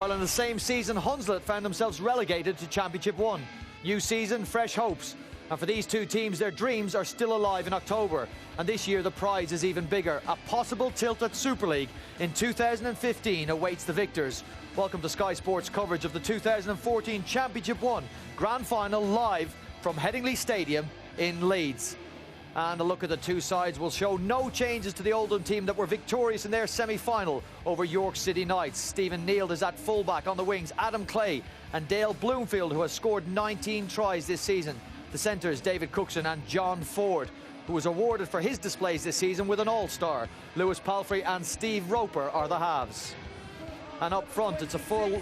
While in the same season, Hunslet found themselves relegated to Championship 1. New season, fresh hopes. And for these two teams, their dreams are still alive in October. And this year, the prize is even bigger. A possible tilt at Super League in 2015 awaits the victors. Welcome to Sky Sports coverage of the 2014 Championship 1 Grand Final live from Headingley Stadium in Leeds. And a look at the two sides will show no changes to the Oldham team that were victorious in their semi-final over York City Knights. Stephen Neal is at fullback. On the wings, Adam Clay and Dale Bloomfield, who has scored 19 tries this season. The centres, David Cookson and John Ford, who was awarded for his displays this season with an All-Star. Lewis Palfrey and Steve Roper are the halves. And up front, it's a full...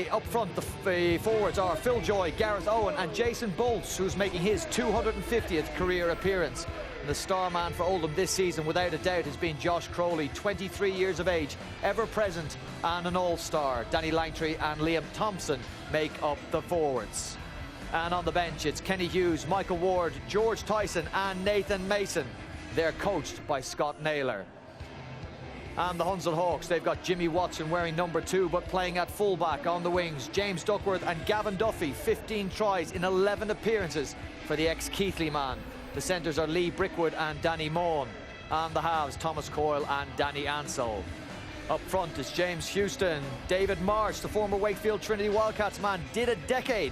Up front, the forwards are Phil Joy, Gareth Owen and Jason Bolts, who's making his 250th career appearance. And the star man for Oldham this season, without a doubt, has been Josh Crowley, 23 years of age, ever present and an all-star. Danny Langtry and Liam Thompson make up the forwards. And on the bench, it's Kenny Hughes, Michael Ward, George Tyson and Nathan Mason. They're coached by Scott Naylor. And the Hunslet Hawks, they've got Jimmy Watson wearing number 2 but playing at fullback. On the wings, James Duckworth and Gavin Duffy, 15 tries in 11 appearances for the ex-Keighley man. The centres are Lee Brickwood and Danny Maughan. And the halves, Thomas Coyle and Danny Ansell. Up front is James Houston. David Marsh, the former Wakefield Trinity Wildcats man, did a decade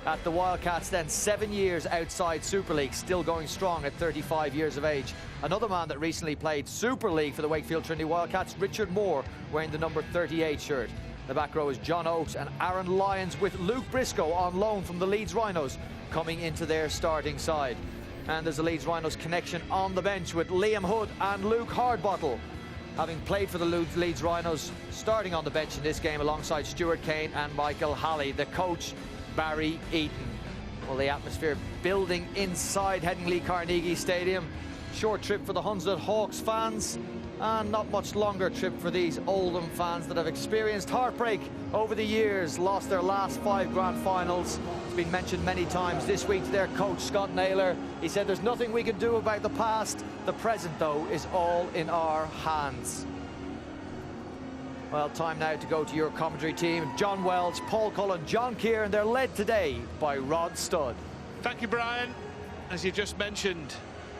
at the Wildcats, then 7 years outside Super League, still going strong at 35 years of age. Another man that recently played Super League for the Wakefield Trinity Wildcats, Richard Moore, wearing the number 38 shirt. The back row is John Oakes and Aaron Lyons, with Luke Briscoe on loan from the Leeds Rhinos coming into their starting side. And there's a Leeds Rhinos connection on the bench with Liam Hood and Luke Hardbottle, having played for the Leeds Rhinos, starting on the bench in this game alongside Stuart Kane and Michael Halley. The coach, Barry Eaton. Well, the atmosphere building inside Headingley Carnegie Stadium. Short trip for the Hunslet Hawks fans, and not much longer trip for these Oldham fans that have experienced heartbreak over the years, lost their last 5 grand finals. It's been mentioned many times this week to their coach, Scott Naylor. He said there's nothing we can do about the past. The present, though, is all in our hands. Well, time now to go to your commentary team. John Wells, Paul Cullen, John Kieran. They're led today by Rod Studd. Thank you, Brian. As you just mentioned,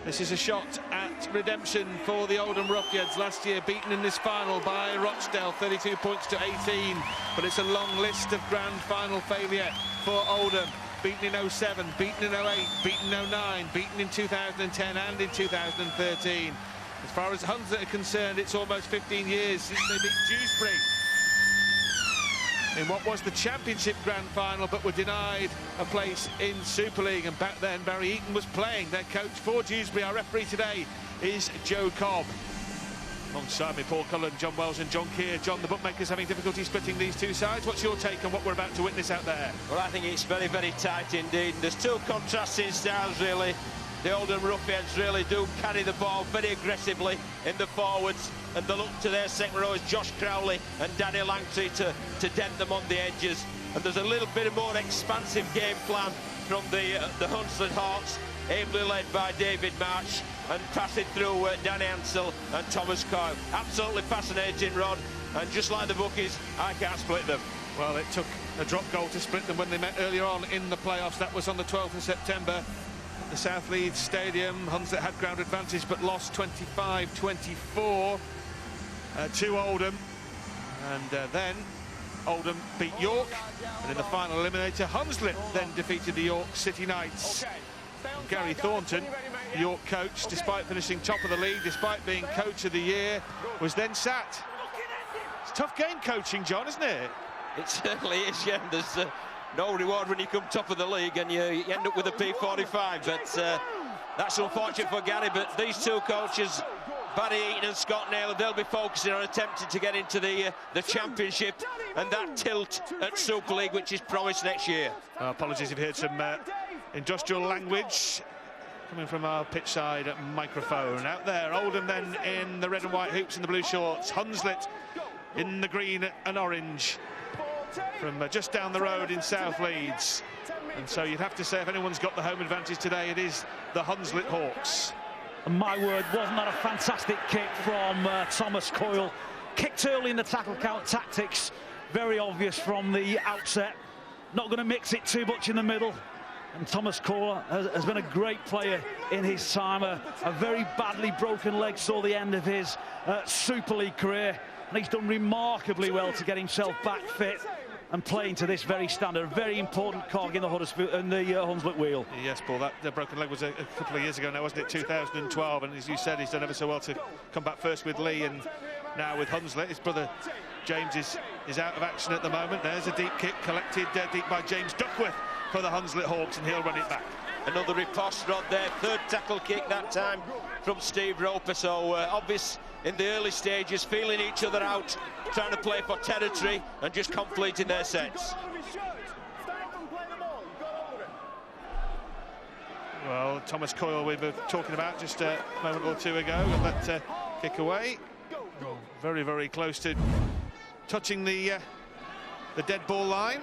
this is a shot at redemption for the Oldham Ruffians, last year beaten in this final by Rochdale, 32 points to 18. But it's a long list of grand final failure for Oldham. Beaten in 07, beaten in 08, beaten in 09, beaten in 2010 and in 2013. As far as Hunslet are concerned, it's almost 15 years since they beat Dewsbury in what was the Championship Grand Final, but were denied a place in Super League. And back then, Barry Eaton was playing. Their coach for Dewsbury, our referee today, is Joe Cobb. Alongside me, Paul Cullen, John Wells and John Keir. John, the bookmakers having difficulty splitting these two sides. What's your take on what we're about to witness out there? Well, I think it's very, very tight indeed. There's two contrasting styles, really. The Oldham Ruffians really do carry the ball very aggressively in the forwards, and the look to their second row is Josh Crowley and Danny Langtry to dent them on the edges. And there's a little bit more expansive game plan from the Hunslet Hawks, ably led by David Marsh, and passing through Danny Ansell and Thomas Coyle. Absolutely fascinating, Rod, and just like the bookies, I can't split them. Well, it took a drop goal to split them when they met earlier on in the playoffs. That was on the 12th of September. The South Leeds Stadium. Hunslet had ground advantage but lost 25-24 to Oldham. And then Oldham beat York, and in the final eliminator, Hunslet then defeated the York City Knights. Gary Thornton, the York coach, despite finishing top of the league, despite being coach of the year, was then sacked. It's a tough game coaching, John, isn't it? It certainly is, yeah. There's no reward when you come top of the league and you end up with a P45, but that's unfortunate for Gary. But these two coaches, Barry Eaton and Scott Naylor, they'll be focusing on attempting to get into the championship and that tilt at Super League, which is promised next year. Apologies if you heard some industrial language coming from our pitch side microphone. Out there, Oldham then in the red and white hoops and the blue shorts, Hunslet in the green and orange from just down the road in South Leeds. And so you'd have to say, if anyone's got the home advantage today, it is the Hunslet Hawks. And my word, wasn't that a fantastic kick from Thomas Coyle? Kicked early in the tackle count tactics, very obvious from the outset. Not going to mix it too much in the middle. And Thomas Kohler has been a great player in his time. A very badly broken leg saw the end of his Super League career. And he's done remarkably well to get himself back fit and playing to this very standard. A very important cog in the Hunslet wheel. Yes, Paul, that broken leg was a couple of years ago now, wasn't it? 2012, and as you said, he's done ever so well to come back first with Lee and now with Hunslet. His brother James is out of action at the moment. There's a deep kick collected deep by James Duckworth for the Hunslet Hawks, and he'll run it back. Another riposte rod there, third tackle kick that time from Steve Roper. So obvious in the early stages, feeling each other out, trying to play for territory and just completing their sets. Well, Thomas Coyle we were talking about just a moment or two ago, and that kick away. Very, very close to touching the dead ball line.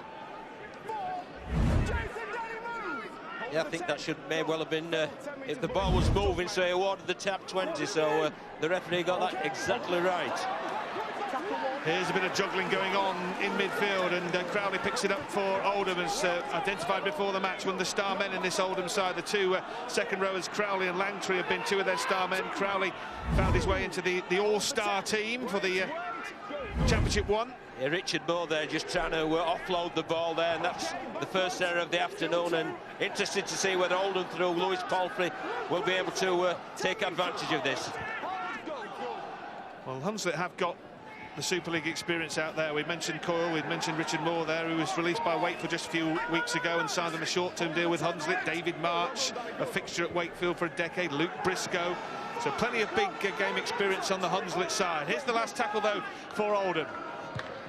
Yeah, I think that may well have been if the ball was moving, so he awarded the tap 20, so the referee got that exactly right. Here's a bit of juggling going on in midfield, and Crowley picks it up for Oldham, as identified before the match. One of the star men in this Oldham side, the two second rowers, Crowley and Langtree, have been two of their star men. Crowley found his way into the all-star team for the Championship 1. Yeah, Richard Moore there just trying to offload the ball there, and that's the first error of the afternoon. And interested to see whether Oldham, through Lewis Palfrey, will be able to take advantage of this. Well, Hunslet have got the Super League experience out there. We mentioned Coyle, we mentioned Richard Moore there, who was released by Wakefield just a few weeks ago and signed on a short-term deal with Hunslet. David March, a fixture at Wakefield for a decade. Luke Briscoe. So plenty of big game experience on the Hunslet side. Here's the last tackle, though, for Oldham.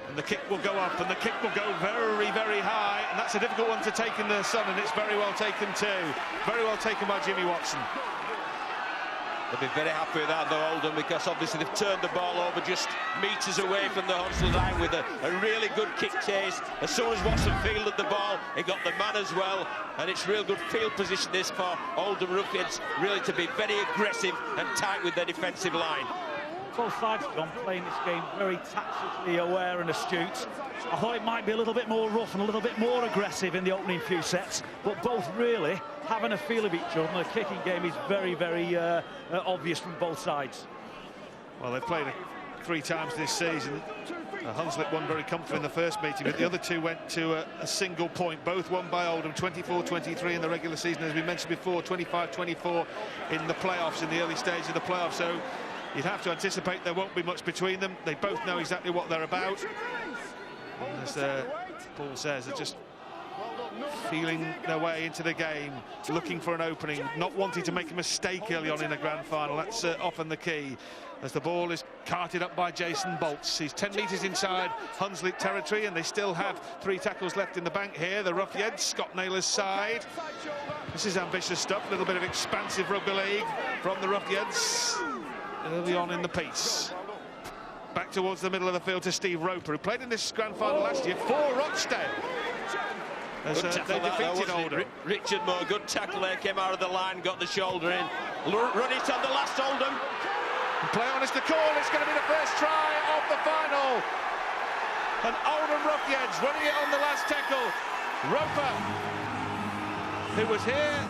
And the kick will go up, and the kick will go very, very high. And that's a difficult one to take in the sun, and it's very well taken too. Very well taken by Jimmy Watson. They'll be very happy with that, though, Oldham, because obviously they've turned the ball over just metres away from the Hunslet line with a really good kick chase. As soon as Watson fielded the ball, he got the man as well, and it's real good field position this for Oldham Ruffians, really to be very aggressive and tight with their defensive line. Both sides, John, playing this game very tactically aware and astute. I thought it might be a little bit more rough and a little bit more aggressive in the opening few sets, but both really having a feel of each other. And the kicking game is very, very obvious from both sides. Well, they've played 3 times this season. Hunslet won very comfortably in the first meeting, but the other 2 went to a single point. Both won by Oldham, 24-23 in the regular season, as we mentioned before, 25-24 in the playoffs, in the early stage of the playoffs. So you'd have to anticipate there won't be much between them. They both know exactly what they're about. And as Paul says, they're just feeling their way into the game, looking for an opening, not wanting to make a mistake early on in a grand final. That's often the key. As the ball is carted up by Jason Bolts. He's 10 metres inside Hunslet territory, and they still have 3 tackles left in the bank here. The Ruffians, Scott Naylor's side. This is ambitious stuff, a little bit of expansive rugby league from the Ruffians early on in the piece. Back towards the middle of the field to Steve Roper, who played in this grand final last year for Rochdale. As they defeated Oldham. Richard Moore, good tackle there, came out of the line, got the shoulder in. Run it on the last Oldham. And play on is the call, it's going to be the first try of the final. And Oldham Ruffians running it on the last tackle. Roper, who was here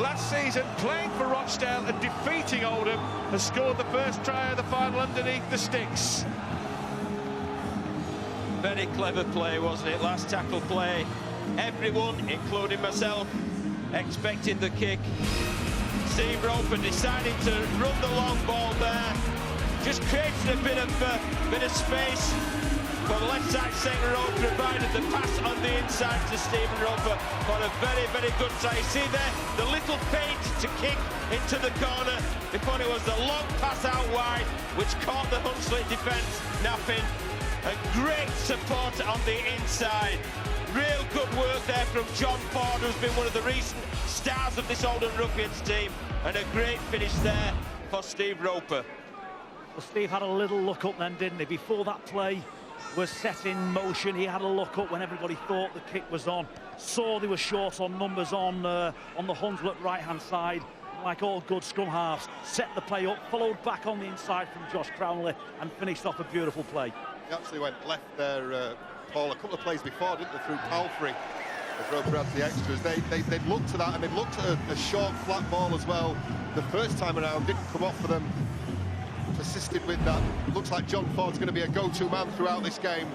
last season playing for Rochdale and defeating Oldham, has scored the first try of the final underneath the sticks. Very clever play, wasn't it? Last tackle play. Everyone, including myself, expecting the kick. Steve Roper deciding to run the long ball there. Just created a bit of space. Well, the left side second row provided the pass on the inside to Stephen Roper for a very, very good try. You see there, the little feint to kick into the corner before it was the long pass out wide, which caught the Hunslet defence napping. A great support on the inside. Real good work there from John Ford, who's been one of the recent stars of this Oldham Ruffians team. And a great finish there for Steve Roper. Well, Steve had a little look up then, didn't he? Before that play was set in motion, he had a look up when everybody thought the kick was on. Saw they were short on numbers on the Hunslet right-hand side. Like all good scrum halves, set the play up, followed back on the inside from Josh Crownley and finished off a beautiful play. They actually went left there, Paul, a couple of plays before, didn't they, through Palfrey, as Roper adds the extras. They'd looked to that, and they'd looked at a short, flat ball as well. The first time around, didn't come off for them. Persisted with that. Looks like John Ford's going to be a go-to man throughout this game.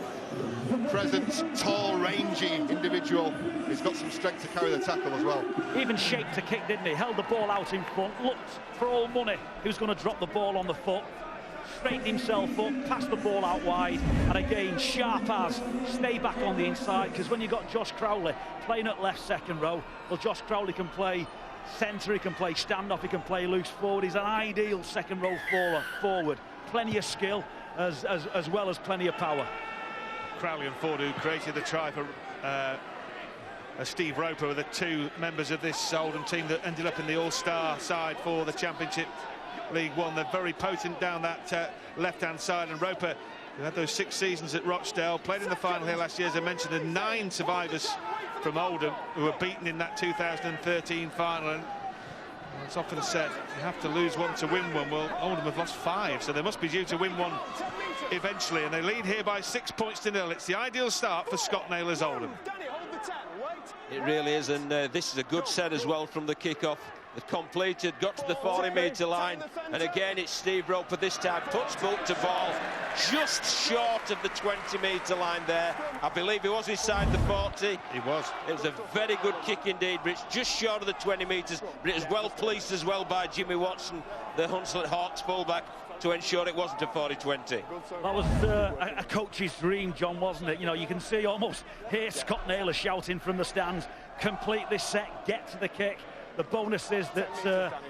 Presence, tall, rangy individual. He's got some strength to carry the tackle as well. Even shaped a kick, didn't he? Held the ball out in front, looked for all money. He was going to drop the ball on the foot. Straightened himself up, passed the ball out wide, and again, sharp as, stay back on the inside, because when you've got Josh Crowley playing at left second row, well, Josh Crowley can play centre, he can play standoff, he can play loose forward. He's an ideal second row forward. Plenty of skill as well as plenty of power. Crowley and Ford, who created the try for Steve Roper, were the two members of this Oldham team that ended up in the All-Star side for the Championship League One. They're very potent down that left-hand side, and Roper, who had those 6 seasons at Rochdale, played in the final here last year, as I mentioned. There are 9 survivors from Oldham who were beaten in that 2013 final, and it's off for the set. You have to lose one to win one. Well, Oldham have lost 5, so they must be due to win one eventually, and they lead here by 6 points to 0. It's the ideal start for Scott Naylor's Oldham. It really is, and this is a good set as well from the kick-off. They've completed, got to the 40-metre line, and again it's Steve Roper this time. Touch boot to ball, just short of the 20-metre line there. I believe he was inside the 40. He was. It was a very good kick indeed, but it's just short of the 20 metres. But it was well policed as well by Jimmy Watson, the Hunslet Hawks fullback, to ensure it wasn't a 40-20. That was a coach's dream, John, wasn't it? You know, you can see almost here Scott Naylor shouting from the stands, complete this set, get to the kick. The bonus is that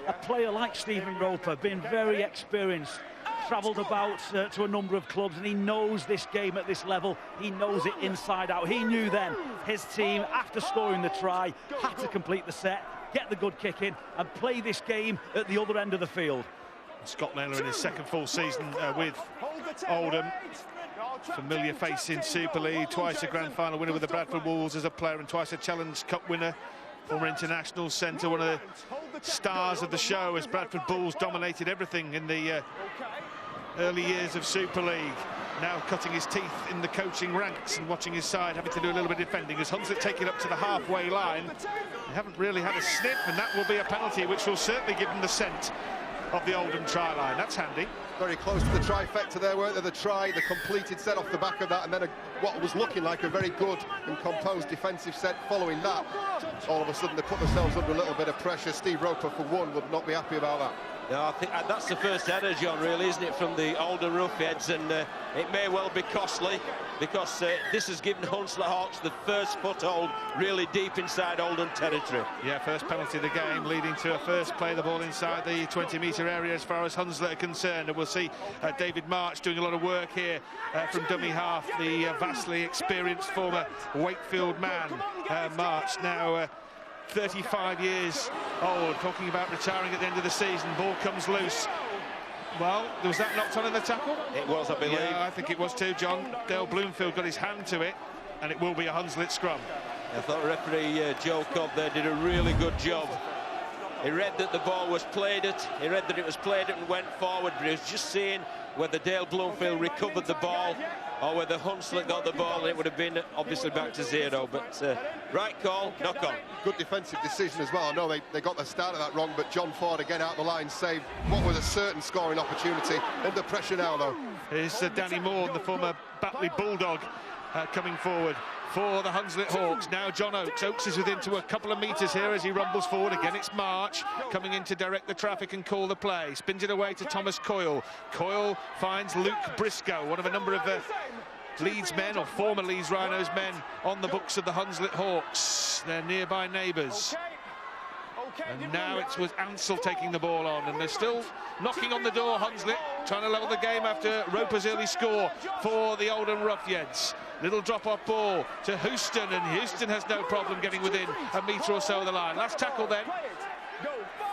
a player like Stephen Roper, being very experienced, travelled about to a number of clubs, and he knows this game at this level. He knows it inside out. He knew then his team, after scoring the try, had to complete the set, get the good kick in, and play this game at the other end of the field. Scott Naylor in his second full season with Oldham. Familiar face in Super League, twice a grand final winner with the Bradford Wolves as a player, and twice a Challenge Cup winner. Former international centre, one of the stars of the show as Bradford Bulls dominated everything in the early years of Super League. Now cutting his teeth in the coaching ranks and watching his side having to do a little bit of defending as Hunslet take it up to the halfway line. They haven't really had a sniff, and that will be a penalty which will certainly give them the scent of the Oldham try line. That's handy. Very close to the trifecta there, weren't they? The try, the completed set off the back of that, and then what was looking like a very good and composed defensive set following that. All of a sudden they put themselves under a little bit of pressure. Steve Roper, for one, would not be happy about that. No, I think that's the first header, John, really, isn't it, from the Oldham Roughheads, and it may well be costly, because this has given Hunslet Hawks the first foothold really deep inside Oldham territory. Yeah, first penalty of the game, leading to a first play the ball inside the 20-metre area as far as Hunslet are concerned, and we'll see David March doing a lot of work here from dummy half, the vastly experienced former Wakefield man. March now 35 years old, talking about retiring at the end of the season. Ball comes loose. Well, was that knocked on in the tackle? It was, I believe. Yeah, I think it was too, John. Dale Bloomfield got his hand to it, and it will be a Hunslet scrum. I thought referee Joe Cobb there did a really good job. He read that the ball was played at, he read that it was played at and went forward, but he was just seeing whether Dale Bloomfield recovered the ball or whether Hunslet got the ball, and it would have been obviously back to 0. But right call, knock on. Good defensive decision as well. I know they got the start of that wrong, but John Ford again out the line saved what was a certain scoring opportunity. Under pressure now, though. Here's Danny Moore, the former Batley Bulldog, coming forward for the Hunslet Hawks. Now John Oakes. Oakes is within to a couple of metres here as he rumbles forward. Again, it's March coming in to direct the traffic and call the play. Spins it away to Thomas Coyle. Coyle finds Luke Briscoe, one of a number of Leeds men, or former Leeds Rhinos men, on the books of the Hunslet Hawks. They're nearby neighbours. And now it was Ansell taking the ball on, and they're still knocking on the door, Hunslet, trying to level the game after Roper's early score for the Oldham Roughheads. Little drop-off ball to Houston, and Houston has no problem getting within a metre or so of the line. Last tackle then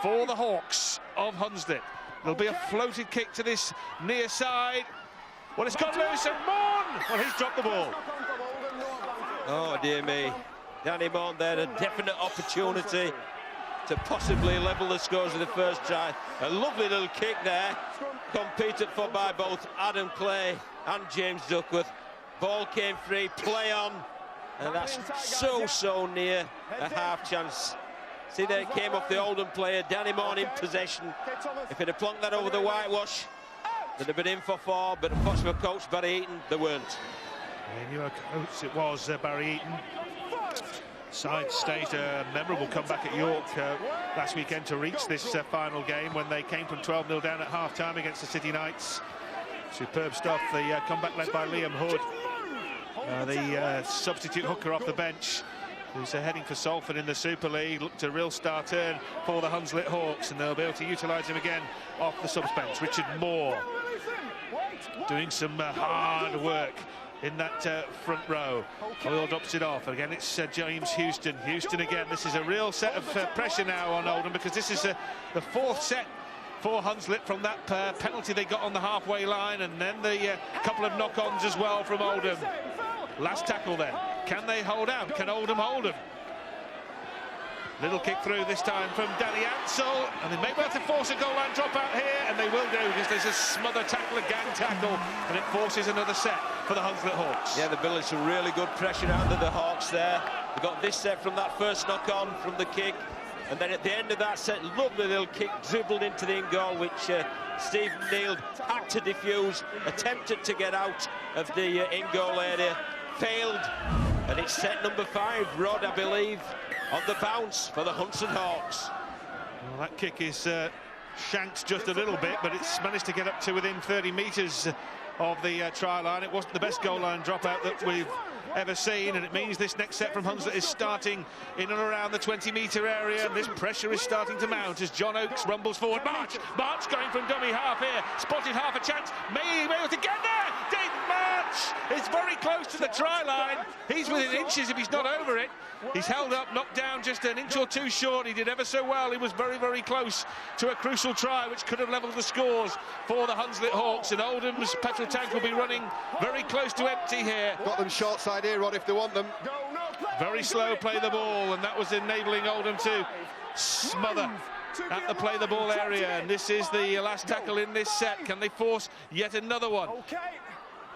for the Hawks of Hunslet. There'll be a floated kick to this near side. Well, it's got loose, and Mon! Well, he's dropped the ball. Oh, dear me. Danny Mon there, a definite opportunity to possibly level the scores of the first try. A lovely little kick there, competed for by both Adam Clay and James Duckworth. Ball came free, play on, and that's so near a half chance. See there, it came off the Oldham player, Danny Morn in possession. If he'd have plunked that over the whitewash, they'd have been in for 4, but unfortunately for coach Barry Eaton, they weren't. They knew coach it was Barry Eaton. Side staged a memorable comeback at York last weekend to reach this final game when they came from 12-0 down at half-time against the City Knights. Superb stuff, the comeback led by Liam Hood, the substitute hooker off the bench, who's heading for Salford in the Super League. Looked a real star turn for the Hunslet Hawks, and they'll be able to utilise him again off the subs bench. Richard Moore doing some hard work in that front row. Coyle drops it off. Again, it's James Houston. Houston again. This is a real set of pressure now on Oldham, because this is the 4th set for Hunslet from that penalty they got on the halfway line, and then the couple of knock-ons as well from Oldham. Last tackle then. Can they hold out? Can Oldham hold them? Little kick through this time from Danny Ansell, and they may be able to force a goal line drop out here, and they will do, because there's a smother tackle, a gang tackle, and it forces another set for the Hunslet Hawks. Yeah, they're building some really good pressure under the Hawks there. They got this set from that first knock-on from the kick, and then at the end of that set, lovely little kick dribbled into the in-goal, which Stephen Neal had to defuse, attempted to get out of the in-goal area, failed, and it's set number 5, Rod, I believe, on the bounce for the Hunslet Hawks. Well, that kick is shanked just a little bit, but it's managed to get up to within 30 metres of the try line. It wasn't the best goal line dropout that we've ever seen, and it means this next set from Hunslet is starting in and around the 20-metre area, and this pressure is starting to mount as John Oakes rumbles forward. March going from dummy half here, spotted half a chance, may be able to get there. Dayton March is very close to the try line. He's within inches if he's not over it. He's held up, knocked down just an inch or two short. He did ever so well. He was very close to a crucial try which could have levelled the scores for the Hunslet Hawks, and Oldham's petrol tank will be running very close to empty here. Got them short side here, Rod, if they want them. Very slow play the ball, and that was enabling Oldham to smother at the play the ball area, and this is the last tackle in this set. Can they force yet another one?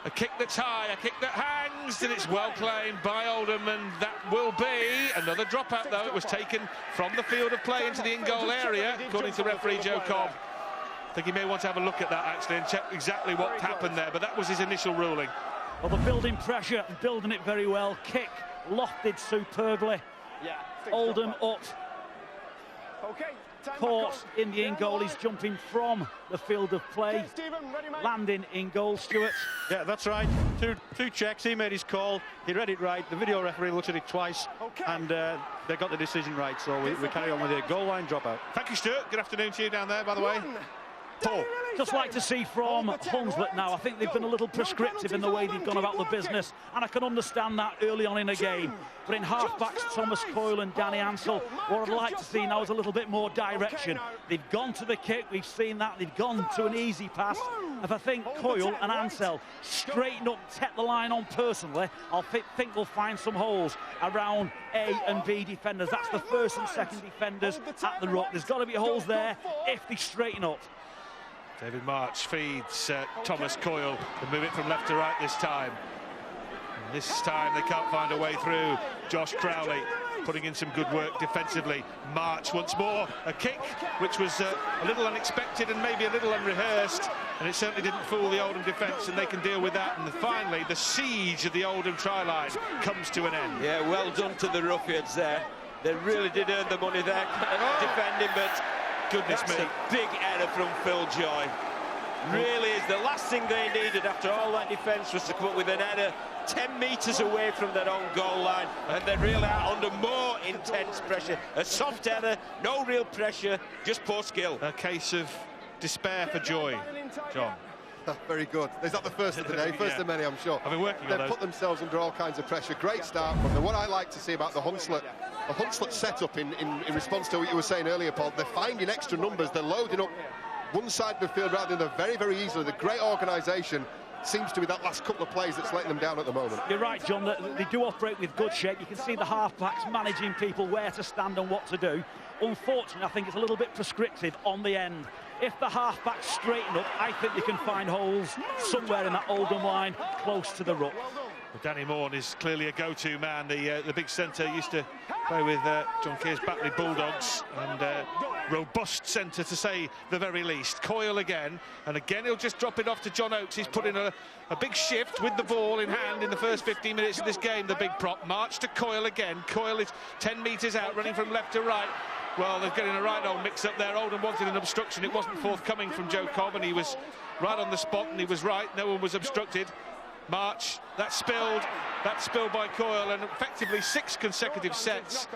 A kick that's high, a kick that hangs, and it's well claimed by Oldham, and that will be another dropout, though. It was taken from the field of play into the in-goal area, according to referee Joe Cobb. I think he may want to have a look at that, actually, and check exactly what happened there, but that was his initial ruling. Well, they're building pressure, building it very well. Kick lofted superbly. Oldham up. Caught in the in-goal. He's jumping from the field of play, landing in goal, Stuart. Yeah, that's right. Two checks. He made his call. He read it right. The video referee looked at it twice, and they got the decision right. So we carry on with the goal line dropout. Thank you, Stuart. Good afternoon to you down there, by the way. Paul. Just like to see from Hunslet now. I think they've been a little prescriptive in the way they've gone about the business, and I can understand that early on in a game. But in half-backs, Thomas Coyle and Danny Ansell, what I'd like to see now is a little bit more direction. They've gone to the kick, we've seen that. They've gone to an easy pass. If I think Coyle and Ansell straighten up, set the line on personally, I think we'll find some holes around A and B defenders. That's the first and second defenders at the ruck. There's got to be holes there if they straighten up. David March feeds Thomas Coyle to move it from left to right this time. And this time they can't find a way through. Josh Crowley putting in some good work defensively. March once more, a kick which was a little unexpected and maybe a little unrehearsed, and it certainly didn't fool the Oldham defence, and they can deal with that. And finally the siege of the Oldham try line comes to an end. Yeah, well done to the Ruffians there. They really did earn the money there defending, but goodness that's me, a big error from Phil Joy. Really is the last thing they needed after all that defence was to come up with an error 10 metres away from their own goal line, and they really are under more intense pressure. A soft error, no real pressure, just poor skill. A case of despair for Joy, John. Very good. Is that the first of the day? First of many, I'm sure. I've been working on those. They've put themselves under all kinds of pressure. Great start from them. What I like to see about the Hunslet setup in response to what you were saying earlier, Paul, they're finding extra numbers. They're loading up one side of the field rather than very easily. The great organisation seems to be that last couple of plays that's letting them down at the moment. You're right, John. They do operate with good shape. You can see the half-backs managing people where to stand and what to do. Unfortunately, I think it's a little bit prescriptive on the end. If the half-backs straighten up, I think they can find holes somewhere in that Oldham line close to the ruck. Well, Danny Morn is clearly a go-to man. The big centre used to play with John Keir's Batley Bulldogs, and robust centre to say the very least. Coyle again, and again he'll just drop it off to John Oakes. He's put in a big shift with the ball in hand in the first 15 minutes of this game, the big prop. March to Coyle again. Coyle is 10 metres out, running from left to right. Well, they're getting a right old mix-up there. Oldham wanted an obstruction. It wasn't forthcoming from Joe Cobb, and he was right on the spot, and he was right. No one was obstructed. March, that's spilled by Coyle, and effectively 6 consecutive sets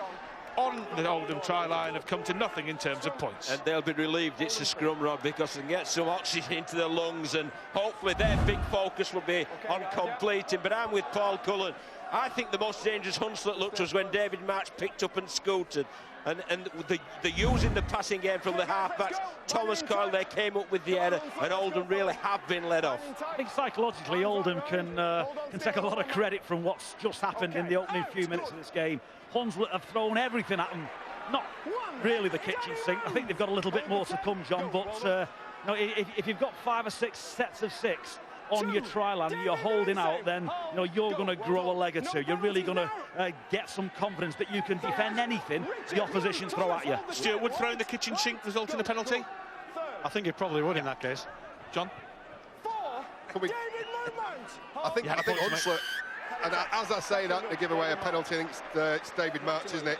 on the Oldham try line have come to nothing in terms of points. And they'll be relieved it's a scrum, Rod, because they can get some oxygen into their lungs, and hopefully their big focus will be on completing. But I'm with Paul Cullen. I think the most dangerous Hunslet looked was when David March picked up and scooted. And the using the passing game from the half-backs, Thomas Coyle, they came up with the error, and Oldham really have been let off. I think psychologically Oldham can take a lot of credit from what's just happened in the opening few minutes of this game. Hunslet have thrown everything at them, not really the kitchen sink. I think they've got a little bit more to come, John, but no, if you've got 5 or 6 sets of 6 on your try line and you're holding out, then you're going to grow a leg or two. You're really going to get some confidence that you can defend anything the opposition throw at you. Stuart, would throwing the kitchen sink result in a penalty? I think it probably would in that case. John? I think Hunslet, and as I say that to give away a penalty, I think it's David March, isn't it?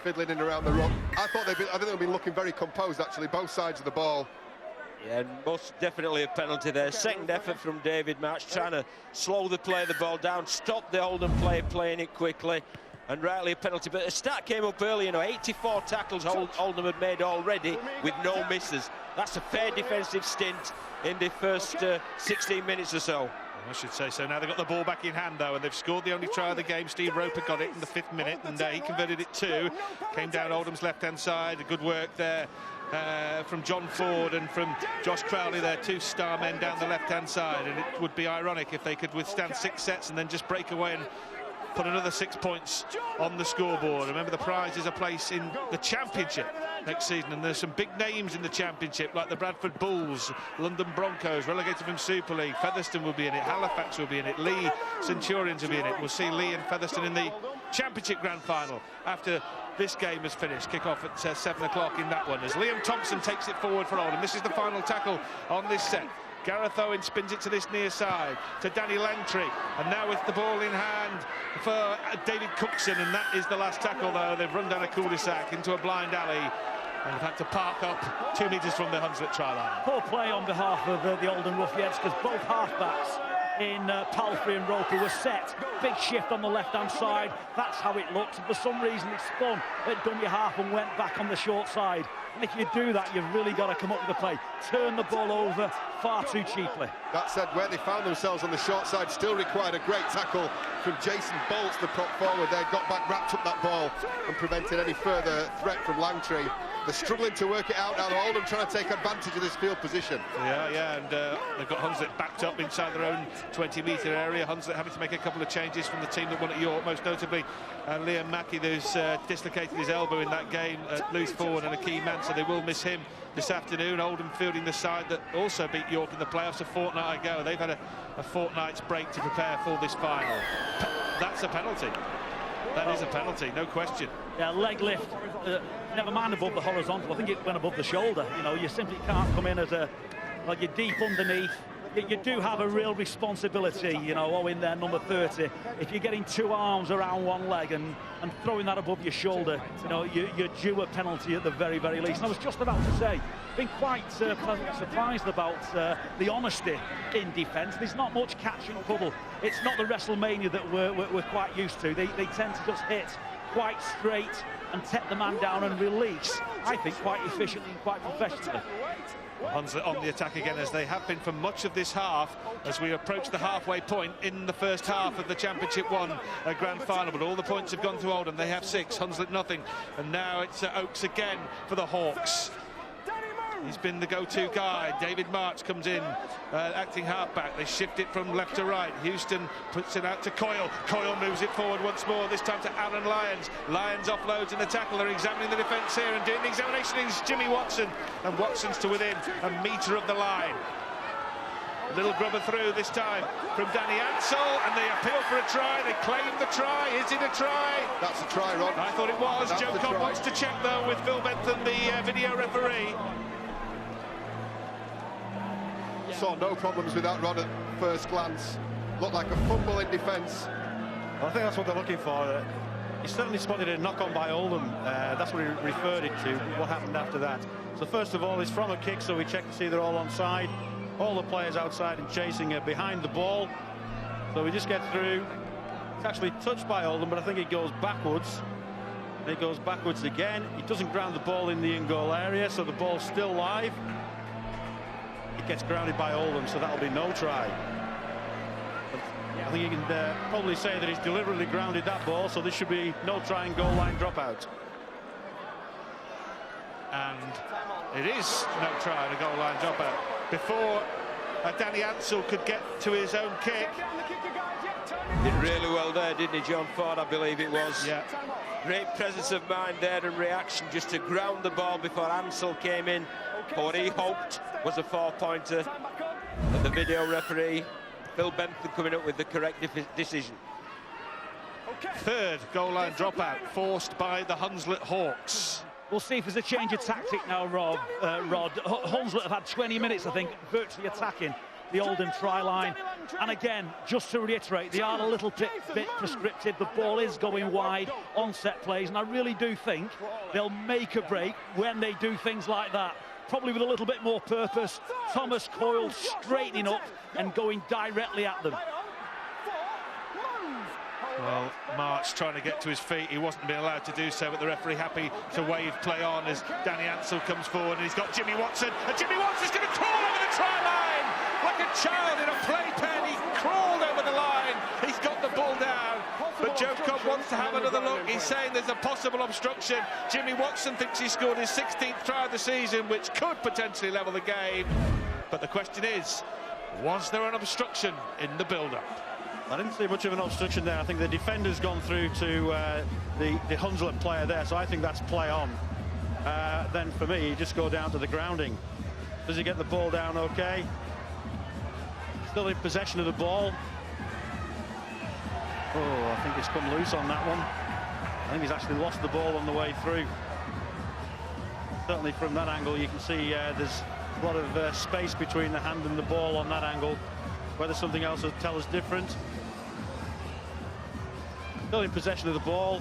Fiddling in around the ruck. I think they'll be looking very composed, actually, both sides of the ball. Yeah, most definitely a penalty there. Second effort from David March, trying to slow the play of the ball down, stop the Oldham player playing it quickly, and rightly a penalty. But the stat came up early, 84 tackles Oldham had made already with no misses. That's a fair defensive stint in the first 16 minutes or so. I should say so. Now they've got the ball back in hand, though, and they've scored the only try of the game. Steve Roper got it in the 5th minute, and he converted it too. Came down Oldham's left-hand side. Good work there from John Ford and from Josh Crowley, their 2 star men down the left-hand side. And it would be ironic if they could withstand 6 sets and then just break away and put another 6 points on the scoreboard. Remember, the prize is a place in the Championship next season, and there's some big names in the Championship, like the Bradford Bulls, London Broncos, relegated from Super League. Featherstone will be in it, Halifax will be in it, Lee Centurions will be in it. We'll see Lee and Featherstone in the Championship Grand Final after this game has finished. Kick off at 7 o'clock in that one, as Liam Thompson takes it forward for Oldham. This is the final tackle on this set. Gareth Owen spins it to this near side to Danny Langtry, and now with the ball in hand for David Cookson, and that is the last tackle, though. They've run down a cul-de-sac into a blind alley and have had to park up 2 metres from the Hunslet try line. Poor play on behalf of the Oldham Ruffians, because both half-backs in Palfrey and Roper were set. Big shift on the left-hand side. That's how it looked. For some reason, it spun at dummy half and went back on the short side. And if you do that, you've really got to come up with a play. Turn the ball over far too cheaply. That said, where they found themselves on the short side still required a great tackle from Jason Bolts, the prop forward. They got back, wrapped up that ball and prevented any further threat from Langtry. They're struggling to work it out now. Oldham trying to take advantage of this field position. Yeah, and they've got Hunslet backed up inside their own 20-metre area. Hunslet having to make a couple of changes from the team that won at York, most notably Liam Mackey, who's dislocated his elbow in that game at loose forward and a key man, so they will miss him this afternoon. Oldham fielding the side that also beat York in the playoffs a fortnight ago. They've had a fortnight's break to prepare for this final. That's a penalty. That is a penalty, no question. Yeah, leg lift, never mind above the horizontal. I think it went above the shoulder. You simply can't come in as like you're deep underneath. You do have a real responsibility, in there, number 30. If you're getting 2 arms around one leg and throwing that above your shoulder, you're due a penalty at the very, very least. And I was just about to say, been quite pleasantly surprised about the honesty in defence. There's not much catch and cuddle. It's not the WrestleMania that we're quite used to. They tend to just hit quite straight and take the man down and release, I think, quite efficiently and quite professionally. Hunslet on the attack again, as they have been for much of this half, as we approach the halfway point in the first half of the Championship 1 Grand Final. But all the points have gone to Oldham. They have 6, Hunslet nothing. And now it's Oakes again for the Hawks. He's been the go-to guy. David March comes in, acting halfback. They shift it from left to right. Houston puts it out to Coyle. Coyle moves it forward once more, this time to Aaron Lyons. Lyons offloads in the tackle. They're examining the defence here, and doing the examination is Jimmy Watson. And Watson's to within a metre of the line. A little grubber through this time from Danny Ansell, and they appeal for a try. They claim the try. Is it a try? That's a try, Ron. I thought it was. That's Joe the Cobb try. wants to check, though, with Phil Bentham, the video referee. Saw no problems with that, Ron, at first glance. Looked like a fumble in defence. I think that's what they're looking for. He certainly spotted a knock-on by Oldham. That's what he referred it to, what happened after that. So first of all, it's from a kick, so we check to see they're all onside. All the players outside and chasing are behind the ball. So we just get through. It's actually touched by Oldham, but I think it goes backwards. And it goes backwards again. He doesn't ground the ball in the in-goal area, so the ball's still live. It gets grounded by Oldham, so that'll be no try. I think you can probably say that he's deliberately grounded that ball, so this should be no try and goal line dropout. And it is no try and a goal line dropout. Before Danny Ansell could get to his own kick. Did really well there, didn't he, John Ford, I believe it was. Yeah. Great presence of mind there and reaction just to ground the ball before Ansell came in for what he hoped was a 4-pointer. And the video referee, Phil Bentham, coming up with the correct decision. Third goal line dropout forced by the Hunslet Hawks. We'll see if there's a change of tactic now, Rod. Hunslet have had 20 minutes, I think, virtually attacking the Oldham try line. And again, just to reiterate, they are a little bit prescriptive. The ball is going wide on set plays, and I really do think they'll make a break when they do things like that. Probably with a little bit more purpose. Thomas Coyle straightening up and going directly at them. Well, March trying to get to his feet. He wasn't being allowed to do so, but the referee happy to wave play on as Danny Ansell comes forward, and he's got Jimmy Watson. And Jimmy Watson's going to crawl over the try line like a child in a playpen. He crawled over the line. He's got the ball down. But Joe Cobb wants to have another look. He's saying there's a possible obstruction. Jimmy Watson thinks he scored his 16th try of the season, which could potentially level the game. But the question is, was there an obstruction in the build-up? I didn't see much of an obstruction there. I think the defender's gone through to the Hunslet player there, so I think that's play on. Then for me, you just go down to the grounding. Does he get the ball down okay? Still in possession of the ball. Oh, I think it's come loose on that one. I think he's actually lost the ball on the way through. Certainly from that angle, you can see there's a lot of space between the hand and the ball on that angle. Whether something else will tell us different. Still in possession of the ball.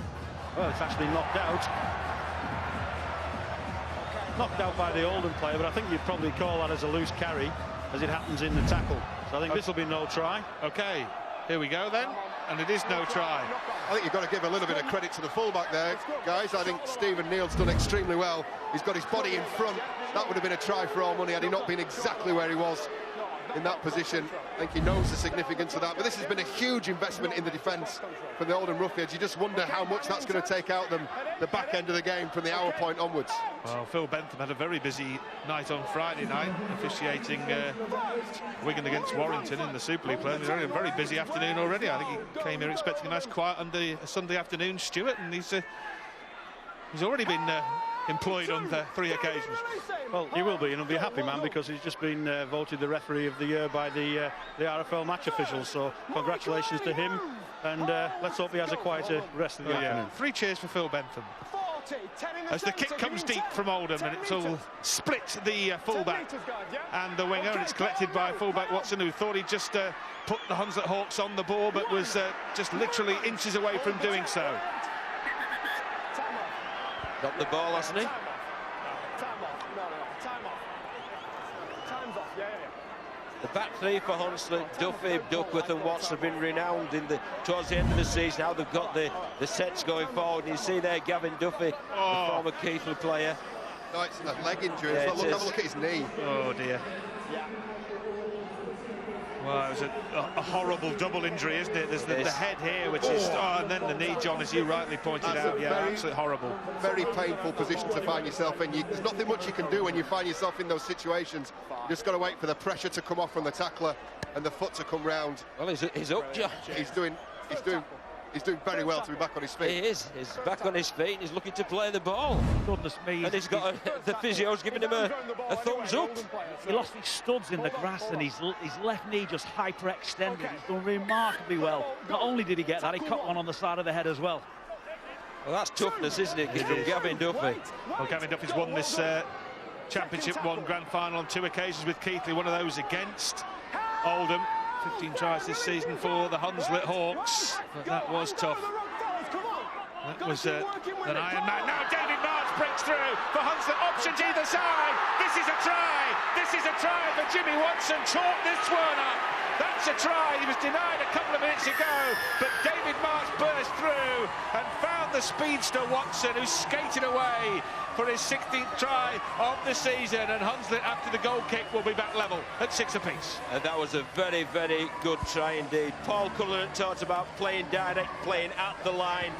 Well, it's actually knocked out. Knocked out by the Oldham player, but I think you'd probably call that as a loose carry, as it happens in the tackle. So I think this will be no try. OK, here we go then. And it is no try. I think you've got to give a little bit of credit to the fullback there, guys. I think Stephen Neal's done extremely well. He's got his body in front. That would have been a try for all money had he not been exactly where he was in that position. I think he knows the significance of that, but this has been a huge investment in the defence for the Oldham Ruffians. You just wonder how much that's going to take out them the back end of the game from the hour point onwards. Well, Phil Bentham had a very busy night on Friday night, officiating Wigan against Warrington in the Super League play. He's had a very busy afternoon already. I think he came here expecting a nice quiet Sunday afternoon, Stuart, and he's already been employed on 3 occasions. Well, he will be, and he'll be a happy man because he's just been voted the referee of the year by the RFL match officials. So congratulations to him, and let's hope he has a quieter rest of the afternoon. 3 cheers for Phil Bentham. As the kick comes deep from Oldham, and it's all split the fullback and the winger, and it's collected by fullback Watson, who thought he'd just put the Hunslet Hawks on the ball, but was just literally inches away from doing so. Got the ball, hasn't he? Time off. Yeah. The back three for Hunslet, Duffy, Duckworth and Watts have been renowned towards the end of the season. Now they've got the sets going forward. You see there Gavin Duffy, the former Keighley player. No, it's a leg injury. Yeah, have a look at his knee. Oh dear. Well, it was a horrible double injury, isn't it? There's the head here, which is, and then the knee, John, as you rightly pointed out. Yeah, absolutely horrible. Very painful position to find yourself in. There's nothing much you can do when you find yourself in those situations. You just got to wait for the pressure to come off from the tackler and the foot to come round. Well, he's up, John. He's doing very well to be back on his feet. He is. He's back on his feet. He's looking to play the ball. Goodness me. And he's got the physio's giving him a thumbs up. He lost his studs in the grass and his left knee just hyperextended. He's done remarkably well. Not only did he get that, he caught one on the side of the head as well. Well, that's toughness, isn't it? From Gavin Duffy. Well, Gavin Duffy's won this Championship 1 grand final on 2 occasions with Keighley, one of those against Oldham. 15 tries this season for the Hunslet Hawks, but that was tough. That was an Iron Man. Now David March breaks through for Hunslet. Options either side. This is a try. This is a try for Jimmy Watson. Chalk this one up. That's a try. He was denied a couple of minutes ago, but David March burst through and found the speedster Watson, who skated away for his 16th try of the season. And Hunslet, after the goal kick, will be back level at 6 apiece. And that was a very, very good try indeed. Paul Cullen talks about playing direct, playing at the line.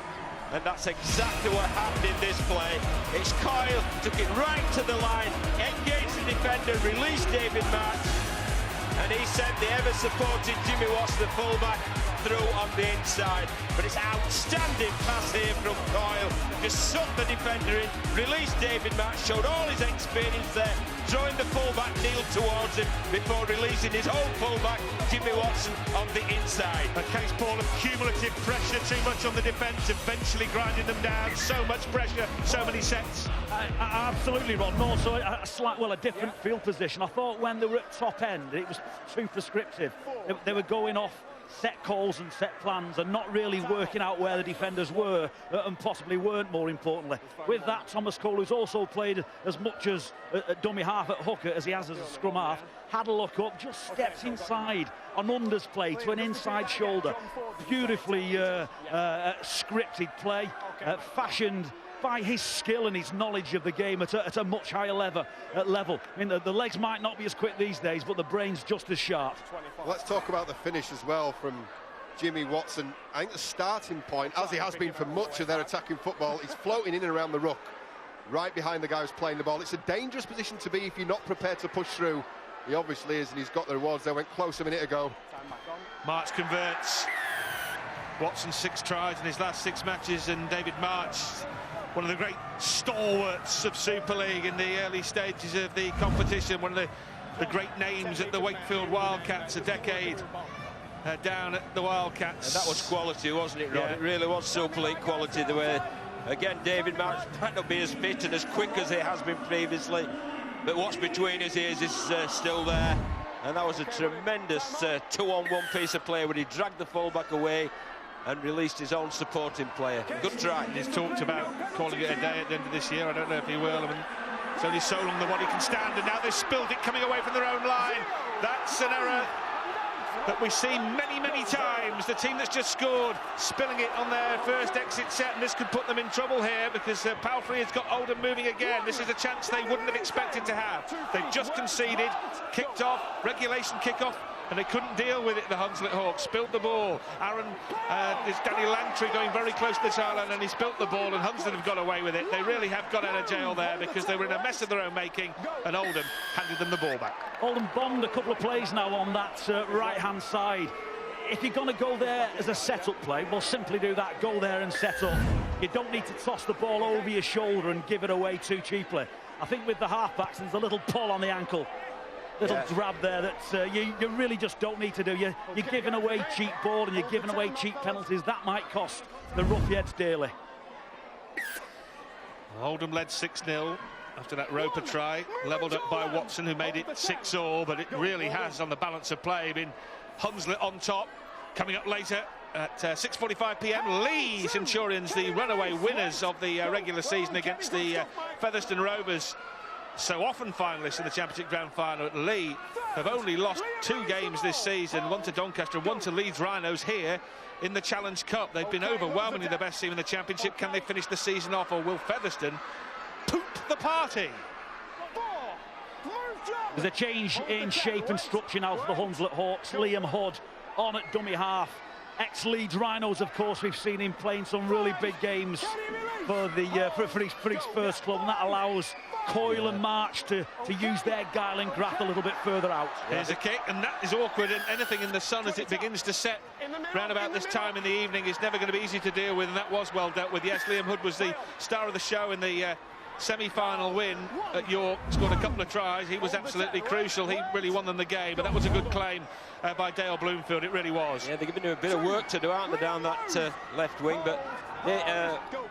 And that's exactly what happened in this play. It's Coyle, took it right to the line, engaged the defender, released David March, and he sent the ever-supported Jimmy Watson, the fullback, through on the inside. But it's outstanding pass here from Coyle. Just sucked the defender in, released David March, showed all his experience there, throwing the fullback Neil towards him before releasing his own fullback, Jimmy Watson, on the inside. A case, Paul, of cumulative pressure, too much on the defence, eventually grinding them down. So much pressure, so many sets. Absolutely, Ron. And also a different field position. I thought when they were at top end, it was too prescriptive. They were going off set calls and set plans and not really working out where the defenders were and possibly weren't, more importantly. With that, Thomas Cole, who's also played as much as a dummy half at hooker as he has as a scrum half, had a look up, just steps inside on unders play to an inside shoulder. Beautifully scripted play, fashioned by his skill and his knowledge of the game at a much higher level. I mean, the legs might not be as quick these days, but the brain's just as sharp. Let's talk about the finish as well from Jimmy Watson. I think the starting point, as he has been for much of their attacking football, is floating in and around the ruck, right behind the guy who's playing the ball. It's a dangerous position to be if you're not prepared to push through. He obviously is, and he's got the rewards. They went close a minute ago. March converts. Watson 6 tries in his last 6 matches, and David March, one of the great stalwarts of Super League in the early stages of the competition, one of the great names at the Wakefield Wildcats, a decade down at the Wildcats. And that was quality, wasn't it, Rod? Yeah. It really was Super League quality. The way, again, David March might not be as fit and as quick as he has been previously, but what's between his ears is still there. And that was a tremendous 2-on-1 piece of play where he dragged the fullback away and released his own supporting player. Good try. He's talked about calling it a day at the end of this year. I don't know if he will. I mean, it's only so long the body can stand, and now they've spilled it coming away from their own line. That's an error that we see many, many times. The team that's just scored, spilling it on their first exit set, and this could put them in trouble here because Palfrey has got Oldham moving again. This is a chance they wouldn't have expected to have. They've just conceded, kicked off, regulation kick-off, and they couldn't deal with it. The Hunslet Hawks spilled the ball. It's Danny Langtry going very close to the sideline, and he spilt the ball, and Hunslet have got away with it. They really have got out of jail there because they were in a mess of their own making, and Oldham handed them the ball back. Oldham bombed a couple of plays now on that right-hand side. If you're going to go there as a set-up play, well, simply do that. Go there and set up. You don't need to toss the ball over your shoulder and give it away too cheaply. I think with the halfbacks, there's a little pull on the ankle. Little grab there that you really just don't need to do. You're giving away cheap ball and you're giving away cheap penalties. That might cost the Ruffians dearly. Oldham led 6-0 after that Roper try, levelled up by Watson, who made it 6-all, but it really has, on the balance of play, been Hunslet on top. Coming up later at 6:45 p.m, Lee Centurions, the runaway winners of the regular season against the Featherstone Rovers. So often finalists in the Championship Grand Final at Lee have only lost 2 games this season, one to Doncaster, one to Leeds Rhinos here in the Challenge Cup. They've been overwhelmingly the best team in the Championship. Can they finish the season off, or will Featherstone poop the party? There's a change in shape and structure now for the Hunslet Hawks. Liam Hood on at dummy half. Ex-Leeds Rhinos, of course, we've seen him playing some really big games for his first club, and that allows Coyle and March to use their guile and graft a little bit further out. Here's a kick, and that is awkward, and anything in the sun as it begins to set round about this time in the evening is never going to be easy to deal with, and that was well dealt with. Yes, Liam Hood was the star of the show in the semi-final win at York, scored a couple of tries. He was absolutely crucial. He really won them the game, but that was a good claim by Dale Bloomfield. It really was. Yeah, they're giving him a bit of work to do, aren't they, down that left wing, but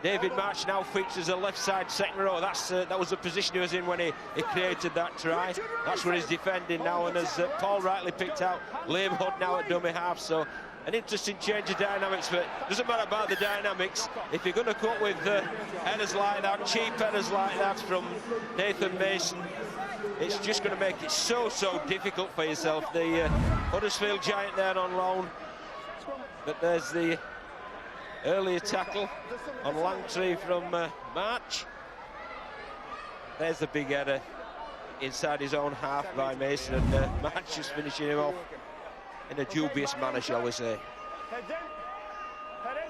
David March now features a left side second row. That was the position he was in when he created that try. That's where he's defending now, and as Paul rightly picked out, Liam Hood now at dummy half, so an interesting change of dynamics, but it doesn't matter about the dynamics. If you're going to come up with headers like that, cheap headers like that from Nathan Mason, it's just going to make it so difficult for yourself. The Huddersfield Giant there on loan, but there's the earlier tackle on Langtree from March. There's the big header inside his own half by Mason, and March is finishing him off in a dubious manner, shall we say.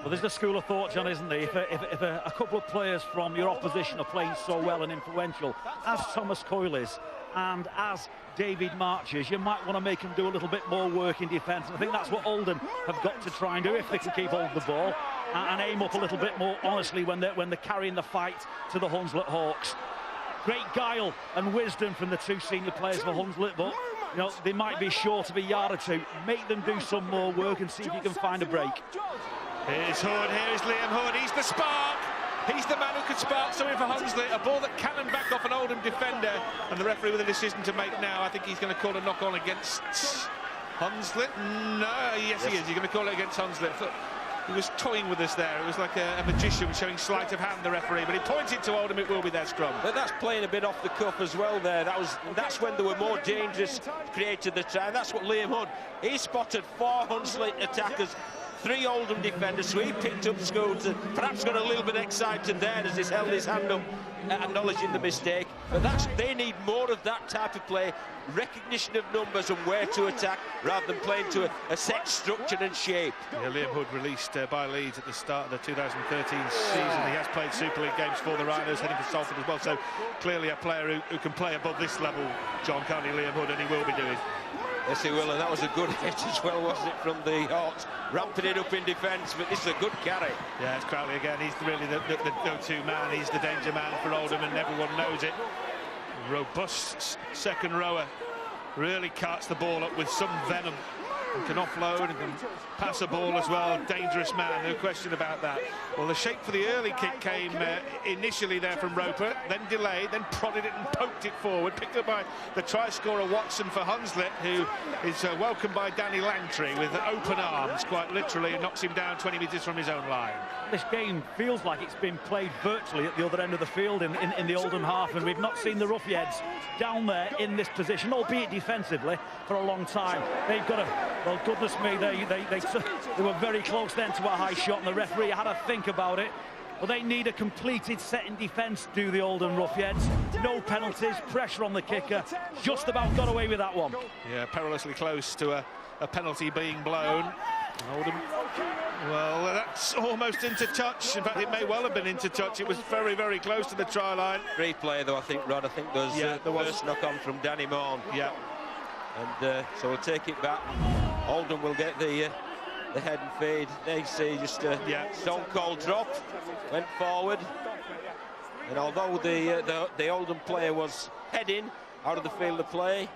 Well, there's the school of thought, John, isn't there? If a couple of players from your opposition are playing so well and influential, as Thomas Coyle is, and as David March is, you might want to make them do a little bit more work in defence. And I think that's what Oldham have got to try and do if they can keep hold of the ball and aim up a little bit more honestly when they're carrying the fight to the Hunslet Hawks. Great guile and wisdom from the two senior players for Hunslet, but you know, they might be short of a yard or two. Make them do some more work and see if you can find a break. Here's Hood, here's Liam Hood, he's the spark! He's the man who could spark something for Hunslet. A ball that cannoned back off an Oldham defender, and the referee with a decision to make now. I think he's going to call a knock-on against Hunslet. No, yes he is. He's going to call it against Hunslet. He was toying with us there. It was like a magician showing sleight of hand, the referee, but he pointed to Oldham. It will be their scrum. But that's playing a bit off the cuff as well there. That's when they were more dangerous, created the try. That's what Liam Hood, he spotted 4 Hunslet attackers, 3 Oldham defenders, so he picked up Scooter, perhaps got a little bit excited there as he's held his hand up, acknowledging the mistake. But they need more of that type of play, recognition of numbers and where to attack, rather than playing to a set structure and shape. Yeah, Liam Hood released by Leeds at the start of the 2013 season. He has played Super League games for the Rhinos, heading for Salford as well, so clearly a player who can play above this level, John, can't he, Liam Hood, and he will be doing. Yes, he will, and that was a good hit as well, wasn't it, from the Hawks, ramping it up in defence, but this is a good carry. Yeah, it's Crowley again. He's really the go-to man. He's the danger man for Oldham, and everyone knows it. Robust second rower, really carts the ball up with some venom, and can offload and can pass a ball as well. Dangerous man, no question about that. Well, the shape for the early kick came initially there from Roper, then delayed, then prodded it and poked it forward, picked up by the try scorer Watson for Hunslet, who is welcomed by Danny Langtree with open arms, quite literally, and knocks him down 20 metres from his own line. This game feels like it's been played virtually at the other end of the field in the Oldham half, and we've not seen the Roughheads down there in this position, albeit defensively, for a long time. They've got well, goodness me, they were very close then to a high shot, and the referee had to think about it. Well, they need a completed set in defence, do the Oldham Roughheads. No penalties, pressure on the kicker. Just about got away with that one. Yeah, perilously close to a penalty being blown. Oldham, well, that's almost into touch. In fact, it may well have been into touch. It was very, very close to the try line. Great play, though, I think, Rod. I think there's the first knock-on from Danny Morn. Yeah. And so we'll take it back. Oldham will get the head and fade. They see just a stone-cold drop. Went forward. And although the Oldham player was heading out of the field of play,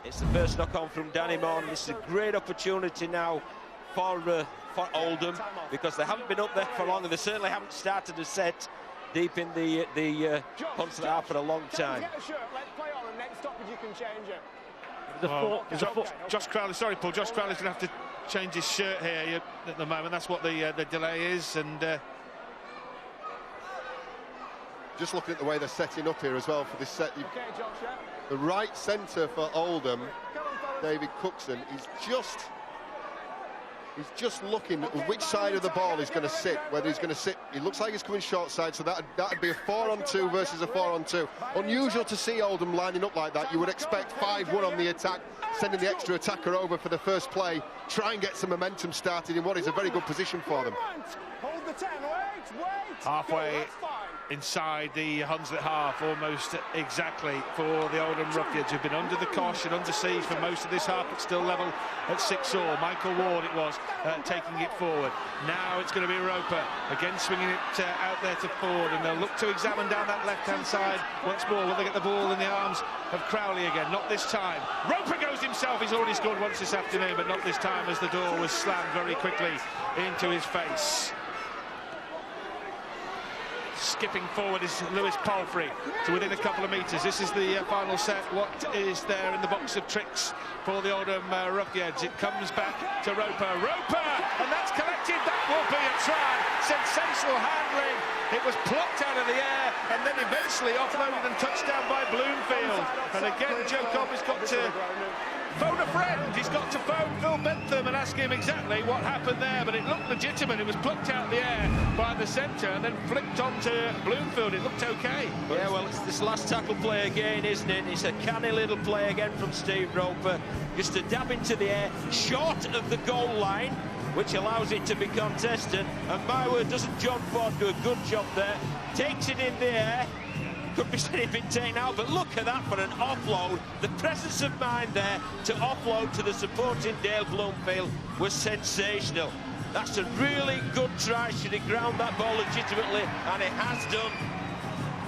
it's the first knock-on from Danny Morn. This is a great opportunity now for Oldham, because they haven't been up there for long, and they certainly haven't started a set deep in the Hunslet half for a long time. Josh Crowley, sorry, Paul. Josh Crowley's going to have to change his shirt here at the moment. That's what the delay is, and just looking at the way they're setting up here as well for this set. The right centre for Oldham, David Cookson, he's He's just looking at which side of the ball he's going to sit, whether he's going to sit. He looks like he's coming short side, so that'd be a 4-on-2 versus a 4-on-2. Unusual to see Oldham lining up like that. You would expect 5-1 on the attack, sending the extra attacker over for the first play, try and get some momentum started in what is a very good position for them. Hold the 10, wait. Halfway inside the Hunslet half, almost exactly, for the Oldham Ruffians, who've been under the cosh and under siege for most of this half, but still level at 6-all. Michael Ward it was taking it forward. Now it's going to be Roper again swinging it out there to Ford, and they'll look to examine down that left-hand side once more. Will they get the ball in the arms of Crowley again? Not this time. Roper goes himself. He's already scored once this afternoon, but not this time, as the door was slammed very quickly into his face. Skipping forward is Lewis Palfrey to within a couple of metres. This is the final set. What is there in the box of tricks for the Oldham Ruffians? It comes back to Roper. And that's collected. That will be a try. Sensational handling. It was plucked out of the air and then eventually offloaded and touched down by Bloomfield. And again, Joe Cobb has got to phone a friend. He's got to phone Phil Bentham and ask him exactly what happened there, but it looked legitimate. It was plucked out of the air by the centre and then flicked onto Bloomfield. It looked okay. Yeah, well, it's this last tackle play again, isn't it? It's a canny little play again from Steve Roper. Just a dab into the air, short of the goal line, which allows it to be contested. And my word, doesn't John Ford do a good job there? Takes it in the air. Could be said he'd been taken out, but look at that for an offload. The presence of mind there to offload to the supporting Dale Bloomfield was sensational. That's a really good try. Should he ground that ball legitimately, and he has done.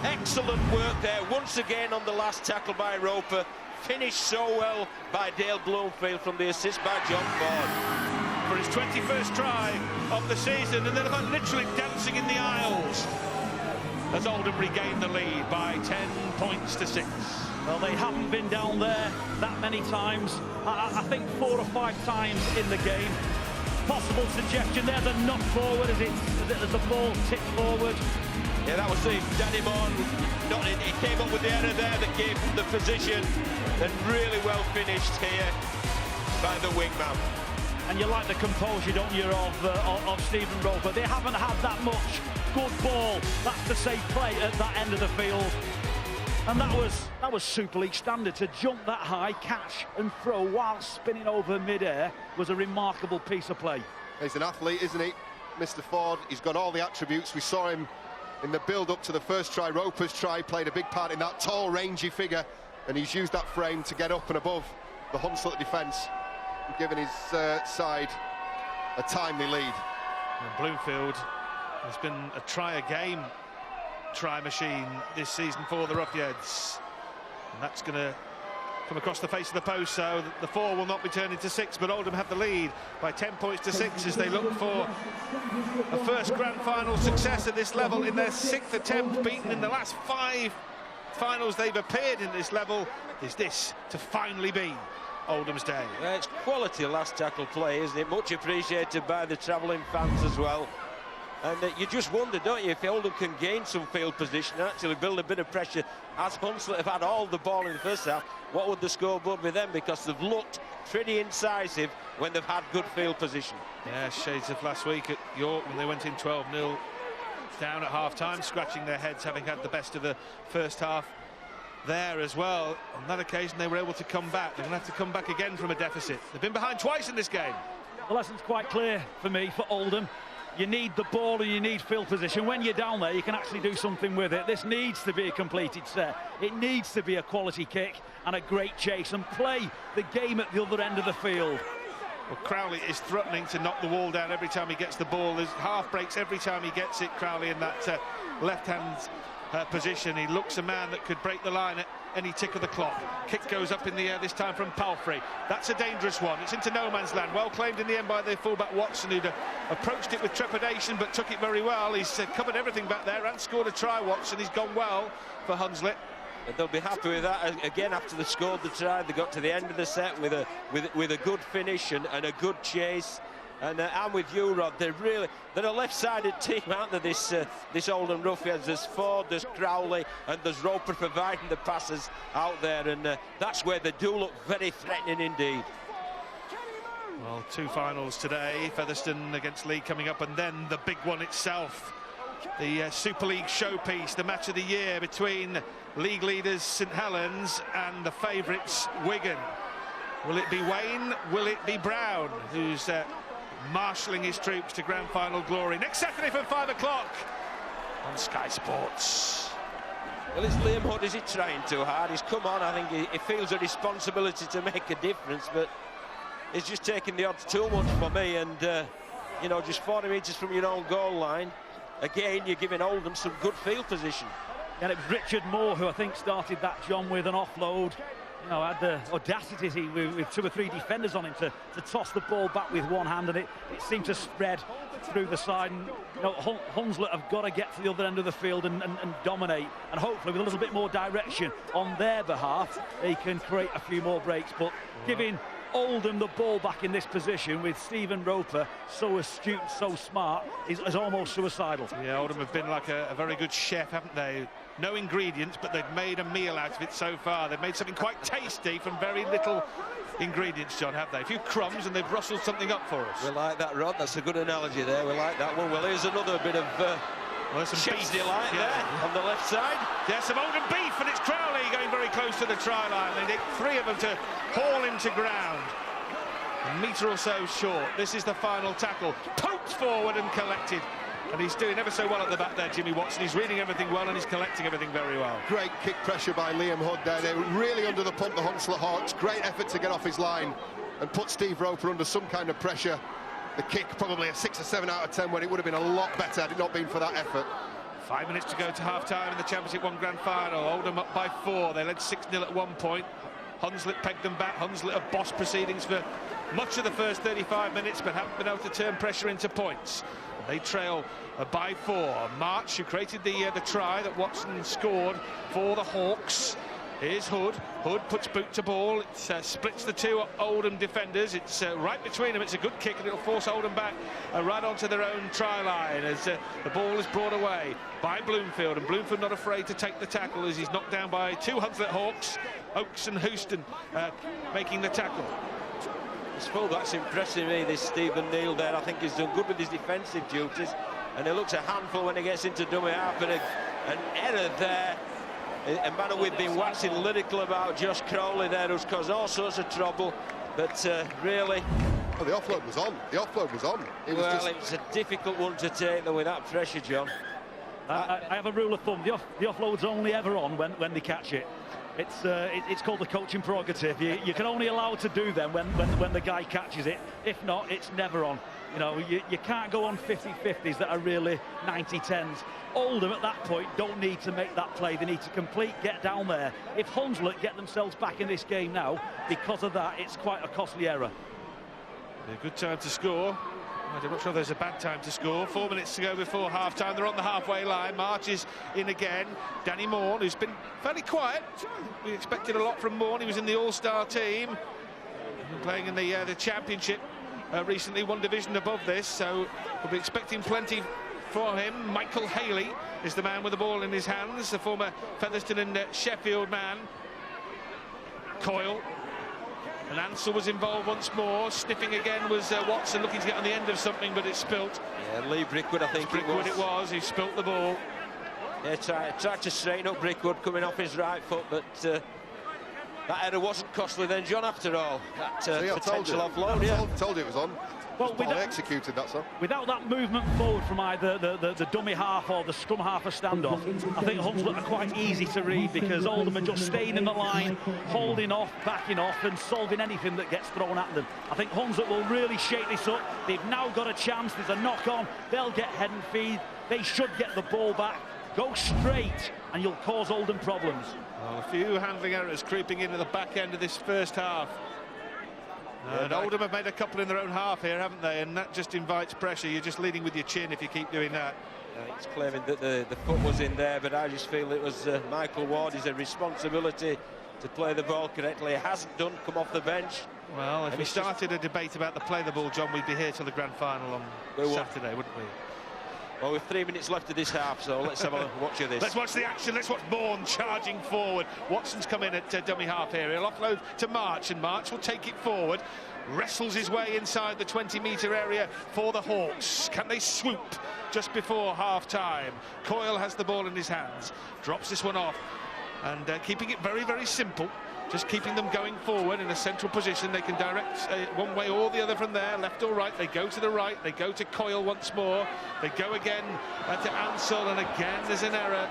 Excellent work there once again on the last tackle by Roper. Finished so well by Dale Bloomfield from the assist by John Ford. For his 21st try of the season, and they're literally dancing in the aisles as Oldham regained the lead by 10 points to 6. Well, they haven't been down there that many times. I think 4 or 5 times in the game. Possible suggestion there, the knock forward as the ball tipped forward. Yeah, that was Danny Moore. He came up with the error there that gave him the position. And really well finished here by the wingman. And you like the composure, don't you, of Stephen Roper. They haven't had that much good ball. That's the safe play at that end of the field. And that was Super League standard. To jump that high, catch and throw while spinning over mid-air was a remarkable piece of play. He's an athlete, isn't he, Mr. Ford? He's got all the attributes. We saw him in the build-up to the first try. Roper's try played a big part in that tall, rangy figure, and he's used that frame to get up and above the Hunslet defence, giving his side a timely lead. And Bloomfield has been a try-a-game try machine this season for the Ruffians, and that's going to come across the face of the post, so the 4 will not be turned into 6, but Oldham have the lead by 10 points to 6 as they look for a first grand final success at this level in their 6th attempt, beaten in the last 5 finals they've appeared in this level. Is this to finally be Oldham's day? Yeah, it's quality last tackle play, isn't it? Much appreciated by the travelling fans as well. And you just wonder, don't you, if Oldham can gain some field position and actually build a bit of pressure, as Hunslet have had all the ball in the first half, what would the scoreboard be then? Because they've looked pretty incisive when they've had good field position. Yeah, shades of last week at York when they went in 12-0 down at half-time, scratching their heads, having had the best of the first half there as well. On that occasion, they were able to come back. They're going to have to come back again from a deficit. They've been behind twice in this game. The lesson's quite clear for me, for Oldham. You need the ball and you need field position. When you're down there, you can actually do something with it. This needs to be a completed set. It needs to be a quality kick and a great chase and play the game at the other end of the field. Well, Crowley is threatening to knock the wall down every time he gets the ball. There's half breaks every time he gets it, Crowley, in that left-hand position. He looks a man that could break the line at any tick of the clock. Kick goes up in the air, this time from Palfrey. That's a dangerous one. It's into no man's land. Well claimed in the end by the fullback Watson, who'd approached it with trepidation but took it very well. He's covered everything back there and scored a try. Watson, he's gone well for Hunslet. And they'll be happy with that again after they scored the try. They got to the end of the set with a good finish and a good chase. And I'm with you, Rod. They're a left-sided team, aren't they? This Oldham Ruffians. There's Ford, there's Crowley, and there's Roper providing the passes out there, and that's where they do look very threatening indeed. Well, two finals today, Featherstone against Leigh coming up, and then the big one itself, the Super League showpiece, the match of the year between league leaders St Helens and the favourites Wigan. Will it be Wayne? Will it be Brown, who's marshalling his troops to grand final glory? Next Saturday from 5 o'clock on Sky Sports. Well, it's Liam Hood. Is he trying too hard? He's come on. I think he feels a responsibility to make a difference, but he's just taking the odds too much for me. And you know, just 40 metres from your own goal line, again, you're giving Oldham some good field position. And it was Richard Moore who I think started that, John, with an offload. You know, had the audacity with 2 or 3 defenders on him to toss the ball back with one hand, and it seemed to spread through the side. And, you know, Hunslet have got to get to the other end of the field and dominate, and hopefully with a little bit more direction on their behalf, they can create a few more breaks. But giving Oldham the ball back in this position with Stephen Roper so astute, so smart, is almost suicidal. Yeah, Oldham have been like a very good chef, haven't they? No ingredients, but they've made a meal out of it so far. They've made something quite tasty from very little ingredients, John, have they? A few crumbs and they've rustled something up for us. We like that, Rod. That's a good analogy there. We like that one. Well, here's another bit of chef's delight there on the left side. Yeah, some Oldham beef, and it's Crowley going very close to the try line. They need 3 of them to haul him to ground. A metre or so short. This is the final tackle. Poked forward and collected. And he's doing ever so well at the back there, Jimmy Watson. He's reading everything well and he's collecting everything very well. Great kick pressure by Liam Hood there. They were really under the pump, the Hunslet Hawks. Great effort to get off his line and put Steve Roper under some kind of pressure. The kick probably a 6 or 7 out of 10 when it would have been a lot better had it not been for that effort. 5 minutes to go to half-time in the Championship 1 Grand Final. Oldham up by 4. They led 6-0 at one point. Hunslet pegged them back. Hunslet have bossed proceedings for much of the first 35 minutes, but haven't been able to turn pressure into points. They trail by 4. March, who created the try that Watson scored for the Hawks. Here's Hood. Hood puts boot to ball. It splits the 2 Oldham defenders. It's right between them. It's a good kick, and it'll force Oldham back right onto their own try line as the ball is brought away by Bloomfield. And Bloomfield not afraid to take the tackle as he's knocked down by 2 Hunslet Hawks. Oakes and Houston making the tackle. His fullback's impressing me, this Stephen Neal there. I think he's done good with his defensive duties, and he looks a handful when he gets into dummy half, and an error there. A man we've been waxing lyrical about, Josh Crowley there, who's caused all sorts of trouble, but really... Oh, the offload was on. The offload was on. It was a difficult one to take, though, with that pressure, John. I have a rule of thumb. The offload's only ever on when they catch it. It's called the coaching prerogative. You can only allow to do them when the guy catches it. If not, it's never on. You know, you can't go on 50-50s that are really 90-10s. Oldham at that point don't need to make that play. They need to complete, get down there. If Hunslet get themselves back in this game now, because of that, it's quite a costly error. A good time to score. I'm not sure there's a bad time to score. 4 minutes to go before half-time. They're on the halfway line. March is in again. Danny Morn, who's been fairly quiet. We expected a lot from Morn. He was in the All-Star team, playing in the Championship recently, 1 division above this. So we'll be expecting plenty for him. Michael Haley is the man with the ball in his hands, the former Featherstone and Sheffield man. Coyle. And Ansell was involved once more. Sniffing again was Watson, looking to get on the end of something, but it spilt. Yeah, Lee Brickwood, I think Brickwood it was. He spilt the ball. Yeah, tried to straighten up Brickwood coming off his right foot, but that error wasn't costly then, John, after all. That potential offload, yeah. Told you it was on. Well, executed, that's all. Without that movement forward from either the dummy half or the scrum half of standoff, I think Hunslet are quite easy to read, because Oldham are just staying in the line, holding off, backing off, and solving anything that gets thrown at them. I think Hunslet will really shake this up. They've now got a chance. There's a knock-on. They'll get head and feed. They should get the ball back. Go straight, and you'll cause Oldham problems. Well, a few handling errors creeping into the back end of this first half. And Oldham have made a couple in their own half here, haven't they? And that just invites pressure. You're just leading with your chin if you keep doing that. He's claiming that the foot was in there, but I just feel it was Michael Ward. It's a responsibility to play the ball correctly. He hasn't done, come off the bench. Well, if we started a debate about the play the ball, John, we'd be here till the grand final on Saturday, wouldn't we? Well, with 3 minutes left of this half, so let's have a watch of this. Let's watch the action. Let's watch Bourne charging forward. Watson's come in at dummy half here. He'll offload to March, and March will take it forward. Wrestles his way inside the 20-metre area for the Hawks. Can they swoop just before half-time? Coyle has the ball in his hands. Drops this one off. And keeping it very, very simple. Just keeping them going forward in a central position. They can direct one way or the other from there, left or right. They go to the right, they go to Coyle once more. They go again to Ansell, and again there's an error.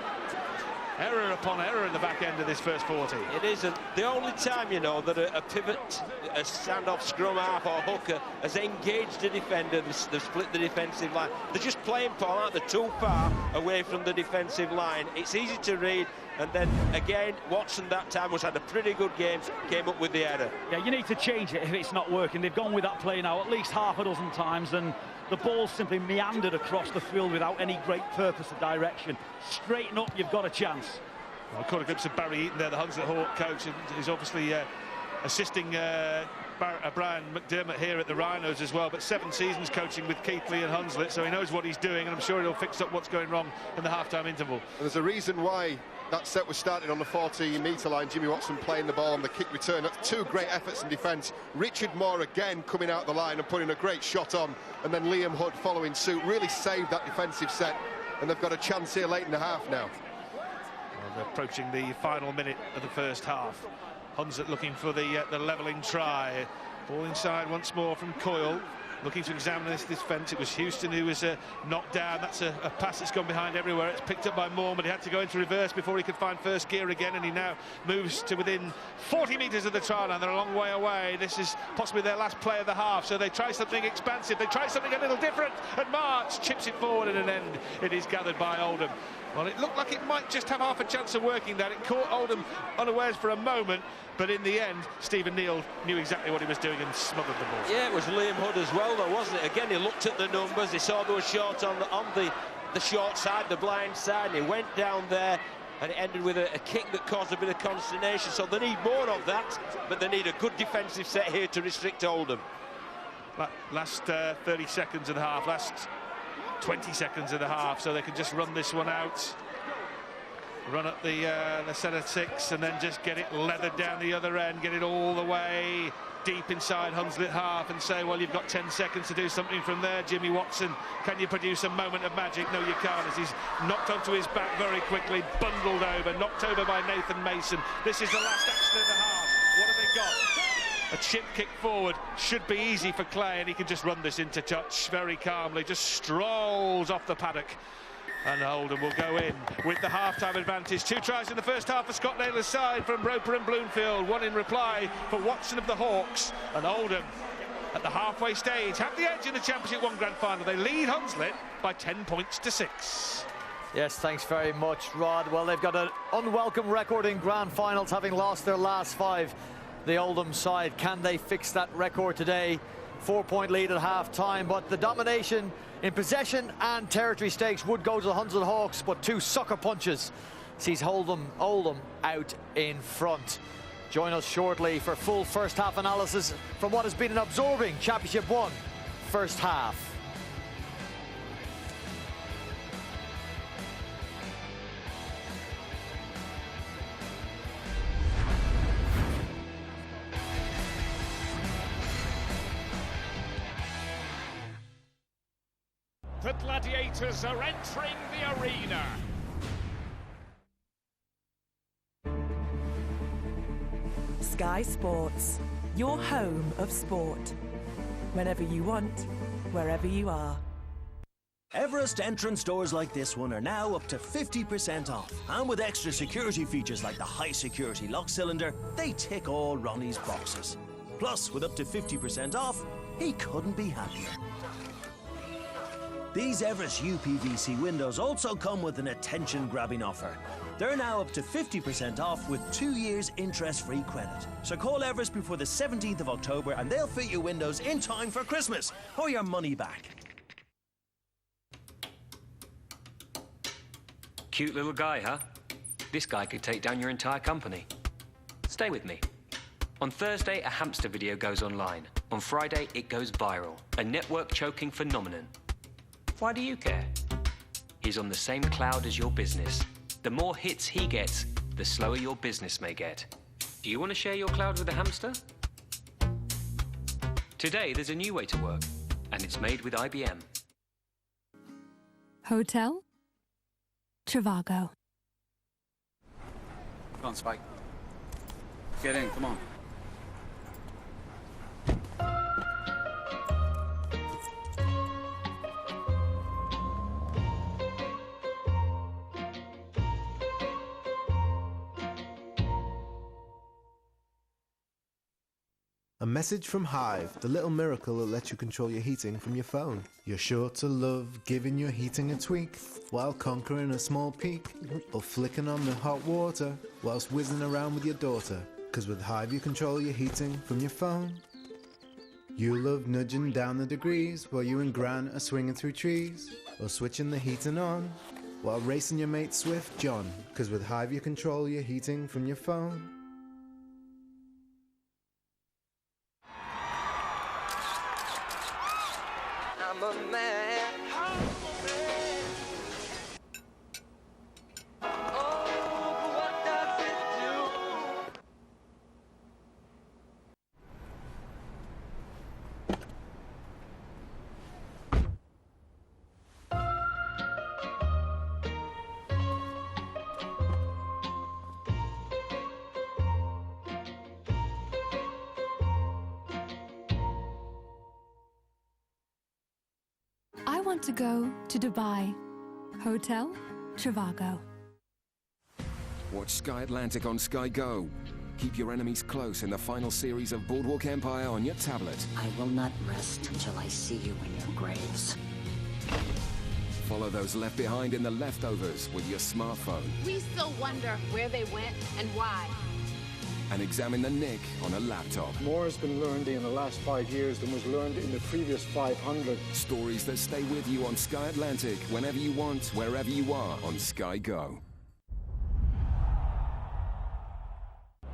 Error upon error in the back end of this first 40. It isn't. The only time, you know, that a pivot, a standoff scrum half or hooker has engaged a defender, they've split the defensive line. They're just playing, Paul, aren't they? Too far away from the defensive line. It's easy to read. And then again, Watson that time had a pretty good game, came up with the error. Yeah, you need to change it if it's not working. They've gone with that play now at least half a dozen times, and the ball simply meandered across the field without any great purpose or direction. Straighten up, you've got a chance. Well, I caught a glimpse of Barry Eaton there, the Hunslet Hawk coach, and he's obviously assisting Brian McDermott here at the Rhinos as well, but 7 seasons coaching with Keighley and Hunslet, so he knows what he's doing, and I'm sure he'll fix up what's going wrong in the half-time interval. There's a reason why that set was started on the 40-metre line. Jimmy Watson playing the ball on the kick return. That's 2 great efforts in defence. Richard Moore again coming out the line and putting a great shot on, and then Liam Hood following suit. Really saved that defensive set, and they've got a chance here late in the half now. And they're approaching the final minute of the first half. Hunslet looking for the levelling try. Ball inside once more from Coyle. Looking to examine this defence. It was Houston who was knocked down. That's a pass that's gone behind everywhere. It's picked up by Moore, but he had to go into reverse before he could find first gear again, and he now moves to within 40 metres of the try line. They're a long way away. This is possibly their last play of the half, so they try something expansive. They try something a little different, and March chips it forward, and in an end it is gathered by Oldham. Well, it looked like it might just have half a chance of working that. It caught Oldham unawares for a moment, but in the end, Stephen Neal knew exactly what he was doing and smothered the ball. Yeah, it was Liam Hood as well, though, wasn't it? Again, he looked at the numbers. He saw there was short on the short side, the blind side, and he went down there, and it ended with a kick that caused a bit of consternation. So they need more of that, but they need a good defensive set here to restrict Oldham. Last 30 seconds of the half, last 20 seconds of the half, so they can just run this one out, run up the set of 6, and then just get it leathered down the other end, get it all the way deep inside Hunslet half, and say, well, you've got 10 seconds to do something from there. Jimmy Watson, can you produce a moment of magic? No, you can't, as he's knocked onto his back very quickly, bundled over, knocked over by Nathan Mason. This is the last action of the half. What have they got? A chip kick forward should be easy for Clay, and he can just run this into touch very calmly, just strolls off the paddock, and Oldham will go in with the half-time advantage. 2 tries in the first half for Scott Naylor's side from Roper and Bloomfield, 1 in reply for Watson of the Hawks, and Oldham at the halfway stage have the edge in the Championship 1 Grand Final. They lead Hunslet by 10 points to 6. Yes, thanks very much, Rod. Well, they've got an unwelcome record in Grand Finals, having lost their last 5. The Oldham side, can they fix that record today? 4-point lead at half-time, but the domination in possession and territory stakes would go to the Hunslet Hawks, but 2 sucker punches sees Oldham out in front. Join us shortly for full first-half analysis from what has been an absorbing Championship 1 first half. The Gladiators are entering the arena. Sky Sports, your home of sport. Whenever you want, wherever you are. Everest entrance doors like this one are now up to 50% off. And with extra security features like the high security lock cylinder, they tick all Ronnie's boxes. Plus, with up to 50% off, he couldn't be happier. These Everest UPVC windows also come with an attention-grabbing offer. They're now up to 50% off with 2 years interest-free credit. So call Everest before the 17th of October and they'll fit your windows in time for Christmas or your money back. Cute little guy, huh? This guy could take down your entire company. Stay with me. On Thursday, a hamster video goes online. On Friday, it goes viral. A network choking phenomenon. Why do you care? He's on the same cloud as your business. The more hits he gets, the slower your business may get. Do you want to share your cloud with a hamster? Today, there's a new way to work, and it's made with IBM. Hotel Trivago. Come on, Spike. Get in, come on. A message from Hive, the little miracle that lets you control your heating from your phone. You're sure to love giving your heating a tweak while conquering a small peak, or flicking on the hot water whilst whizzing around with your daughter. 'Cause with Hive you control your heating from your phone. You love nudging down the degrees while you and Gran are swinging through trees, or switching the heating on while racing your mate Swift John. 'Cause with Hive you control your heating from your phone. I'm a man. I'm a man. Oh, but what does it do? I want to go to Dubai. Hotel Trivago. Watch Sky Atlantic on Sky Go. Keep your enemies close in the final series of Boardwalk Empire on your tablet. I will not rest until I see you in your graves. Follow those left behind in the leftovers with your smartphone. We still wonder where they went and why. And examine the nick on a laptop. More has been learned in the last 5 years than was learned in the previous 500. Stories that stay with you on Sky Atlantic whenever you want, wherever you are on Sky Go.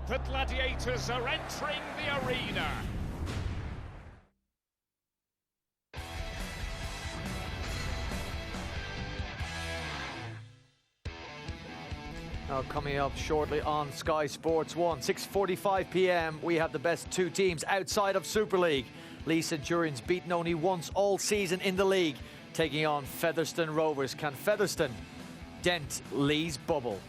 The gladiators are entering the arena. Now coming up shortly on Sky Sports 1, 6:45 p.m. we have the best two teams outside of Super League. Leigh Centurions beaten only once all season in the league, taking on Featherstone Rovers. Can Featherstone dent Leigh's bubble?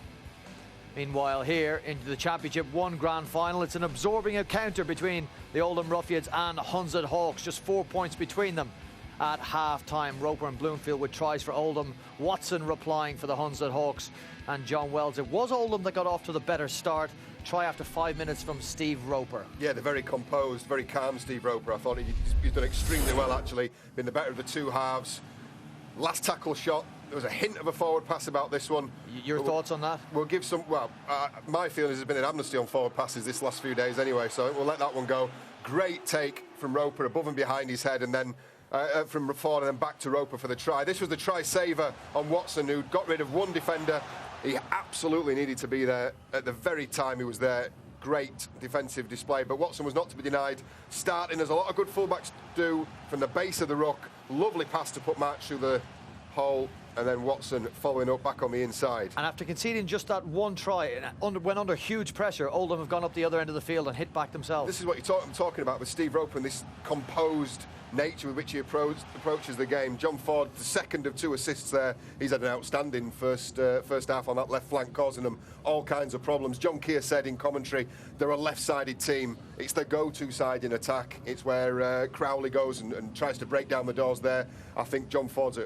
Meanwhile, here into the Championship 1 Grand Final, it's an absorbing encounter between the Oldham Ruffians and Hunslet Hawks, just 4 points between them. At half-time, Roper and Bloomfield with tries for Oldham, Watson replying for the Hunslet Hawks, and John Wells. It was Oldham that got off to the better start. Try after 5 minutes from Steve Roper. Yeah, they're very composed, very calm, Steve Roper. I thought he's done extremely well, actually. Been the better of the two halves. Last tackle shot, there was a hint of a forward pass about this one. Your thoughts on that? We'll give some, my feeling is there's been an amnesty on forward passes this last few days anyway, so we'll let that one go. Great take from Roper above and behind his head, and then from forward and then back to Roper for the try. This was the try saver on Watson, who got rid of one defender. He absolutely needed to be there at the very time he was there. Great defensive display, but Watson was not to be denied. Starting, as a lot of good fullbacks do, from the base of the ruck. Lovely pass to put March through the hole, and then Watson following up back on the inside. And after conceding just that one try, when under huge pressure, Oldham have gone up the other end of the field and hit back themselves. This is what I'm talking about with Steve Roper and this composed nature with which he approaches the game. John Ford, the second of 2 assists there. He's had an outstanding first half on that left flank, causing them all kinds of problems. John Keir said in commentary, they're a left-sided team. It's their go-to side in attack. It's where Crowley goes and tries to break down the doors there. I think John Ford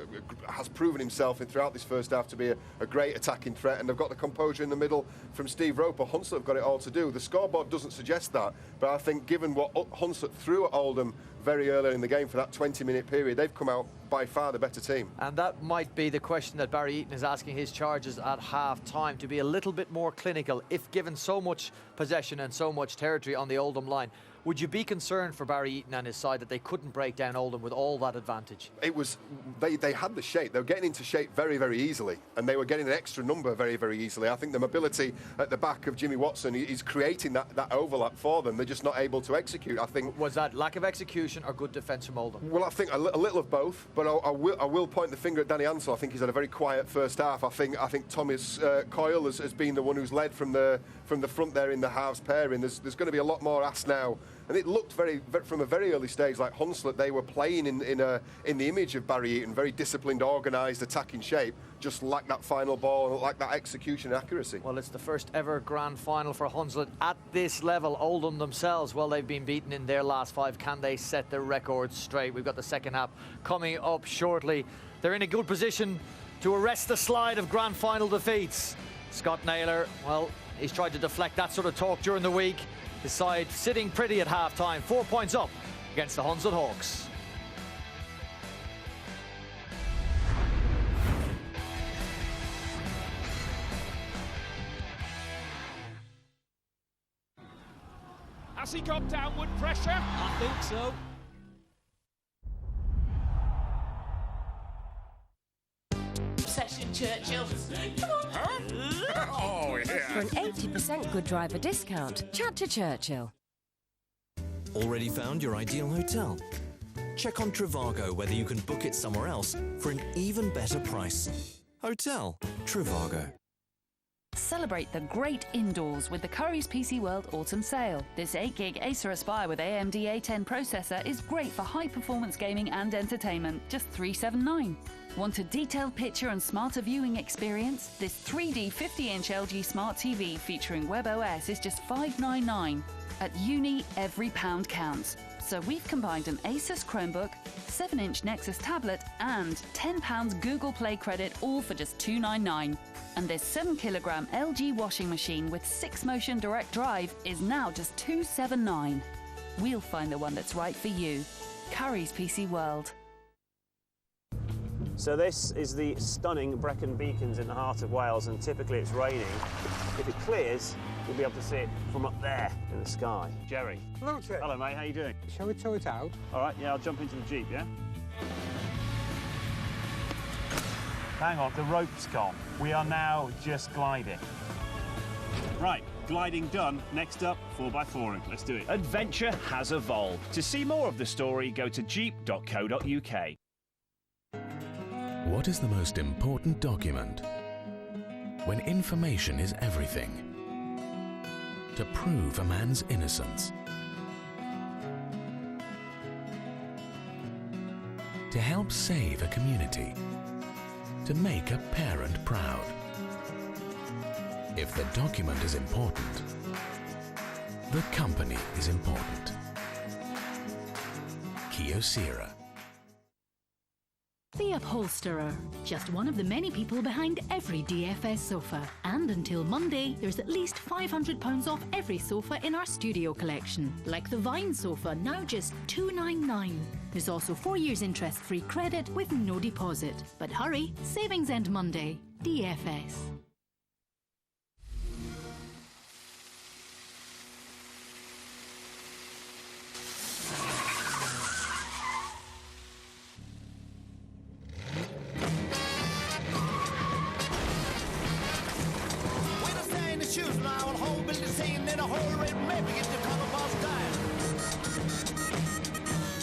has proven himself throughout this first half to be a great attacking threat, and they've got the composure in the middle from Steve Roper. Hunslet have got it all to do. The scoreboard doesn't suggest that, but I think given what Hunslet threw at Oldham very early in the game for that 20-minute period, they've come out by far the better team. And that might be the question that Barry Eaton is asking his charges at half-time, to be a little bit more clinical if given so much possession and so much territory on the Oldham line. Would you be concerned for Barry Eaton and his side that they couldn't break down Oldham with all that advantage? It was, they had the shape. They were getting into shape very, very easily, and they were getting an extra number very, very easily. I think the mobility at the back of Jimmy Watson is creating that overlap for them. They're just not able to execute, I think. Was that lack of execution or good defence from Oldham? Well, I think a little of both, but but I will point the finger at Danny Ansell. I think he's had a very quiet first half. I think Thomas Coyle has been the one who's led from the front there in the halves pairing. There's going to be a lot more asked now, and it looked from a very early stage like Hunslet. They were playing in the image of Barry Eaton, very disciplined, organised, attacking shape. Just lacked that final ball, lacked that execution and accuracy. Well, it's the first ever grand final for Hunslet at this level. Oldham themselves, well, they've been beaten in their last 5. Can they set the record straight? We've got the second half coming up shortly. They're in a good position to arrest the slide of grand final defeats. Scott Naylor, well, he's tried to deflect that sort of talk during the week. His side sitting pretty at half-time, 4 points up against the Hunslet Hawks. Has he got downward pressure? I think so. Session Churchill. Come on. Huh? Oh, yeah. For an 80% good driver discount, chat to Churchill. Already found your ideal hotel? Check on Trivago whether you can book it somewhere else for an even better price. Hotel Trivago. Celebrate the great indoors with the Currys PC World Autumn Sale. This 8GB Acer Aspire with AMD A10 processor is great for high-performance gaming and entertainment, just $379. Want a detailed picture and smarter viewing experience? This 3D 50-inch LG Smart TV featuring WebOS is just $599. At Uni, every pound counts. So we've combined an Asus Chromebook, 7-inch Nexus tablet, and £10 Google Play credit, all for just $299. And this 7-kilogram LG washing machine with 6-motion direct drive is now just $279. We'll find the one that's right for you. Currys PC World. So this is the stunning Brecon Beacons in the heart of Wales, and typically it's raining. If it clears, you'll be able to see it from up there in the sky. Jerry. Hello, Tim. Hello, mate. How you doing? Shall we tow it out? All right, yeah, I'll jump into the Jeep, yeah? Hang on, the rope's gone. We are now just gliding. Right, gliding done. Next up, 4x4ing. Let's do it. Adventure has evolved. To see more of the story, go to jeep.co.uk. What is the most important document? When information is everything. To prove a man's innocence. To help save a community. To make a parent proud. If the document is important, the company is important. Kyocera. The Upholsterer, just one of the many people behind every DFS sofa. And until Monday, there's at least £500 off every sofa in our studio collection. Like the Vine sofa, now just $299. There's also 4 years interest-free credit with no deposit. But hurry, savings end Monday. DFS.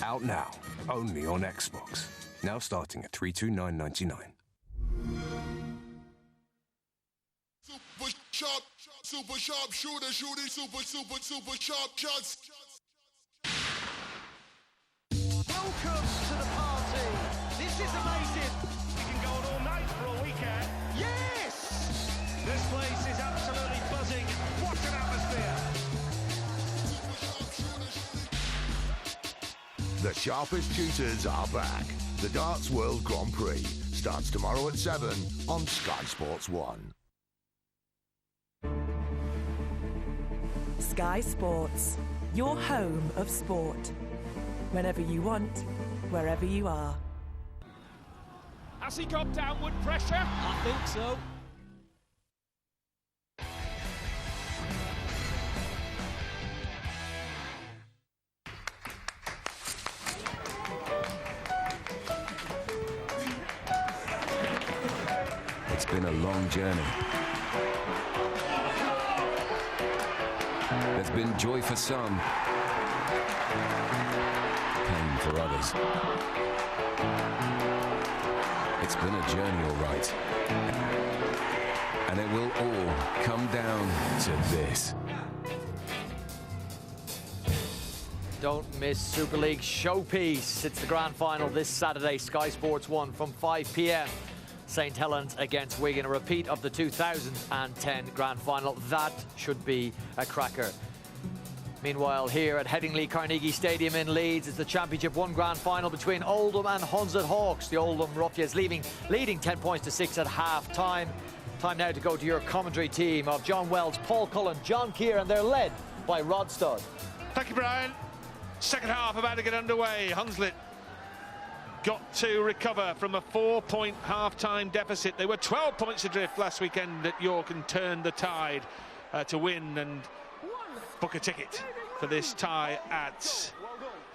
Out now, only on Xbox. Now starting at $329.99. Super sharp shooter, shooting super sharp shots. Welcome to the party. This is amazing. We can go on all night for a weekend. Yes! This place is absolutely buzzing. What an atmosphere. The sharpest shooters are back. The Darts World Grand Prix starts tomorrow at 7 on Sky Sports 1. Sky Sports, your home of sport. Whenever you want, wherever you are. Has he got downward pressure? I think so. It's been a long journey. There's been joy for some, pain for others. It's been a journey, all right. And it will all come down to this. Don't miss Super League showpiece. It's the grand final this Saturday, Sky Sports 1 from 5 p.m. St Helens against Wigan, a repeat of the 2010 grand final. That should be a cracker. Meanwhile, here at Headingley Carnegie Stadium in Leeds, it's the Championship 1 grand final between Oldham and Hunslet Hawks. The Oldham Ruffians leading 10 points to 6 at half-time. Time now to go to your commentary team of John Wells, Paul Cullen, John Keir, and they're led by Rod Studd. Thank you, Brian. Second half about to get underway. Hunslet got to recover from a 4-point half-time deficit. They were 12 points adrift last weekend at York and turned the tide to win and book a ticket for this tie at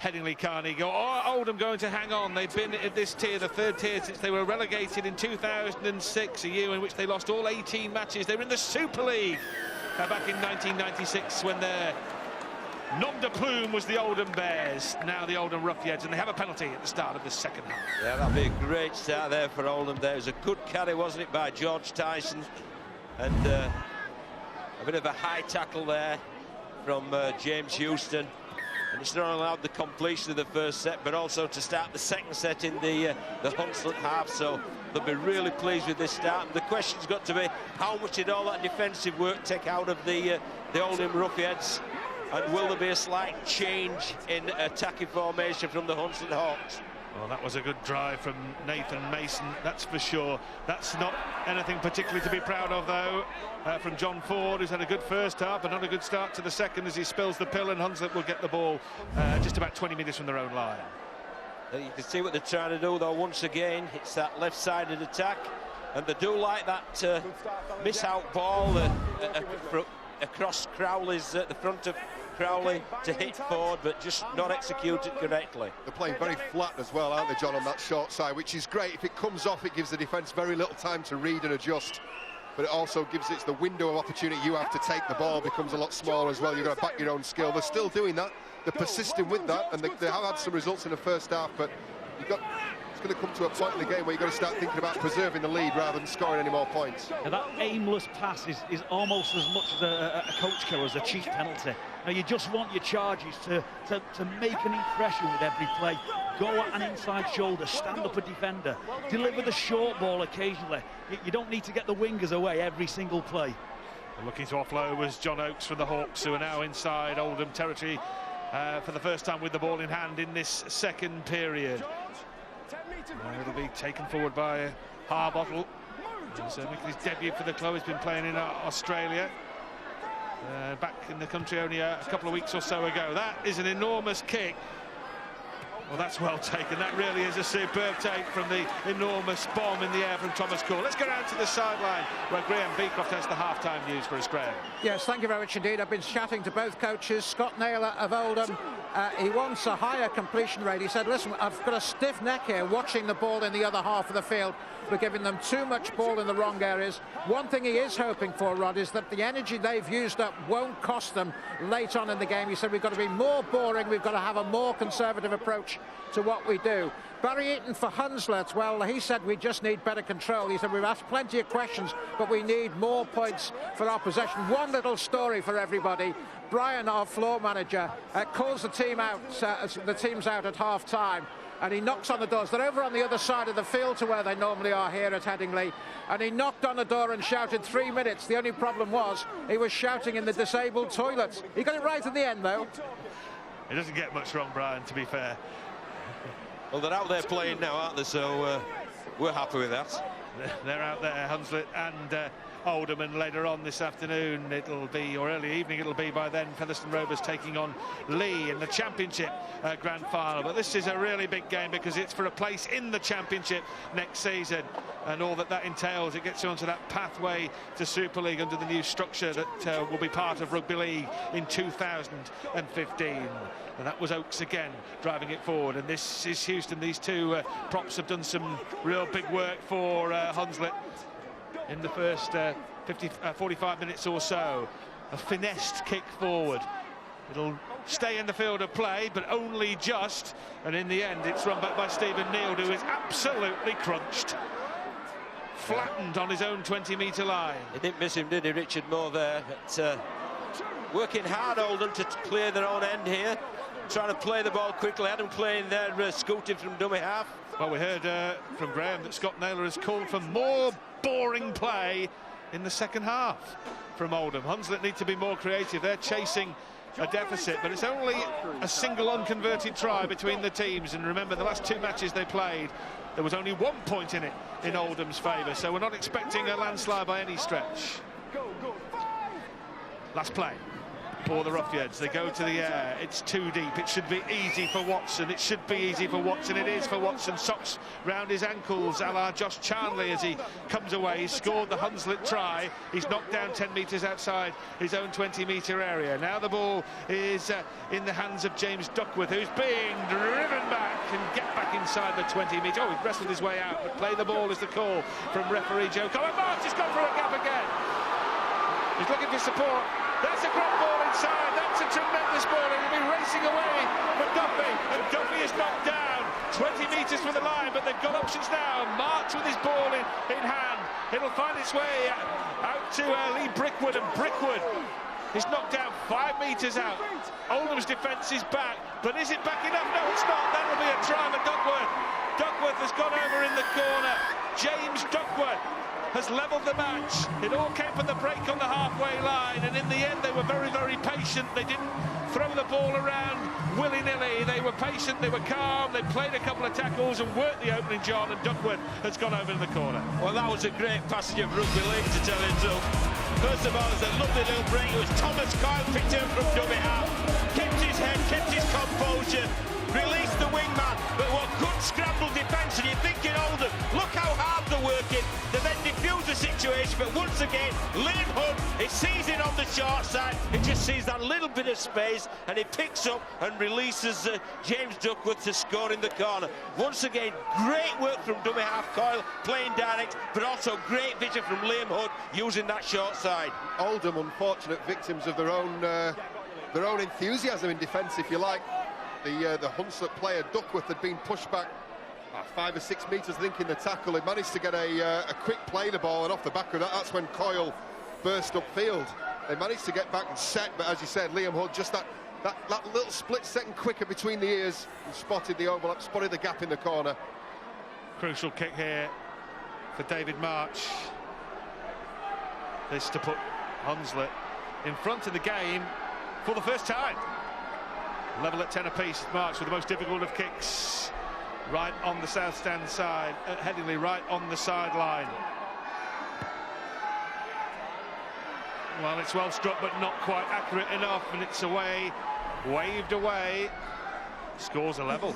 Headingley Carnegie. Oldham going to hang on. They've been at this tier, the third tier, since they were relegated in 2006, a year in which they lost all 18 matches. They were in the Super League back in 1996 when their nom de plume was the Oldham Bears, now the Oldham Ruffians, and they have a penalty at the start of the second half. Yeah, that'll be a great start there for Oldham. There was a good carry, wasn't it, by George Tyson, and a bit of a high tackle there from James Houston, and it's not allowed the completion of the first set, but also to start the second set in the Hunslet half, so they'll be really pleased with this start. And the question's got to be, how much did all that defensive work take out of the Oldham Ruffians? And will there be a slight change in attacking formation from the Hunslet Hawks? Well, that was a good drive from Nathan Mason, that's for sure. That's not anything particularly to be proud of, though, from John Ford, who's had a good first half, but not a good start to the second as he spills the pill, and Hunslet will get the ball just about 20 metres from their own line. You can see what they're trying to do, though, once again. It's that left-sided attack, and they do like that miss-out ball across Crowley's, the front of Crowley to hit Ford, but just not executed correctly. They're playing very flat as well, aren't they, John, on that short side, which is great. If it comes off, it gives the defence very little time to read and adjust, but it also gives it the window of opportunity you have to take the ball becomes a lot smaller as well. You've got to back your own skill. They're still doing that. They're persisting with that, and they have had some results in the first half, but it's going to come to a point in the game where you've got to start thinking about preserving the lead rather than scoring any more points. Now, that aimless pass is almost as much as a coach killer as a cheap penalty. Now, you just want your charges to make an impression with every play. Go at an inside shoulder, stand up a defender, deliver the short ball occasionally. You don't need to get the wingers away every single play. Looking to offload was John Oakes from the Hawks, who are now inside Oldham territory for the first time with the ball in hand in this second period. It'll be taken forward by Harbottle. He's making his debut for the club. He's been playing in Australia. Back in the country only a couple of weeks or so ago. That is an enormous kick. Well, that's well taken. That really is a superb take from the enormous bomb in the air from Thomas Cole. Let's go round to the sideline where Graham Beecroft has the half-time news for us, Graham. Yes, thank you very much indeed. I've been chatting to both coaches. Scott Naylor of Oldham, he wants a higher completion rate. He said, listen, I've got a stiff neck here watching the ball in the other half of the field. We're giving them too much ball in the wrong areas. One thing he is hoping for, Rod, is that the energy they've used up won't cost them late on in the game. He said we've got to be more boring, we've got to have a more conservative approach to what we do. Barry Eaton for Hunslet, well, he said we just need better control. He said we've asked plenty of questions, but we need more points for our possession. One little story for everybody. Brian, our floor manager, calls the team out, the team's out at half-time, and he knocks on the doors. They're over on the other side of the field to where they normally are here at Headingley, and he knocked on the door and shouted 3 minutes. The only problem was he was shouting in the disabled toilets. He got it right at the end, though. It doesn't get much wrong, Brian, to be fair. Well, they're out there playing now, aren't they? So we're happy with that. They're out there, Hunslet and Oldham, and later on this afternoon it'll be, or early evening it'll be by then, Featherstone Rovers taking on Lee in the Championship Grand Final. But this is a really big game because it's for a place in the Championship next season, and all that entails. It gets you onto that pathway to Super League under the new structure that will be part of Rugby League in 2015. And that was Oakes again driving it forward, and this is Houston. These two props have done some real big work for Hunslet in the first 45 minutes or so. A finessed kick forward. It'll stay in the field of play, but only just, and in the end it's run back by Stephen Neild, who is absolutely crunched. flattened on his own 20-metre line. He didn't miss him, did he, Richard Moore there? But working hard, Oldham, to clear their own end here. Trying to play the ball quickly. Adam Clay in there scooting from dummy half. Well, we heard from Graham that Scott Naylor has called for more boring play in the second half from Oldham. Hunslet need to be more creative. They're chasing a deficit, but it's only a single unconverted try between the teams. And remember, the last 2 matches they played, there was only 1 point in it in Oldham's favour, so we're not expecting a landslide by any stretch. Last play for the Ruffians. They go to the air. It's too deep. It should be easy for Watson. It should be easy for Watson. It is for Watson. Socks round his ankles, a la Josh Charnley as he comes away. He's scored the Hunslet try. He's knocked down 10 metres outside his own 20-metre area. Now the ball is in the hands of James Duckworth, who's being driven back and get back inside the 20-metre. Oh, he wrestled his way out, but play the ball is the call from referee Joe Cohen. Marks has gone through a gap again. He's looking for support. That's a great ball inside. That's a tremendous ball. It'll be racing away for Duffy. And Duffy is knocked down 20 metres from the line, but they've got options now. March with his ball in hand. It'll find its way out to Lee Brickwood, and Brickwood is knocked down 5 metres out. Oldham's defence is back, but is it back enough? No, it's not. That'll be a try for Duckworth. Duckworth has gone over in the corner. James Duckworth has levelled the match. It all came from the break on the halfway line, and in the end they were very, very patient. They didn't throw the ball around willy-nilly. They were patient, they were calm, they played a couple of tackles and worked the opening John, and Duckworth has gone over in the corner. Well, that was a great passage of rugby league, to tell you the truth. First of all, it was a lovely little break. It was Thomas Coyle picked up from dummy half, kept his head, kept his composure, released the wingman, but what good scramble defence, and you're thinking, Oldham, look how hard they're working. They then defuse the situation, but once again, Liam Hood is seizing on the short side. He just sees that little bit of space, and he picks up and releases James Duckworth to score in the corner. Once again, great work from dummy half Coyle, playing direct, but also great vision from Liam Hood using that short side. Oldham, unfortunate victims of their own enthusiasm in defence, if you like. The Hunslet player Duckworth had been pushed back 5 or 6 metres, I think, in the tackle. He managed to get a quick play the ball, and off the back of that, that's when Coyle burst upfield. They managed to get back and set, but as you said, Liam Hood, just that little split second quicker between the ears, and spotted the overlap, spotted the gap in the corner. Crucial kick here for David March. This to put Hunslet in front of the game for the first time. Level at 10 apiece. March with the most difficult of kicks, right on the south stand side, Headingley right on the sideline. Well, it's well struck, but not quite accurate enough, and it's away, waved away. Scores a level.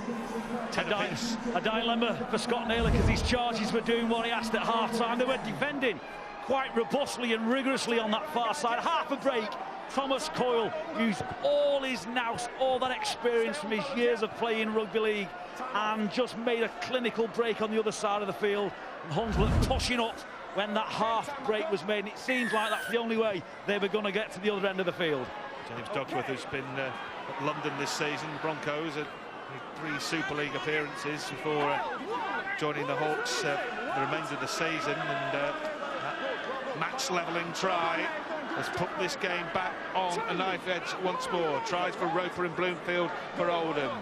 10 apiece. A dilemma for Scott Naylor, because his charges were doing what he asked at half-time. They were defending quite robustly and rigorously on that far side. Half a break. Thomas Coyle used all his nous, all that experience from his years of playing in rugby league, and just made a clinical break on the other side of the field. And Hunslet pushing up when that half break was made, and it seems like that's the only way they were going to get to the other end of the field. James Duckworth has been at London this season. Broncos at 3 Super League appearances before joining the Hawks the remainder of the season, and that match levelling try has put this game back on a knife edge once more. Tries for Roper and Bloomfield for Oldham.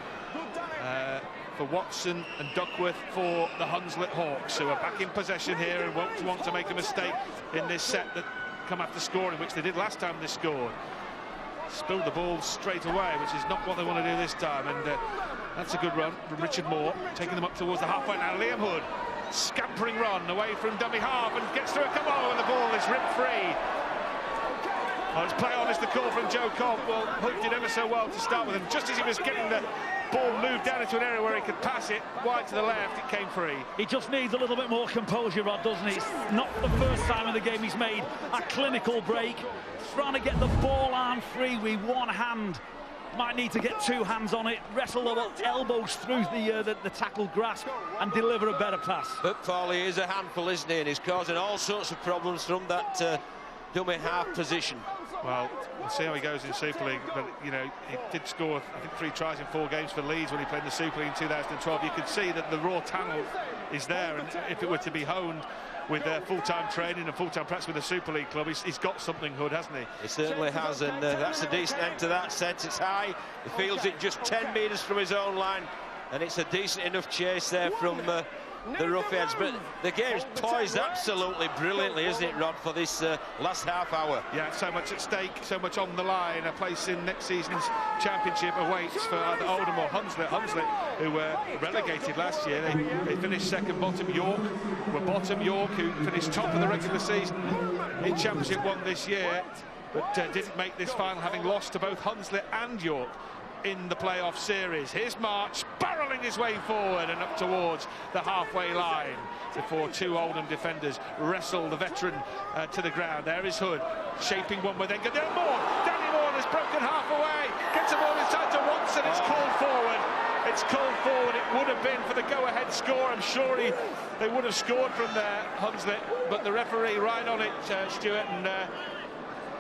For Watson and Duckworth for the Hunslet Hawks, who are back in possession here and won't want to make a mistake in this set that come after scoring, which they did last time they scored. Spilled the ball straight away, which is not what they want to do this time, and that's a good run from Richard Moore, taking them up towards the halfway now. Liam Hood, scampering run away from dummy half and gets through a couple, and the ball is ripped free. Oh, it's play on is the call from Joe Cobb. Well, Hood did ever so well to start with him. Just as he was getting the ball moved down into an area where he could pass it wide to the left, it came free. He just needs a little bit more composure, Rod, doesn't he? It's not the first time in the game he's made a clinical break, trying to get the ball arm free with one hand. Might need to get 2 hands on it, wrestle the elbows through the tackle grasp and deliver a better pass. But Paulie is a handful, isn't he? And he's causing all sorts of problems from that dummy half position. Well, we'll see how he goes in Super League, but you know, he did score, I think, 3 tries in 4 games for Leeds when he played in the Super League in 2012. You could see that the raw talent is there, and if it were to be honed, with full-time training and full-time practice with the Super League club. He's got something, Hood, hasn't he? He certainly has, and that's a decent end to that set. It's high. He fields it just 10 metres from his own line, and it's a decent enough chase there from the rough ends. But the game's poised absolutely brilliantly, isn't it, Rod, for this last half hour? Yeah, so much at stake, so much on the line. A place in next season's championship awaits for either Oldham or Hunslet. Hunslet, who were relegated last year, they finished second. Bottom. York were bottom. York, who finished top of the regular season in Championship 1 this year, but didn't make this final, having lost to both Hunslet and York in the playoff series. Here's March barrelling his way forward and up towards the halfway line before two Oldham defenders wrestle the veteran to the ground. There is Hood shaping one with Enga. Danny Moore has broken half away, gets the ball inside to Watson. It's called forward. It's called forward. It would have been for the go-ahead score. I'm sure they would have scored from there, Hunslet, but the referee right on it, Stuart, and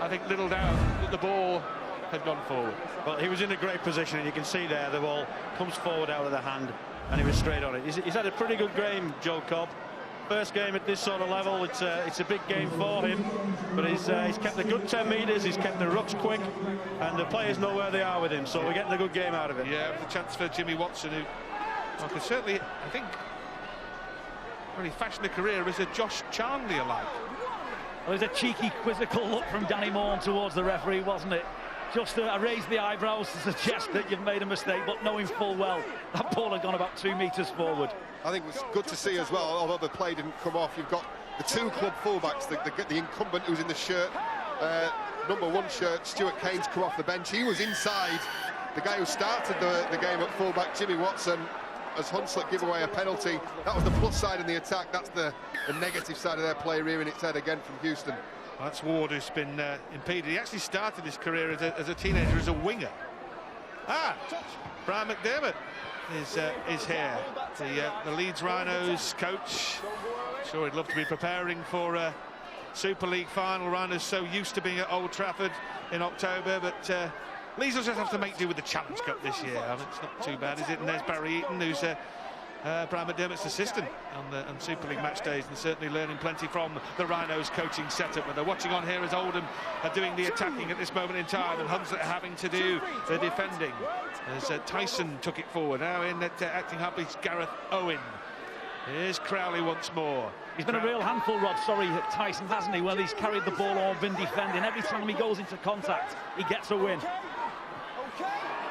I think little doubt that the ball had gone forward. Well, he was in a great position, and you can see there the ball comes forward out of the hand, and he was straight on it. He's had a pretty good game, Joe Cobb. First game at this sort of level, it's a big game for him, but he's kept a good 10 metres, he's kept the rucks quick, and the players know where they are with him, so we're getting a good game out of it. Yeah, with the chance for Jimmy Watson, who could certainly, I think, really fashion a career as a Josh Charnley-alike. Well, it was a cheeky, quizzical look from Danny Moore towards the referee, wasn't it? Just to raise the eyebrows to suggest that you've made a mistake, but knowing full well that ball had gone about 2 metres forward. I think it was good to see as well, although the play didn't come off. You've got the two club fullbacks, the incumbent who's in the shirt, number 1 shirt, Stuart Kane's come off the bench. He was inside. The guy who started the game at fullback, Jimmy Watson, as Hunslet give away a penalty. That was the plus side in the attack. That's the negative side of their play, rearing its head again from Houston. That's Ward, who's been impeded. He actually started his career as a teenager as a winger. Brian McDermott is here, the Leeds Rhinos coach. Sure, he'd love to be preparing for a Super League final. Rhinos so used to being at Old Trafford in October, but Leeds will just have to make do with the Challenge Cup this year. I mean, it's not too bad, is it? And there's Barry Eaton, who's Brian McDermott's assistant on Super League match days, and certainly learning plenty from the Rhinos coaching setup. But they're watching on here as Oldham are doing the attacking at this moment in time, and Hunslet having to do the defending. As Tyson took it forward. Now in at acting up is Gareth Owen. Here's Crowley once more. He's been a real handful, Rod. Sorry, Tyson, hasn't he? Well, he's carried the ball or been defending. Every time he goes into contact, he gets a win.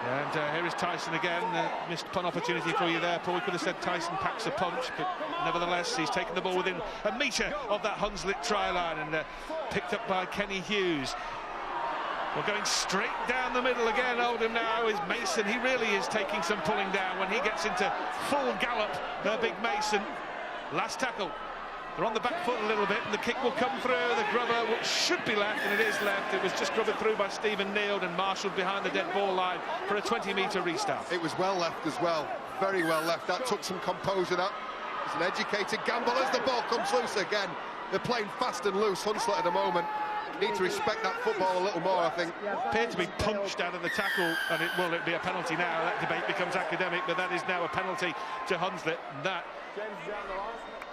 And here is Tyson again. Missed punt opportunity for you there, Paul. We could have said Tyson packs a punch, but nevertheless, he's taken the ball within a metre of that Hunslet try line, and picked up by Kenny Hughes. We're going straight down the middle again. Oldham now is Mason. He really is taking some pulling down when he gets into full gallop. Big Mason. Last tackle. They're on the back foot a little bit, and the kick will come through. The grubber should be left, and it is left. It was just grubbered through by Stephen Neild and marshalled behind the dead ball line for a 20-metre restart. It was well left as well. Very well left. That took some composure. That was an educated gamble as the ball comes loose again. They're playing fast and loose, Hunslet at the moment. Need to respect that football a little more, I think. Appeared to be punched out of the tackle, and it'll be a penalty now. That debate becomes academic, but that is now a penalty to Hunslet. That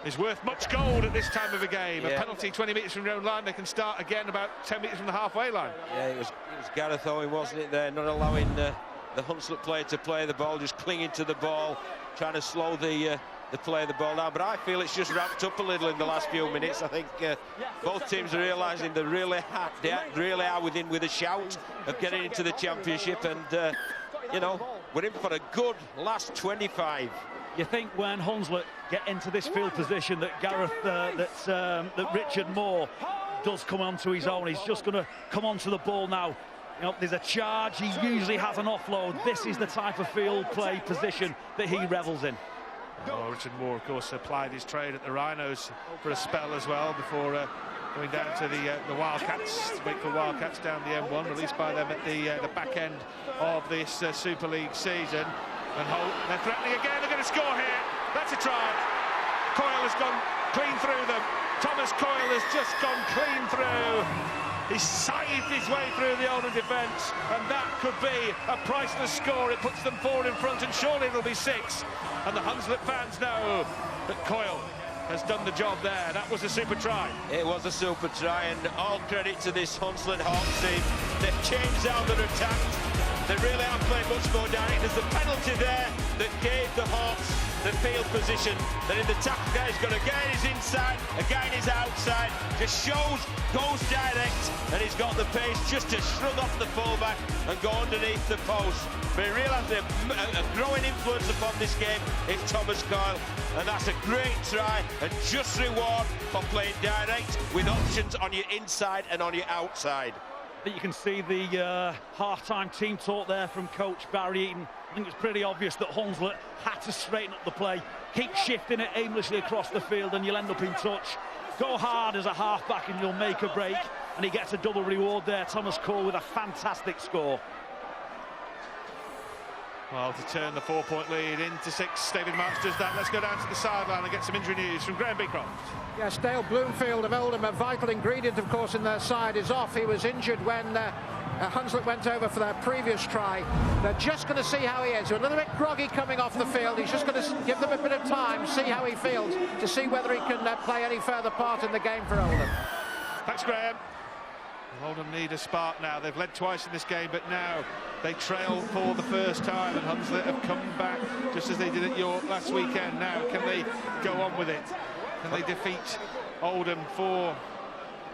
is worth much gold at this time of a game. Yeah. A penalty 20 metres from your own line. They can start again about 10 metres from the halfway line. Yeah, it was Gareth Owen, wasn't it, there? Not allowing the Hunslet player to play the ball, just clinging to the ball, trying to slow the play of the ball down. But I feel it's just ramped up a little in the last few minutes. I think both teams are realising they really are with a shout of getting into the championship, and you know, we're in for a good last 25. You think when Hunslet get into this field position that that Richard Moore does come onto his own. He's just going to come onto the ball now. You know, there's a charge. He usually has an offload. This is the type of field play position that he revels in. Oh, Richard Moore, of course, applied his trade at the Rhinos for a spell as well before going down to the Wildcats, Wakefield Wildcats down the M1, released by them at the back end of this Super League season. And Holt, they're threatening again. They're going to score here. That's a try. Coyle has gone clean through them. Thomas Coyle has just gone clean through. He's scythed his way through the Oldham defence, and that could be a priceless score. It puts them 4 in front, and surely it'll be 6. And the Hunslet fans know that Coyle has done the job there. That was a super try. It was a super try, and all credit to this Hunslet Hawks team. They've changed how they're attacked. They really have played much more direct. There's a penalty there that gave the Hawks the field position. Then in the tackle, guy's got a guy in his inside, a guy in his outside. Just shows, goes direct, and he's got the pace just to shrug off the fullback and go underneath the post. But he realised a growing influence upon this game is Thomas Coyle, and that's a great try and just reward for playing direct with options on your inside and on your outside. You can see the half-time team talk there from Coach Barry Eaton. I think it's pretty obvious that Hunslet had to straighten up the play, keep shifting it aimlessly across the field, and you'll end up in touch. Go hard as a half-back and you'll make a break, and he gets a double reward there. Thomas Cole with a fantastic score. Well, to turn the 4-point lead into 6, David Marks does that. Let's go down to the sideline and get some injury news from Graham Beecroft. Yes, Dale Bloomfield of Oldham, a vital ingredient, of course, in their side, is off. He was injured when Hunslet went over for their previous try. They're just going to see how he is. They're a little bit groggy coming off the field. He's just going to give them a bit of time, see how he feels, to see whether he can play any further part in the game for Oldham. Thanks, Graham. Oldham need a spark now. They've led twice in this game, but now they trail for the first time, and Hunslet have come back just as they did at York last weekend. Now, can they go on with it? Can they defeat Oldham for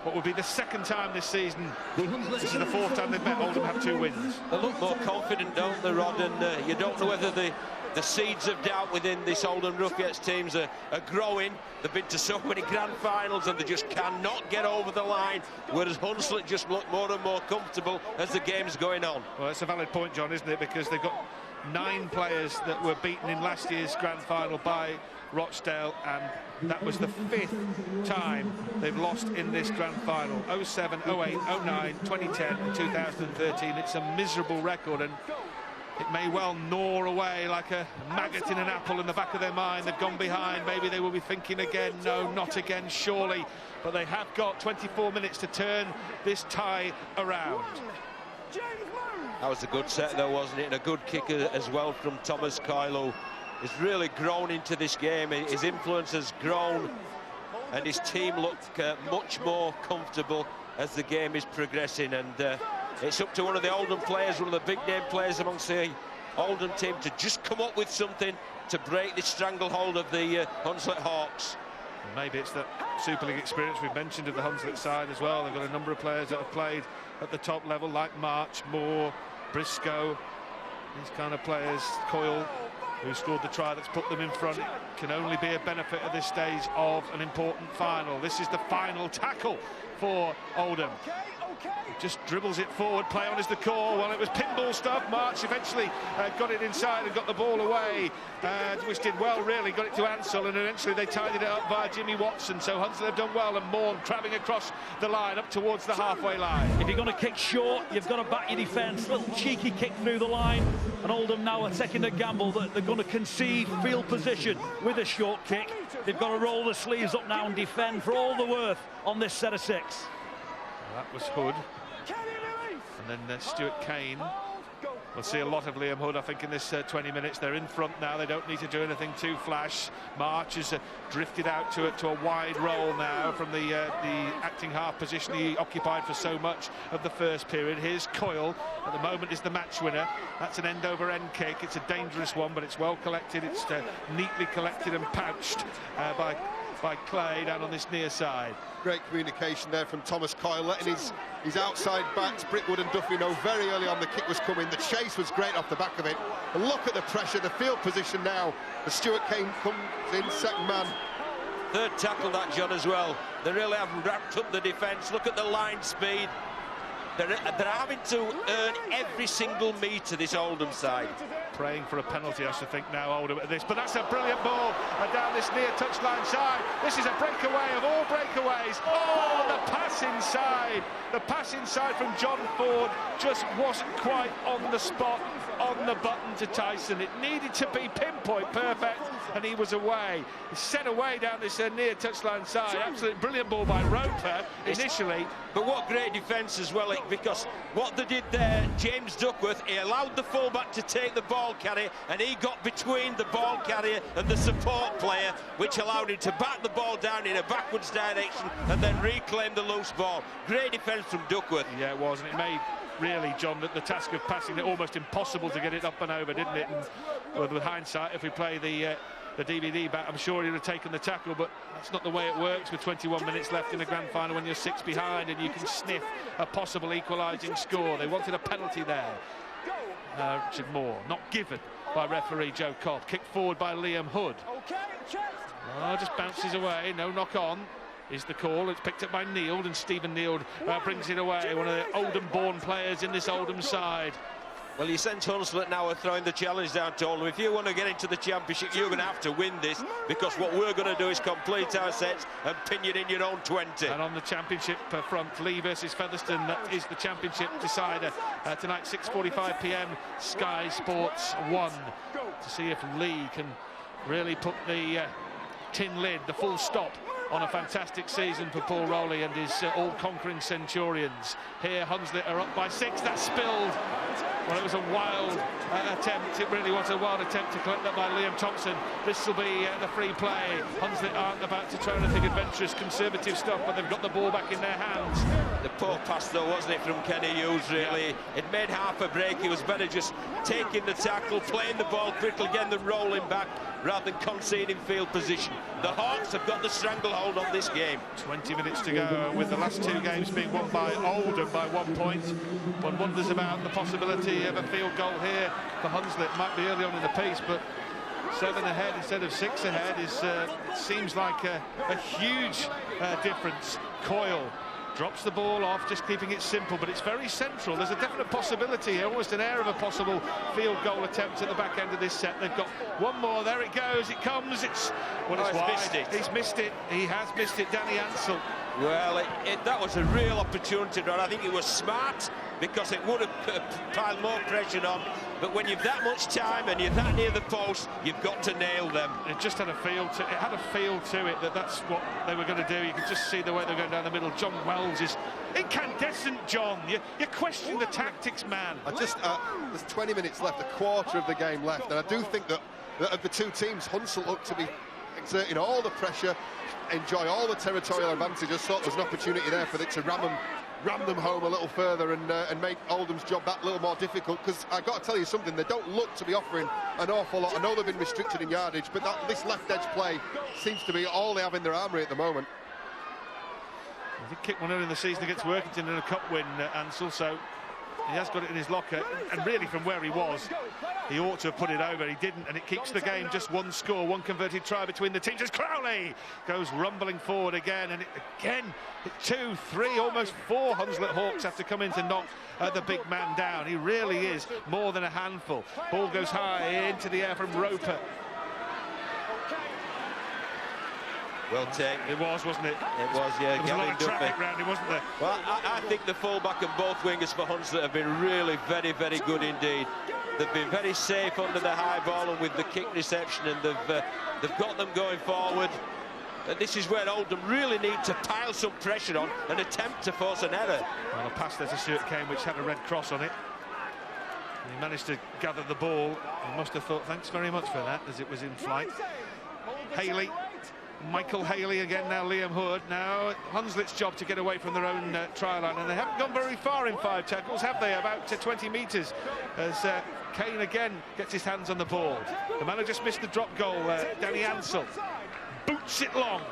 what will be the second time this season? This is the 4th time they've met. Oldham have 2 wins. They look more confident, don't they, Rod? And you don't know whether the seeds of doubt within this Oldham Roughgats teams are growing. They've been to so many grand finals and they just cannot get over the line, whereas Hunslet just look more and more comfortable as the game's going on. Well, it's a valid point, John, isn't it? Because they've got 9 players that were beaten in last year's grand final by Rochdale, and that was the 5th time they've lost in this grand final. 07, 08, 09, 2010 and 2013. It's a miserable record, and it may well gnaw away like a maggot in an apple in the back of their mind. They've gone behind. Maybe they will be thinking again. No, not again, surely. But they have got 24 minutes to turn this tie around. That was a good set, though, wasn't it? And a good kick as well from Thomas Coyle, who has really grown into this game. His influence has grown, and his team look much more comfortable as the game is progressing. And it's up to one of the Oldham players, one of the big-name players amongst the Oldham team, to just come up with something to break this stranglehold of the Hunslet Hawks. Well, maybe it's that Super League experience we've mentioned of the Hunslet side as well. They've got a number of players that have played at the top level, like March, Moore, Briscoe. These kind of players, Coyle, who scored the try that's put them in front, can only be a benefit at this stage of an important final. This is the final tackle for Oldham. Just dribbles it forward, play on is the call. Well, it was pinball stuff. March eventually got it inside and got the ball away, which did well, really. Got it to Ansell, and eventually they tidied it up by Jimmy Watson. So Hunslet have done well, and Morn travelling across the line up towards the halfway line. If you're going to kick short, you've got to back your defence. Little cheeky kick through the line, and Oldham now are taking the gamble that they're going to concede field position with a short kick. They've got to roll the sleeves up now and defend for all the worth on this set of 6. Well, that was Hood. And then Stuart Kane. We'll see a lot of Liam Hood, I think, in this 20 minutes. They're in front now. They don't need to do anything too flash. March has drifted out to a wide roll now from the acting half position he occupied for so much of the first period. Here's Coyle. At the moment is the match winner. That's an end-over-end kick. It's a dangerous one, but it's well collected. It's neatly collected and pouched by Clay down on this near side. Great communication there from Thomas Coyle, letting his outside backs, Brickwood and Duffy, know very early on the kick was coming. The chase was great off the back of it. And look at the pressure, the field position now. The Stuart Kane comes in second man. Third tackle that, John, as well. They really have wrapped up the defence. Look at the line speed. They're having to earn every single metre, this Oldham side. Praying for a penalty, I should think, now, Oldham, at this. But that's a brilliant ball down this near touchline side. This is a breakaway of all breakaways. Oh, the pass inside. The pass inside from John Ford just wasn't quite on the spot, on the button to Tyson. It needed to be pinpoint perfect, and he was away. He's set away down this near touchline side. Absolutely brilliant ball by Roper initially. But what great defence as well, because what they did there, James Duckworth, he allowed the fullback to take the ball carrier, and he got between the ball carrier and the support player, which allowed him to back the ball down in a backwards direction and then reclaim the loose ball. Great defence from Duckworth. Yeah, it was, and it made, really, John, the task of passing it almost impossible to get it up and over, didn't it? And with hindsight, if we play the DVD back, I'm sure he'd have taken the tackle, but that's not the way it works with 21 minutes left in the grand final when you're 6 behind and you can sniff a possible equalising score. They wanted a penalty there. Richard Moore, not given by referee Joe Cobb. Kicked forward by Liam Hood. Oh, just bounces away, no knock on is the call. It's picked up by Neild, and Stephen Neild brings it away, one of the Oldham-born players in this Oldham side. Well, you sense Hunslet now are throwing the challenge down to Oldham. If you want to get into the championship, you're going to have to win this, because what we're going to do is complete our sets and pin you in your own 20. And on the championship front, Lee versus Featherstone, that is the championship decider tonight, 6:45 p.m. Sky Sports 1, to see if Lee can really put the tin lid, the full stop, on a fantastic season for Paul Rowley and his all-conquering Centurions. Here, Hunslet are up by 6. That's spilled. Well, it was a wild attempt. It really was a wild attempt to collect that by Liam Thompson. This will be the free play. Hunslet aren't about to try anything adventurous, conservative stuff, but they've got the ball back in their hands. The poor pass, though, wasn't it, from Kenny Hughes, really? Yeah. It made half a break. He was better just taking the tackle, playing the ball quickly, getting them rolling back, rather than conceding field position. The Hawks have got the stranglehold on this game. 20 minutes to go, with the last 2 games being won by Oldham by 1 point. One wonders about the possibility of a field goal here for Hunslet. Might be early on in the piece, but 7 ahead instead of 6 ahead is seems like a huge difference. Coyle drops the ball off, just keeping it simple, but it's very central. There's a definite possibility here, almost an air of a possible field goal attempt at the back end of this set. They've got one more. There it goes. It comes. It's wide. Missed it. He's missed it. He has missed it. Danny Ansell. Well, that was a real opportunity, Ron. I think it was smart, because it would have piled more pressure on. But when you've that much time and you're that near the post, you've got to nail them. It just had a feel to it. It had a feel to it that's what they were going to do. You could just see the way they're going down the middle. John Wells is incandescent, John. You're questioning the tactics, man. There's 20 minutes left, a quarter of the game left, and I do think that of the 2 teams, Hunslet look to be exerting all the pressure, enjoy all the territorial advantage. I thought there was an opportunity there for it to ram them home a little further and make Oldham's job that little more difficult, because I've got to tell you something, they don't look to be offering an awful lot. I know they've been restricted in yardage, but this left edge play seems to be all they have in their armoury at the moment. He kicked one early in the season against Workington in a cup win, Ansell, so he has got it in his locker, and really from where he was, he ought to have put it over. He didn't, and it keeps the game just 1 score, 1 converted try between the teams as Crowley goes rumbling forward again, and again 2, 3, almost 4 Hunslet Hawks have to come in to knock the big man down. He really is more than a handful. Ball goes high into the air from Roper. Well taken. It was, wasn't it? It was, yeah. There was a lot of traffic round it, wasn't there? Well, I think the fullback and both wingers for Hunslet have been really very, very good indeed. They've been very safe under the high ball and with the kick reception, and they've got them going forward. This is where Oldham really need to pile some pressure on and attempt to force an error. Well, a pass there to Stuart Kane, which had a red cross on it. And he managed to gather the ball. He must have thought, thanks very much for that, as it was in flight. Haley. Michael Haley again, now Liam Hood. Now Hunslet's job to get away from their own try line, and they haven't gone very far in 5 tackles, have they? About 20 metres, as Kane again gets his hands on the ball. The man who just missed the drop goal, Danny Ansell, boots it long.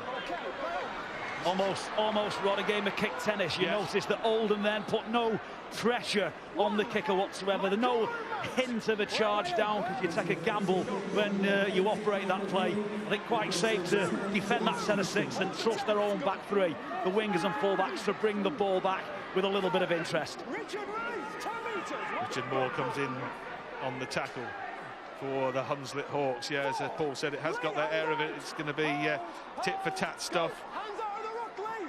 Almost Rod, a game of kick tennis. You notice that Oldham then put no pressure on the kicker whatsoever. There's no hint of a charge down, because you take a gamble when you operate that play. I think quite safe to defend that set of 6 and trust their own back 3, the wingers and fullbacks, to bring the ball back with a little bit of interest. Richard Moore comes in on the tackle for the Hunslet Hawks. Yeah, as Paul said, it has got that air of it. It's going to be tit-for-tat stuff.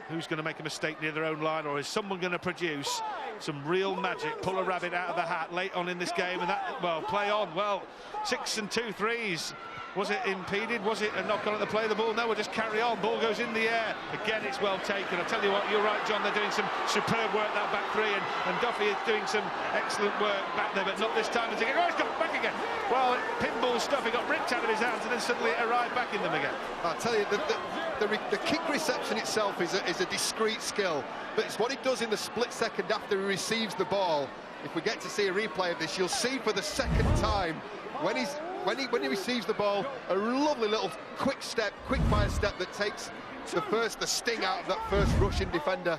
Who's going to make a mistake near their own line, or is someone going to produce some real magic, pull a rabbit out of the hat late on in this game? And that, well, play on. Well, 6 and 2 threes Was it impeded? Was it a knock-on at the play of the ball? No, we'll just carry on. Ball goes in the air. Again, it's well taken. I tell you what, you're right, John. They're doing some superb work, that back three, and Duffy is doing some excellent work back there, but not this time. Oh, he's got it back again. Well, pinball stuff. He got ripped out of his hands, and then suddenly it arrived back in them again. I tell you, the kick reception itself is a discrete skill, but it's what he does in the split second after he receives the ball. If we get to see a replay of this, you'll see for the second time when he receives the ball, a lovely little quick fire step that takes the sting out of that first Russian defender.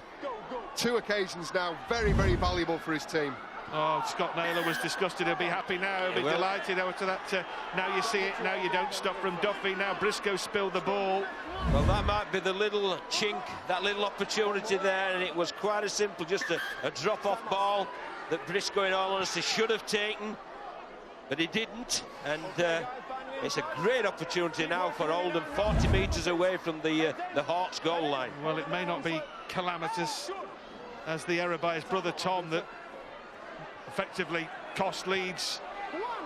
2 occasions now, very, very valuable for his team. Oh, Scott Naylor was disgusted. He'll be happy now. He'll be delighted after that. Now you see it, now you don't stop from Duffy. Now Briscoe spilled the ball. Well, that might be the little chink, that little opportunity there, and it was quite a simple, just a drop-off ball that Briscoe, in all honesty, should have taken, but he didn't. And it's a great opportunity now for Oldham, 40 metres away from the Hawks goal line. Well, it may not be calamitous as the error by his brother Tom that effectively cost Leeds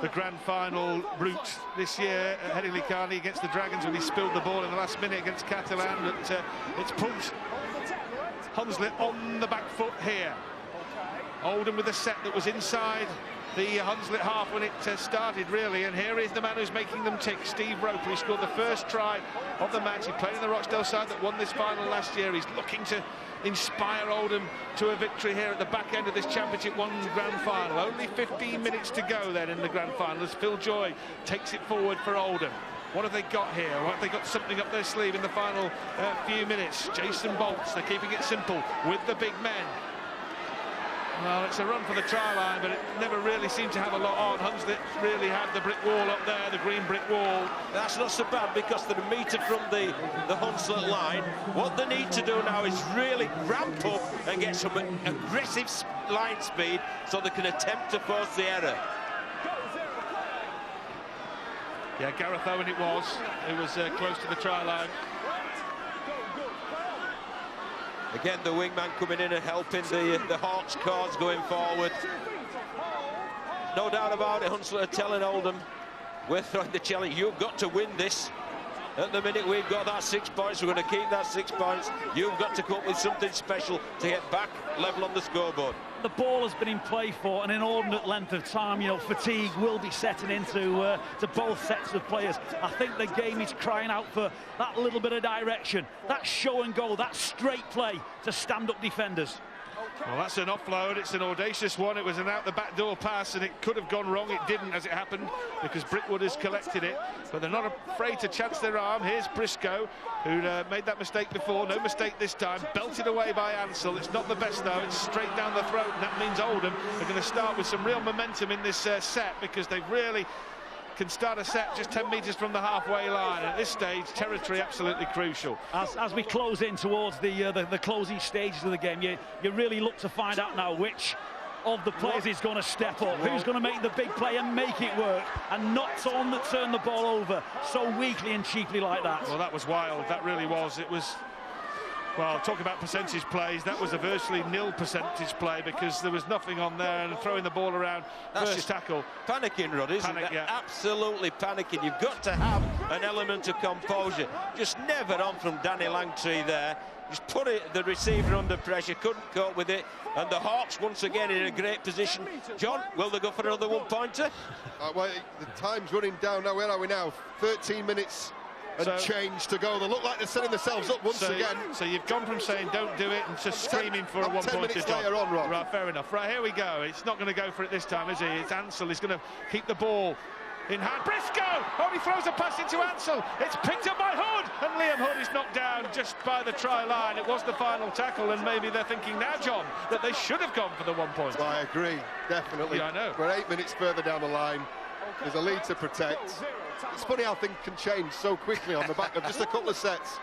the grand final route this year at Headingley Carney against the Dragons when he spilled the ball in the last minute against Catalan. But it's put Hunslet on the back foot here. Oldham with a set that was inside the Hunslet half when it started, really, and here is the man who's making them tick, Steve Roper. He scored the first try of the match. He played in the Rochdale side that won this final last year. He's looking to inspire Oldham to a victory here at the back end of this Championship 1 grand final. Only 15 minutes to go then in the grand final as Phil Joy takes it forward for Oldham. What have they got here? What have they got something up their sleeve in the final few minutes? Jason Bolts, they're keeping it simple with the big men. Well, it's a run for the try line, but it never really seemed to have a lot on. Hunslet really had the brick wall up there, the green brick wall. That's not so bad because they're a metre from the Hunslet line. What they need to do now is really ramp up and get some aggressive line speed so they can attempt to force the error. Yeah, Gareth Owen it was. It was close to the try line. Again, the wingman coming in and helping the Hawks cause going forward. No doubt about it, Hunslet are telling Oldham, we're throwing the challenge. You've got to win this. At the minute we've got that 6 points, we're going to keep that 6 points. You've got to come up with something special to get back level on the scoreboard. The ball has been in play for an inordinate length of time. You know, fatigue will be setting into to both sets of players. I think the game is crying out for that little bit of direction, that show and go, that straight play to stand up defenders. Well, that's an offload. It's an audacious one. It was an out-the-back door pass, and it could have gone wrong. It didn't, as it happened, because Brickwood has collected it. But they're not afraid to chance their arm. Here's Briscoe, who made that mistake before. No mistake this time. Belted away by Ansell. It's not the best, though. It's straight down the throat, and that means Oldham are going to start with some real momentum in this set, because they've really can start a set just 10 metres from the halfway line. At this stage, territory absolutely crucial. As we close in towards the closing stages of the game, you really look to find out now which of the players is going to step up, who's going to make the big play and make it work, and not someone that turned the ball over so weakly and cheaply like that. Well, that was wild. That really was. It was. Well, talk about percentage plays. That was a virtually nil percentage play because there was nothing on there, and throwing the ball around. That's first tackle. Panicking, Rod, isn't it? Yeah. Absolutely panicking. You've got to have an element of composure. Just never on from Danny Langtree there. Just put the receiver under pressure, couldn't cope with it, and the Hawks once again in a great position. John, will they go for another one-pointer? Well, the time's running down now. Where are we now? 13 minutes. And change to go. They look like they're setting themselves up once again. So you've gone from saying don't do it and just screaming for a one-pointer. 10 minutes later on, Rob. Right, fair enough. Right, here we go. It's not going to go for it this time, is he? It's Ansell. He's going to keep the ball in hand. Briscoe! Oh, he throws a pass into Ansell. It's picked up by Hood, and Liam Hood is knocked down just by the try line. It was the final tackle, and maybe they're thinking now, John, that they should have gone for the 1 point. Well, I agree, definitely. Yeah, I know. We're 8 minutes further down the line. There's a lead to protect. It's funny how things can change so quickly on the back of just a couple of sets.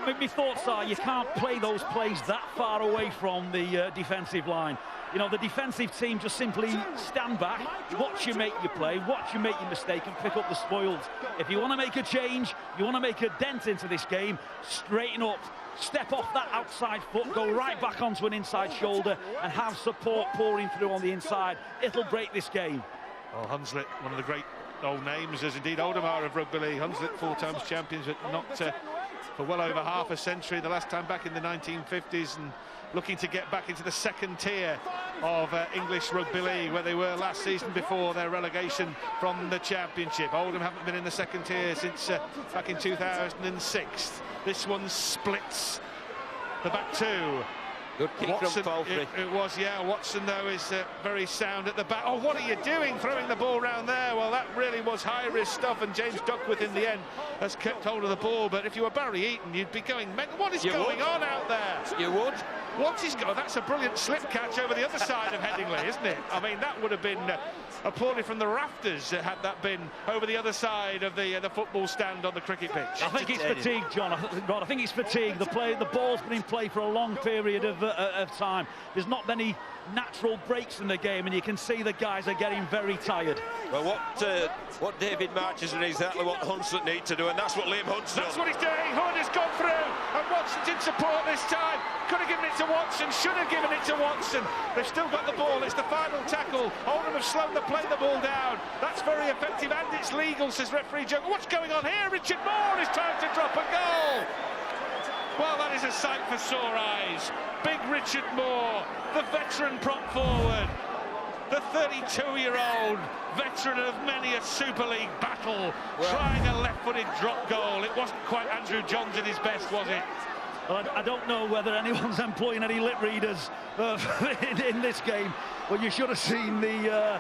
My thoughts are you can't play those plays that far away from the defensive line. You know, the defensive team just simply stand back, watch you make your play, watch you make your mistake and pick up the spoils. If you want to make a change, you want to make a dent into this game, straighten up, step off that outside foot, go right back onto an inside shoulder and have support pouring through on the inside. It'll break this game. Well, Hunslet, one of the great old names, as indeed Oldham are of rugby league. Hunslet 4 times champions, but not for well over half a century. The last time back in the 1950s, and looking to get back into the second tier of English rugby league, where they were last season before their relegation from the championship. Oldham haven't been in the second tier since back in 2006. This one splits the back two. Good kick Watson, from Palfrey. It was, yeah. Watson, though, is very sound at the back. Oh, what are you doing, throwing the ball round there? Well, that really was high-risk stuff, and James Duckworth, in the end, has kept hold of the ball. But if you were Barry Eaton, you'd be going, what is going on out there? You would. What is going? That's a brilliant slip catch over the other side of Headingley, isn't it? I mean, that would have been applauded from the rafters had that been over the other side of the football stand on the cricket pitch. I think it's fatigue, John. I think it's fatigue. The ball's been in play for a long period of time. There's not many natural breaks in the game, and you can see the guys are getting very tired. Well, what David March is exactly what Hunslet need to do, and that's what Liam Hunt's done. That's what he's doing. Hood has gone through, and Watson's in support this time. Could have given it to Watson, should have given it to Watson. They've still got the ball. It's the final tackle. Oldham have slowed the play the ball down. That's very effective, and it's legal, says referee Joe. What's going on here? Richard Moore is trying to drop a goal. Well, that is a sight for sore eyes. Big Richard Moore, the veteran prop forward, the 32-year-old veteran of many a Super League battle, trying a left-footed drop goal. It wasn't quite Andrew Johns at his best, was it? Well, I don't know whether anyone's employing any lip readers in this game, but you should have seen the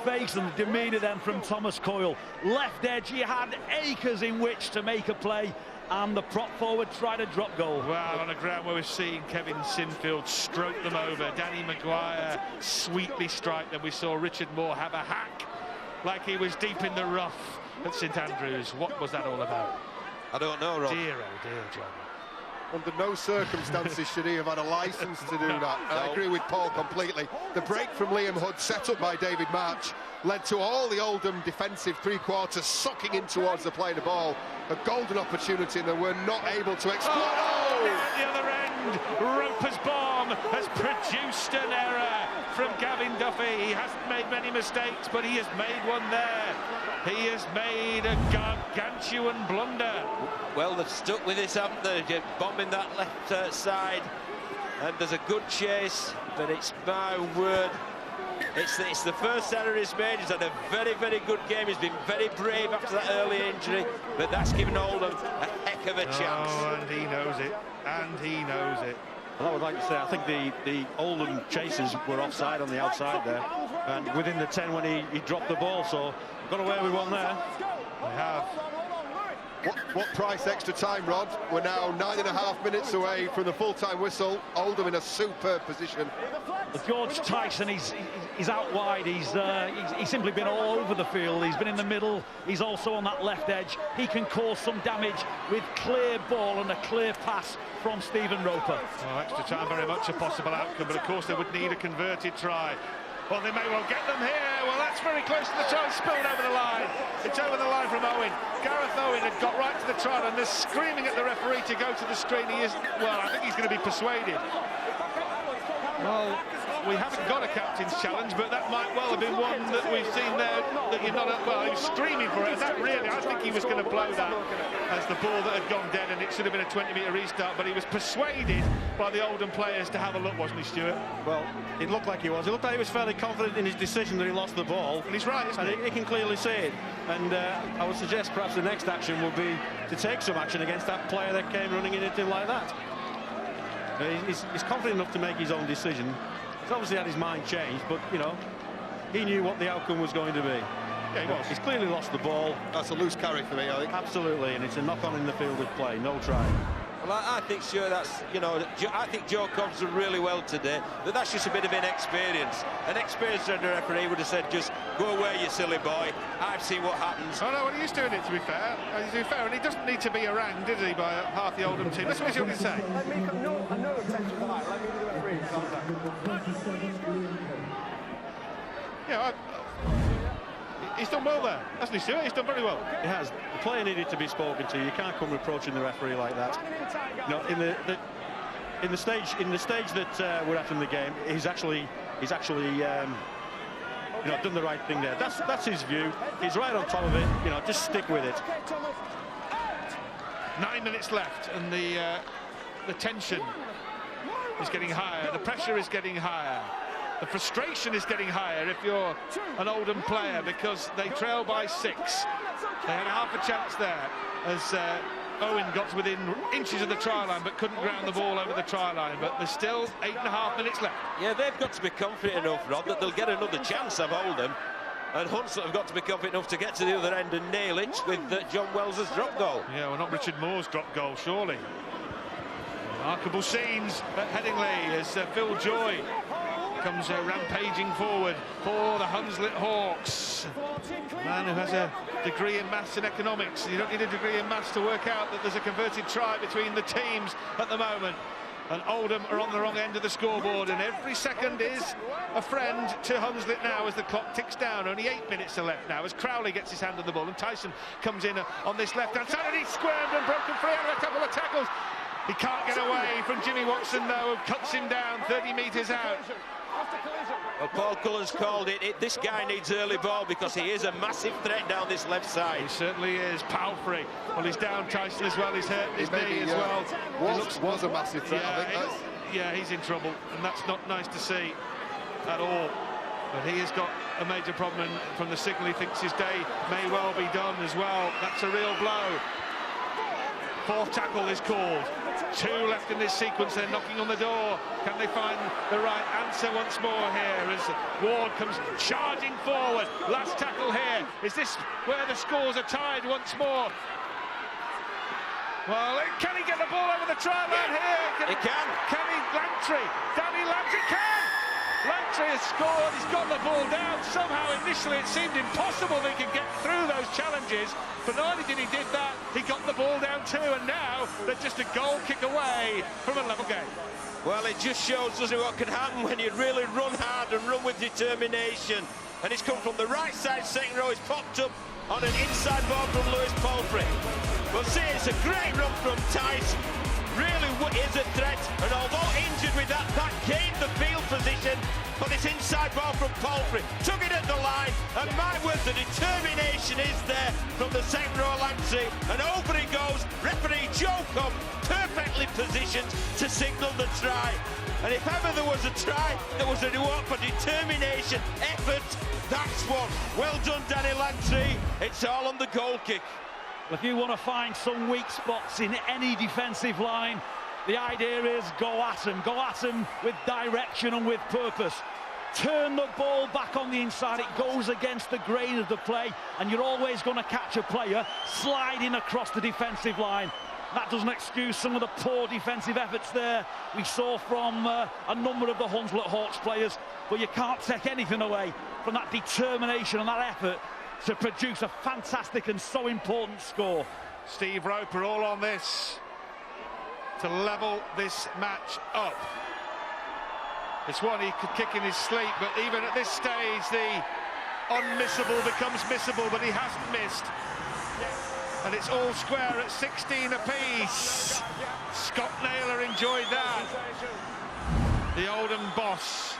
face and the demeanour then from Thomas Coyle. Left edge, he had acres in which to make a play, and the prop forward tried a drop goal. Well, on a ground where we've seen Kevin Sinfield stroke them over, Danny Maguire sweetly strike them. We saw Richard Moore have a hack like he was deep in the rough at St Andrews. What was that all about? I don't know, Rob. Dear, oh dear, John. Under no circumstances should he have had a licence to do that. I agree with Paul completely. The break from Liam Hood, set up by David March, led to all the Oldham defensive three-quarters sucking in towards the play of the ball. A golden opportunity, and they were not able to exploit. Oh! At the other end, Roper's bomb has produced an error from Gavin Duffy. He hasn't made many mistakes, but he has made one there. He has made a gargantuan blunder. Well, they've stuck with this, haven't they? Bombing that left side, and there's a good chase, but it's my word. It's the first error he's made. He's had a very, very good game. He's been very brave after that early injury, but that's given Oldham a heck of a chance. Oh, and he knows it. And he knows it. Well, I would like to say, I think the Oldham chasers were offside on the outside there, and within the 10 when he dropped the ball, so got away with one there. They have. What price extra time, Rod? We're now 9.5 minutes away from the full-time whistle. Oldham in a superb position. George Tyson, he's out wide. He's simply been all over the field. He's been in the middle. He's also on that left edge. He can cause some damage with clear ball and a clear pass from Stephen Roper. Oh, extra time, very much a possible outcome, but of course they would need a converted try. Well, they may well get them here. Well, that's very close to the try, spilled over the line. It's over the line from Owen. Gareth Owen had got right to the try, and they're screaming at the referee to go to the screen. He isn't, well, I think he's going to be persuaded. Well, we haven't got a captain's challenge, but that might well have been one that we've seen there, that you're not, well, he was screaming for it, and that really, I think he was going to blow that as the ball that had gone dead, and it should have been a 20-metre restart, but he was persuaded by the Oldham players to have a look, wasn't he, Stuart? Well, it looked like he was. It looked like he was fairly confident in his decision that he lost the ball. And he's right, isn't he? He can clearly see it. And I would suggest perhaps the next action will be to take some action against that player that came running into him like that. He's confident enough to make his own decision. He's obviously had his mind changed, but, you know, he knew what the outcome was going to be. Yeah, he was. He's clearly lost the ball. That's a loose carry for me, I think. Absolutely, and it's a knock-on in the field of play, no try. Well, I think, sure, that's, you know, I think Joe Cobb's done really well today, but that's just a bit of inexperience. An experienced referee would have said, just go away, you silly boy. I've seen what happens. Oh, no, well, he's doing it, to be fair. And he doesn't need to be harangued, did he, by half the Oldham team? That's what he's going to say. Let me come no attention to that. Let me do the referee contact. Yeah, he's done well there, hasn't he, Stuart? He's done very well. He has. The player needed to be spoken to. You can't come approaching the referee like that. No, in the stage that we're at in the game, he's actually done the right thing there. That's his view. He's right on top of it. Just stick with it. 9 minutes left, and the tension is getting higher. The pressure is getting higher. The frustration is getting higher if you're an Oldham player, because they trail by 6. They had half a chance there as Owen got within inches of the try line but couldn't ground the ball over the try line. But there's still 8.5 minutes left. Yeah, they've got to be confident enough, Rob, that they'll get another chance of Oldham. And Hunslet have got to be confident enough to get to the other end and nail it with John Wells's drop goal. Yeah, well, not Richard Moore's drop goal, surely. Remarkable scenes at Headingley as Phil Joy comes rampaging forward for the Hunslet Hawks. A man who has a degree in maths and economics. You don't need a degree in maths to work out that there's a converted try between the teams at the moment. And Oldham are on the wrong end of the scoreboard, and every second is a friend to Hunslet now as the clock ticks down. Only 8 minutes are left now as Crowley gets his hand on the ball, and Tyson comes in on this left-hand side, and he's squirmed and broken free out of a couple of tackles. He can't get away from Jimmy Watson, though, who cuts him down 30 metres out. Well, Paul Cullen's called it. This guy needs early ball because he is a massive threat down this left side. He certainly is. Palfrey. Well, he's down. Tyson as well. He's hurt his knee as well. Was a massive threat. Yeah, he's in trouble, and that's not nice to see at all. But he has got a major problem, and from the signal, he thinks his day may well be done as well. That's a real blow. 4th tackle is called. 2 left in this sequence. They're knocking on the door. Can they find the right answer once more here as Ward comes charging forward? Last tackle here. Is this where the scores are tied once more? Well, can he get the ball over the try line here? He can. Can he? Lantry. Danny Lantry can. Lantry has scored. He's got the ball down. Somehow, initially, it seemed impossible they could get through those challenges. But not only did he did that, he got the ball down too. And now they're just a goal kick away from a level game. Well, it just shows, doesn't it, what can happen when you really run hard and run with determination. And it's come from the right side, second row. It's popped up on an inside ball from Lewis Palfrey. Well, see, it's a great run from Tyson. Really is a threat, and although injured with that gained the field position for this inside ball from Palfrey. Took it at the line, and my word, the determination is there from the second row Lancey, and over it goes. Referee Joe Cobb perfectly positioned to signal the try. And if ever there was a try, there was a reward for determination, effort. That's one. Well done, Danny Lancey. It's all on the goal kick. If you want to find some weak spots in any defensive line, the idea is go at them with direction and with purpose. Turn the ball back on the inside, it goes against the grain of the play, and you're always going to catch a player sliding across the defensive line. That doesn't excuse some of the poor defensive efforts there we saw from a number of the Hunslet Hawks players, but you can't take anything away from that determination and that effort to produce a fantastic and so important score. Steve Roper all on this to level this match up. It's one he could kick in his sleep, but even at this stage the unmissable becomes missable, but he hasn't missed. And it's all square at 16 apiece. Scott Naylor enjoyed that. The Oldham boss.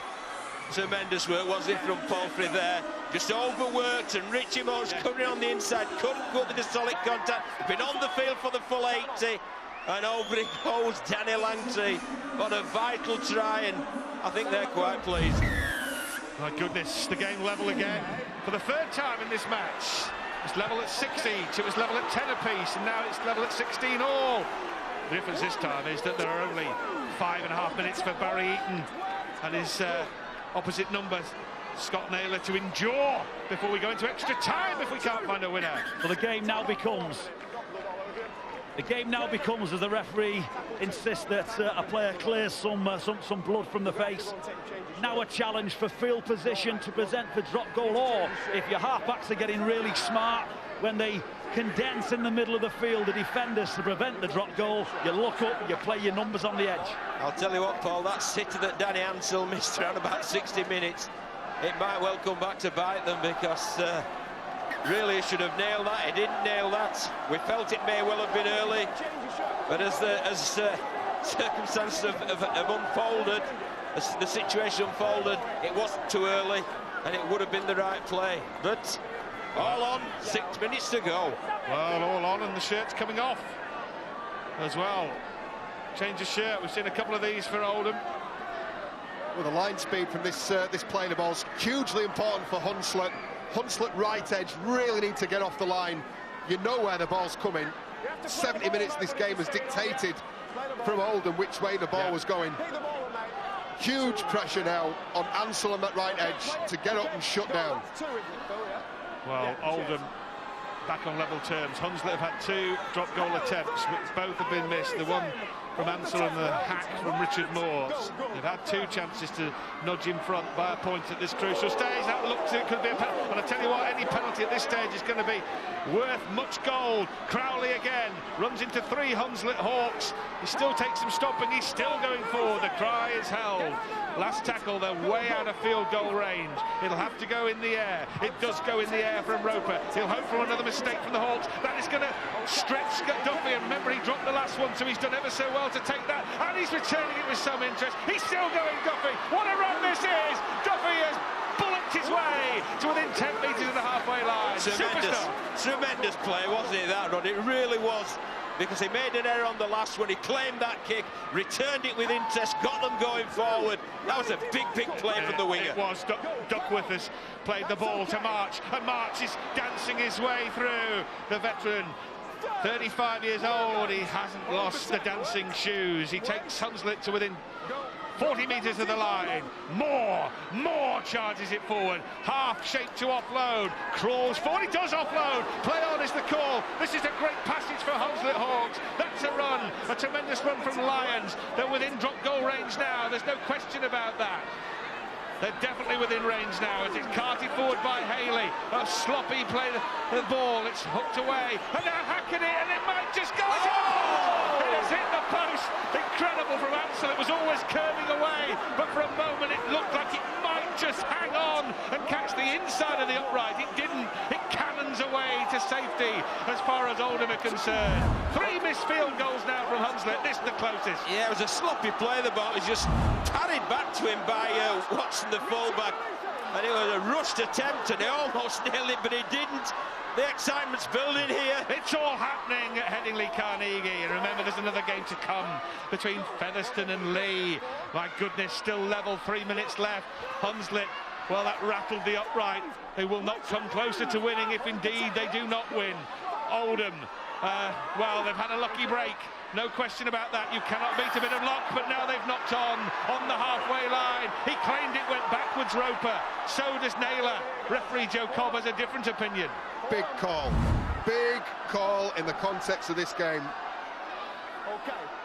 Tremendous work, wasn't it, from Palfrey there? Just overworked, and Richie Moore's covering on the inside, couldn't go with the solid contact. Been on the field for the full 80, and over it goes Danny Lancey. What a vital try, and I think they're quite pleased. My goodness, the game level again for the 3rd time in this match. It's level at 6 each, it was level at 10 apiece, and now it's level at 16 all. The difference this time is that there are only 5.5 minutes for Barry Eaton and his opposite number, Scott Naylor, to endure before we go into extra time if we can't find a winner. Well, the game now becomes, as the referee insists that a player clears some blood from the face. Now a challenge for field position to present the drop goal, or if your halfbacks are getting really smart, when they condense in the middle of the field, the defenders, to prevent the drop goal, you look up, you play your numbers on the edge. I'll tell you what, Paul, that sitter that Danny Ansell missed around about 60 minutes, it might well come back to bite them, because really he should have nailed that. He didn't nail that. We felt it may well have been early, but as circumstances have unfolded, as the situation unfolded, it wasn't too early. and it would have been the right play. But all on, 6 minutes to go. Well, all on, and the shirt's coming off as well. Change of shirt. We've seen a couple of these for Oldham. Well, the line speed from this play of ball's hugely important for Hunslet. Hunslet right edge really need to get off the line. You know where the ball's coming. 70 minutes this game has dictated from Oldham which way the ball was going. Huge pressure now on Ansel on that right edge to get up and shut down. Well, Oldham back on level terms. Hunslet have had 2 drop goal attempts, but both have been missed. The one from Ansel and the hack from Richard Moore. They've had 2 chances to nudge in front by a point at this crucial stage. That looks it could be a penalty. And I tell you what, any penalty at this stage is going to be worth much gold. Crowley again runs into 3 Hunslet Hawks. He still takes some stopping. He's still going forward. The cry is held. Last tackle, they're way out of field goal range. It'll have to go in the air. It does go in the air from Roper. He'll hope for another mistake from the Hawks. That is going to stretch Duffy. And remember, he dropped the last one, so he's done ever so well to take that. And he's returning it with some interest. He's still going, Duffy. What a run this is! Duffy has bullocked his way to within 10 metres of the halfway line. Tremendous play, wasn't it, that run? It really was. Because he made an error on the last one, he claimed that kick, returned it with interest, got them going forward. That was a big play from the winger. It was. Duckworth has played the ball to March, and March is dancing his way through. The veteran, 35 years old, he hasn't lost the dancing shoes. He takes Hunslet to within 40 metres of the line. Moore charges it forward. Half shaped to offload. Crawls forward. He does offload. Play on is the call. This is a great passage for Hunslet Hawks. That's a run. A tremendous run from Lions. They're within drop goal range now. There's no question about that. They're definitely within range now as it's carted forward by Haley. A sloppy play, the ball, it's hooked away. And now hacking it, and it might just go. Oh! It has hit the post. Incredible from Ansel. It was always curving away, but for a moment it looked like it might just hang on and catch the inside of the upright. It didn't. It cannons away to safety as far as Oldham are concerned. 3 missed field goals now from Hunslet. This is the closest. Yeah, it was a sloppy play. The ball was just parried back to him by Watson, the fullback, and it was a rushed attempt, and he almost nailed it, but he didn't. The excitement's building here. It's all happening at Headingley Carnegie, and remember there's another game to come between Featherstone and Lee. My goodness, still level, 3 minutes left. Hunslet, well, that rattled the upright. They will not come closer to winning if indeed they do not win. Oldham, well, they've had a lucky break. No question about that. You cannot beat a bit of luck, but now they've knocked on the halfway line. He claimed it went backwards, Roper. So does Naylor. Referee Joe Cobb has a different opinion. Big call in the context of this game.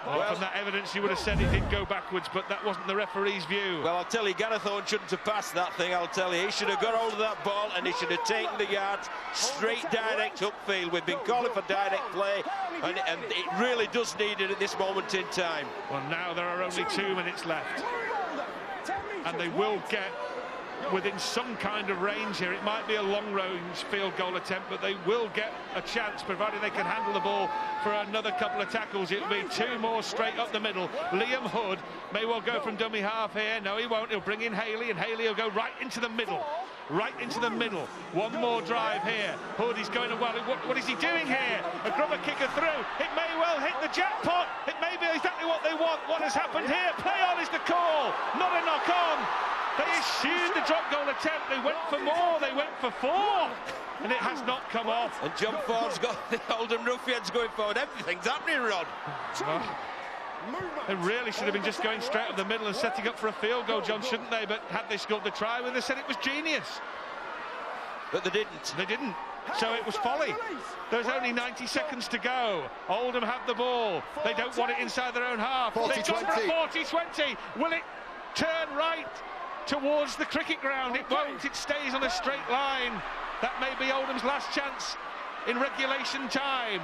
Well, from that evidence you would have said it did go backwards, but that wasn't the referee's view. Well, I'll tell you, Gareth Owen shouldn't have passed that thing, I'll tell you. He should have got hold of that ball and he should have taken the yards straight direct upfield. We've been calling for direct play, and it really does need it at this moment in time. Well, now there are only 2 minutes left, and they will get within some kind of range here. It might be a long-range field goal attempt, but they will get a chance, provided they can handle the ball for another couple of tackles. It'll be 2 more straight up the middle. Liam Hood may well go from dummy half here. No, he won't. He'll bring in Haley, and Haley will go right into the middle. Right into the middle. 1 more drive here. Hood is going well. What is he doing here? A grubber kicker through. It may well hit the jackpot. It may be exactly what they want. What has happened here? Play on is the call. Not a knock on. They eschewed the drop goal attempt. They went for more. They went for 4. And it has not come off. And John Ford's got the Oldham Ruffians going forward. Everything's happening, Rod. They really should have been just going straight up the middle and setting up for a field goal, John, shouldn't they? But had they scored the try, well, they said it was genius. But they didn't. They didn't. So it was folly. There's only 90 seconds to go. Oldham have the ball. They don't want it inside their own half. They've gone for a 40-20. Will it turn right towards the cricket ground? It won't. It stays on a straight line. That may be Oldham's last chance in regulation time.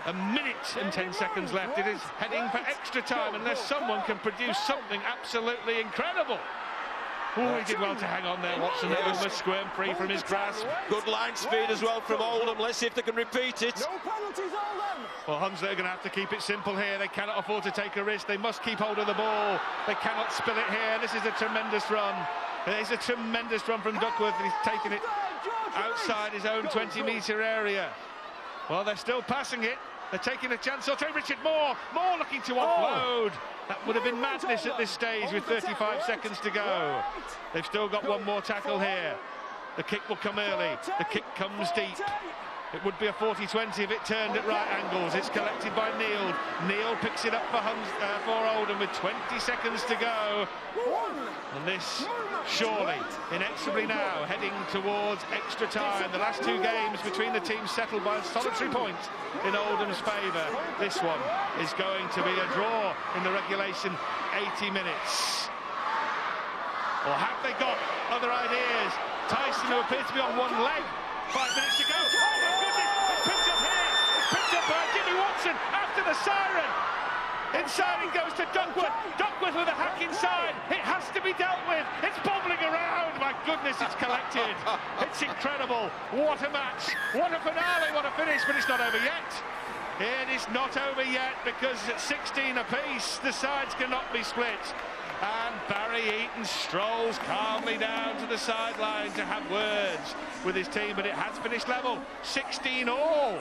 1 minute and 10 seconds left. It is heading for extra time unless someone can produce something absolutely incredible. Oh, he did well to hang on there, Watson. It almost squirmed free from his grasp. Good line speed as well from Oldham. Let's see if they can repeat it. No penalties, Oldham. Well, Hunslet are going to have to keep it simple here. They cannot afford to take a risk. They must keep hold of the ball. They cannot spill it here. This is a tremendous run. It's a tremendous run from Duckworth, and he's taken it outside his own 20-metre area. Well, they're still passing it. They're taking a chance or two. Richard Moore looking to offload. That would have been madness at this stage with 35 seconds to go. They've still got one more tackle here. The kick will come early. The kick comes deep. It would be a 40-20 if it turned at right angles. It's collected by Neil. Neil picks it up for Oldham with 20 seconds to go. And this, surely, inexorably now, heading towards extra time. The last two games between the teams settled by a solitary point in Oldham's favour. This one is going to be a draw in the regulation 80 minutes. Or have they got other ideas? Tyson, who appears to be on one leg. 5 minutes to go. Oh my goodness, it's picked up here. It's picked up by Jimmy Watson after the siren. Inside it goes to Duckworth. Duckworth with a hack inside. It has to be dealt with. It's bobbling around. My goodness, it's collected. It's incredible. What a match. What a finale. What a finish. But it's not over yet. It is not over yet, because at 16 apiece, the sides cannot be split. And Barry Eaton strolls calmly down to the sideline to have words with his team, but it has finished level, 16-all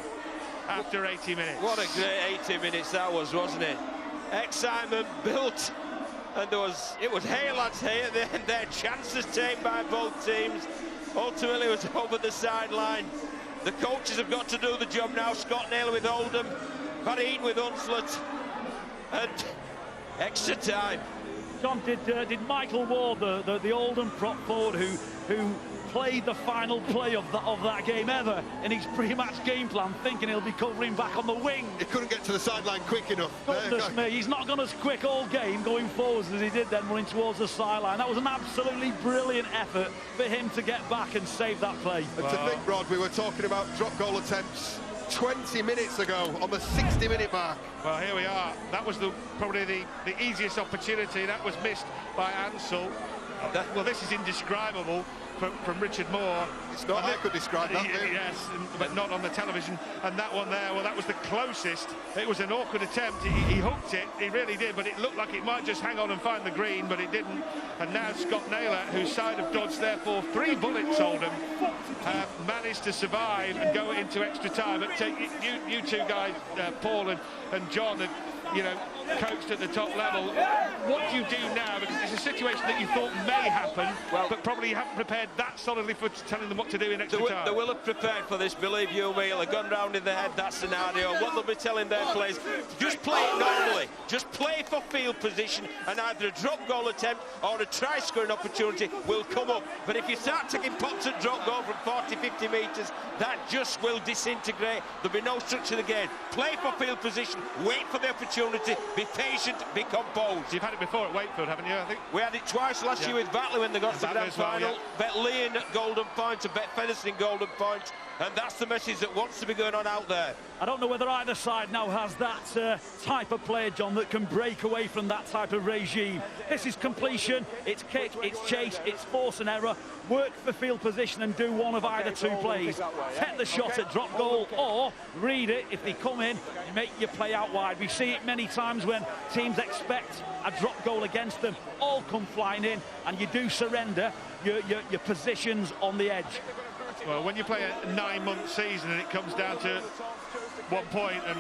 after 80 minutes. What a great 80 minutes that was, wasn't it? Excitement built, and it was hey lads, hey at the end there. Chances taken by both teams. Ultimately, it was over the sideline. The coaches have got to do the job now. Scott Naylor with Oldham, Barry Eaton with Hunslet, and extra time. John, did Michael Ward, the Oldham prop forward who played the final play of that game ever in his pre-match game plan, thinking he'll be covering back on the wing? He couldn't get to the sideline quick enough. Goodness me, he's not gone as quick all game going forwards as he did then running towards the sideline. That was an absolutely brilliant effort for him to get back and save that play. And to think, Rod, we were talking about drop goal attempts 20 minutes ago on the 60-minute mark. Well, here we are. That was probably the easiest opportunity. That was missed by Ansell. Well, this is indescribable from Richard Moore. It's not, I could describe that. Yes, but not on the television. And that one there, well, that was the closest. It was an awkward attempt. He hooked it, he really did, but it looked like it might just hang on and find the green, but it didn't. And now Scott Naylor, whose side have dodged therefore 3 bullets, Oldham, have managed to survive and go into extra time. But you two guys, Paul and John, coached at the top level. What do you do now? Because it's a situation that you thought may happen, but probably you haven't prepared that solidly for telling them what to do in extra time. They will have prepared for this, believe you me. They've gone round in their head that scenario. What they'll be telling their players, just play it normally. Just play for field position, and either a drop goal attempt or a try scoring opportunity will come up. But if you start taking pots and drop goal from 40, 50 metres, that just will disintegrate. There'll be no structure again. Play for field position, wait for the opportunity, be patient, be composed. You've had it before at Wakefield, haven't you, I think? We had it twice last year with Batley when they got to the grand final. Bet Leon at Golden Point and Bet Featherstone Golden Point. And that's the message that wants to be going on out there. I don't know whether either side now has that type of player, John, that can break away from that type of regime. This is completion, it's kick, it's chase, it's force and error. Work for field position and do one of either two plays. Take the shot at drop goal, or read it. If they come in, make your play out wide. We see it many times when teams expect a drop goal against them. All come flying in, and you do surrender your positions on the edge. Well, when you play a 9-month season and it comes down to 1 point and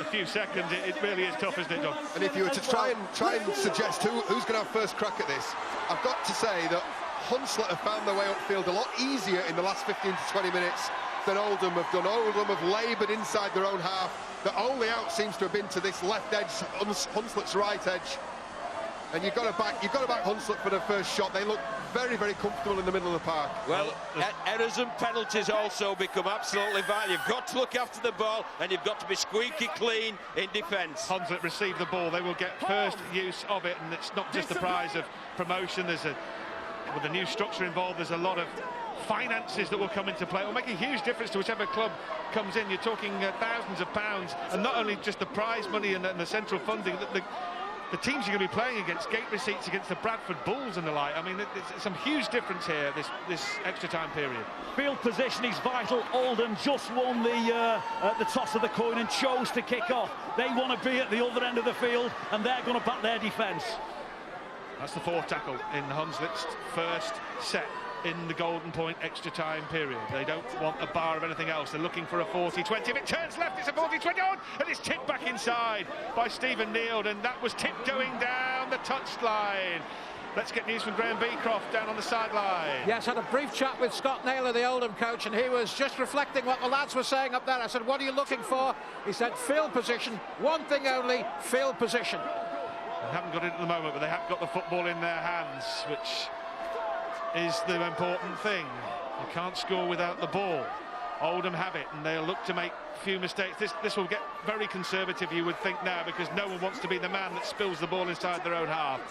a few seconds, it really is tough, isn't it, John? And if you were to try and suggest who's going to have first crack at this, I've got to say that Hunslet have found their way upfield a lot easier in the last 15 to 20 minutes than Oldham have done. Oldham have laboured inside their own half. The only out seems to have been to this left edge, Hunslet's right edge. And you've got to back Hunslet for the first shot. They look very, very comfortable in the middle of the park. Well, errors and penalties also become absolutely vital. You've got to look after the ball, and you've got to be squeaky clean in defence. Hunslet receive the ball. They will get first use of it, and it's not just the prize of promotion. With the new structure involved, there's a lot of finances that will come into play. It will make a huge difference to whichever club comes in. You're talking thousands of pounds, and not only just the prize money and the central funding. The teams you're going to be playing against, gate receipts against the Bradford Bulls and the like. I mean, there's some huge difference here, this extra time period. Field position is vital. Oldham just won the toss of the coin and chose to kick off. They want to be at the other end of the field, and they're going to back their defence. That's the fourth tackle in Hunslet's first set in the Golden Point extra time period. They don't want a bar of anything else. They're looking for a 40-20. If it turns left, it's a 40-20 on, and it's tipped back inside by Stephen Neild, and that was tipped going down the touchline. Let's get news from Graham Beecroft down on the sideline. Yes, had a brief chat with Scott Naylor, the Oldham coach, and he was just reflecting what the lads were saying up there. I said, what are you looking for? He said, field position. One thing only, field position. They haven't got it at the moment, but they have got the football in their hands, which is the important thing. You can't score without the ball. Oldham have it, and they'll look to make a few mistakes. This will get very conservative, you would think now, because no one wants to be the man that spills the ball inside their own half.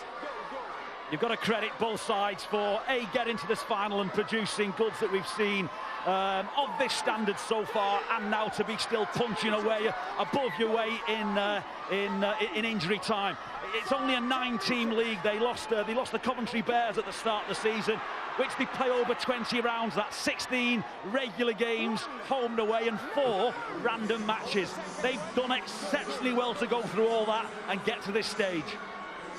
You've got to credit both sides for getting to this final and producing goods that we've seen of this standard so far, and now to be still punching away above your weight in injury time. It's only a 9-team league. They lost the Coventry Bears at the start of the season, which they play over 20 rounds. That's 16 regular games, home and away, and 4 random matches. They've done exceptionally well to go through all that and get to this stage.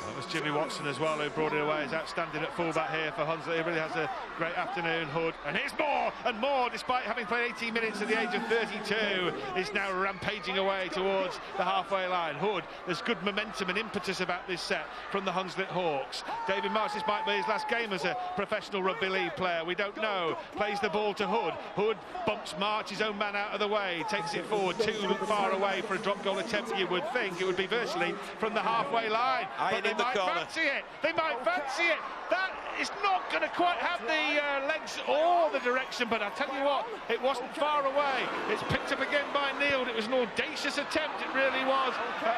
That was Jimmy Watson as well, who brought it away. He's outstanding at fullback here for Hunslet. He really has a great afternoon. Hood, and here's more and more, despite having played 18 minutes at the age of 32, is now rampaging away towards the halfway line. Hood, there's good momentum and impetus about this set from the Hunslet Hawks. David Marsh, this might be his last game as a professional rugby league player. We don't know. Plays the ball to Hood. Hood bumps March, his own man, out of the way. Takes it forward too far away for a drop goal attempt. You would think it would be virtually from the halfway line. But they might fancy it. They might fancy it. That is not going to quite have the legs or the direction, but I tell you what, it wasn't far away. It's picked up again by Neild. It was an audacious attempt, it really was,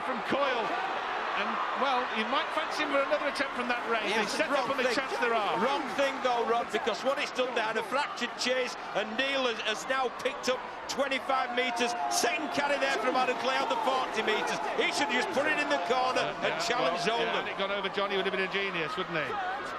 from Coyle. And, well, you might fancy him for another attempt from that range. They set up on the chance there are. Wrong thing, though, Rod, because what it's done there, a fractured chase, and Neild has now picked up 25 metres. Second carry there from Adam Clay on the 40 metres. He should just put it in the corner and challenge Oldham. Had it gone over Johnny, would have been a genius, wouldn't he?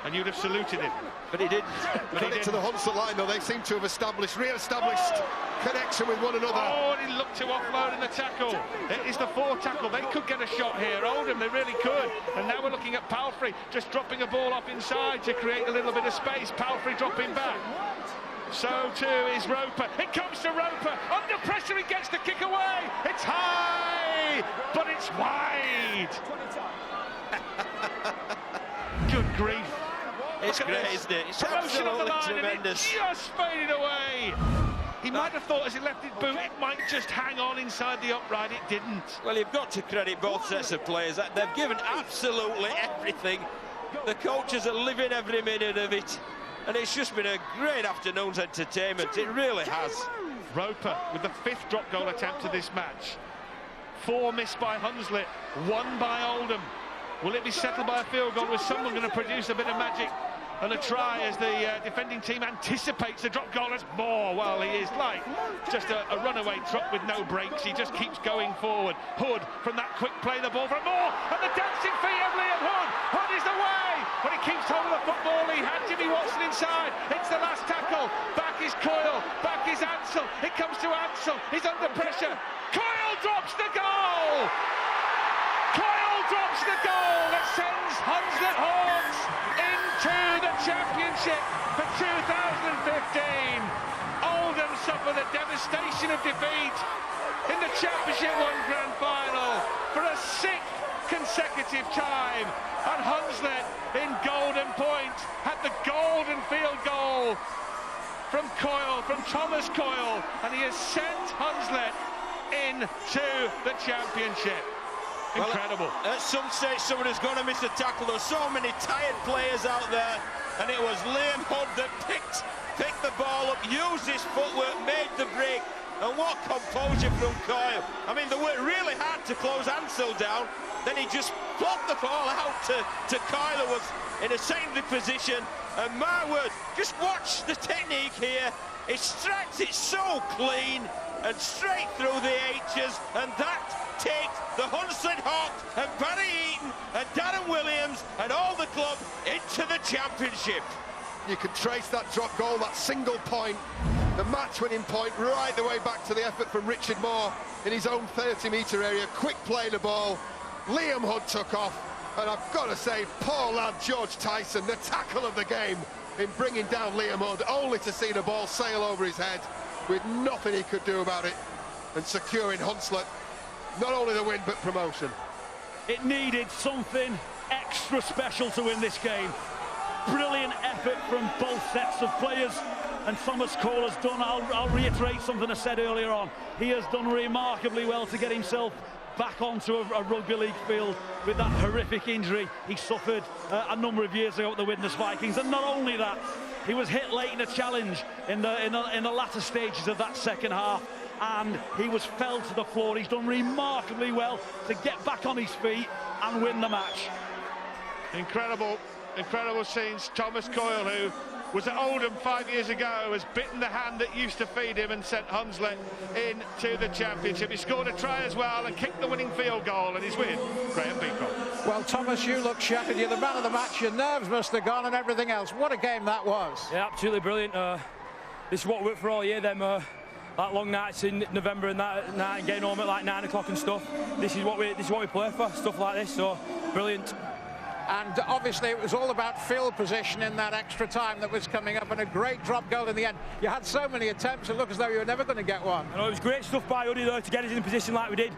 And you'd have saluted him. But he didn't. Credit to the Hunslet line, though. They seem to have re-established connection with one another. Oh, and he looked to offload in the tackle. It is the 4th tackle. They could get a shot here. Oldham, they really could. And now we're looking at Palfrey just dropping a ball off inside to create a little bit of space. Palfrey dropping back. So too is Roper. It comes to Roper. Under pressure, he gets the kick away. It's high, but it's wide. Good grief. It's great, isn't it? It's promotion of the line, tremendous. And it just faded away. He might have thought as he left his boot, it might just hang on inside the upright. It didn't. Well, you've got to credit both sets of players. They've given absolutely everything. The coaches are living every minute of it. And it's just been a great afternoon's entertainment. It really has. Roper with the 5th drop goal attempt of this match. 4 missed by Hunslet, 1 by Oldham. Will it be settled by a field goal? Was someone going to produce a bit of magic and a try as the defending team anticipates the drop goal as Moore? Well, he is like just a runaway truck with no brakes. He just keeps going forward. Hood from that quick play, the ball from Moore, and the dancing feet of Liam Hood. Hood is the way, but he keeps hold of the football. He had Jimmy Watson inside. It's the last tackle. Back is Coyle. Back is Ansell. It comes to Ansell. He's under pressure. Coyle drops the goal. Coyle drops the goal that sends Hunslet Hawks into the championship for 2015. Oldham suffer the devastation of defeat in the Championship 1 Grand Final for a 6th consecutive time. And Hunslet in Golden Point had the golden field goal from Coyle, from Thomas Coyle, and he has sent Hunslet into the championship. Incredible. Well, at some stage, somebody's going to miss a tackle. There's so many tired players out there, and it was Liam Hood that picked the ball up, used his footwork, made the break, and what composure from Coyle. I mean, they worked really hard to close Ansell down, then he just plopped the ball out to Coyle, who was in a secondary position, and my word, just watch the technique here. It strikes it so clean and straight through the H's, and that takes the Hunslet Hawks and Barry Eaton and Darren Williams and all the club into the championship. You can trace that drop goal, that single point, the match-winning point, right the way back to the effort from Richard Moore. in his own 30-metre area. Quick play the ball. Liam Hood took off. And I've got to say, poor lad George Tyson, the tackle of the game in bringing down Liam Hood, only to see the ball sail over his head with nothing he could do about it, and securing Hunslet not only the win but promotion. It needed something extra special to win this game. Brilliant effort from both sets of players, and Thomas Cole has done, I'll reiterate something I said earlier on, he has done remarkably well to get himself back onto a rugby league field with that horrific injury he suffered a number of years ago at the Widnes Vikings. And not only that, he was hit late in a challenge in the latter stages of that second half, and he was fell to the floor. He's done remarkably well to get back on his feet and win the match. Incredible scenes. Thomas Coyle, who was at Oldham 5 years ago, has bitten the hand that used to feed him and sent Hunslet into the championship. He scored a try as well and kicked the winning field goal, and he's with Graham Beecroft. Well, Thomas, you look shattered. You're the man of the match. Your nerves must have gone and everything else. What a game that was. Yeah, absolutely brilliant. This is what we worked for all year, them that long nights in November and that night, and getting home at like 9 o'clock and stuff. This is what we play for, stuff like this, so brilliant. And obviously it was all about field position in that extra time that was coming up, and a great drop goal in the end. You had so many attempts, it looked as though you were never going to get one. I know, it was great stuff by Uddy though to get us in position like we did.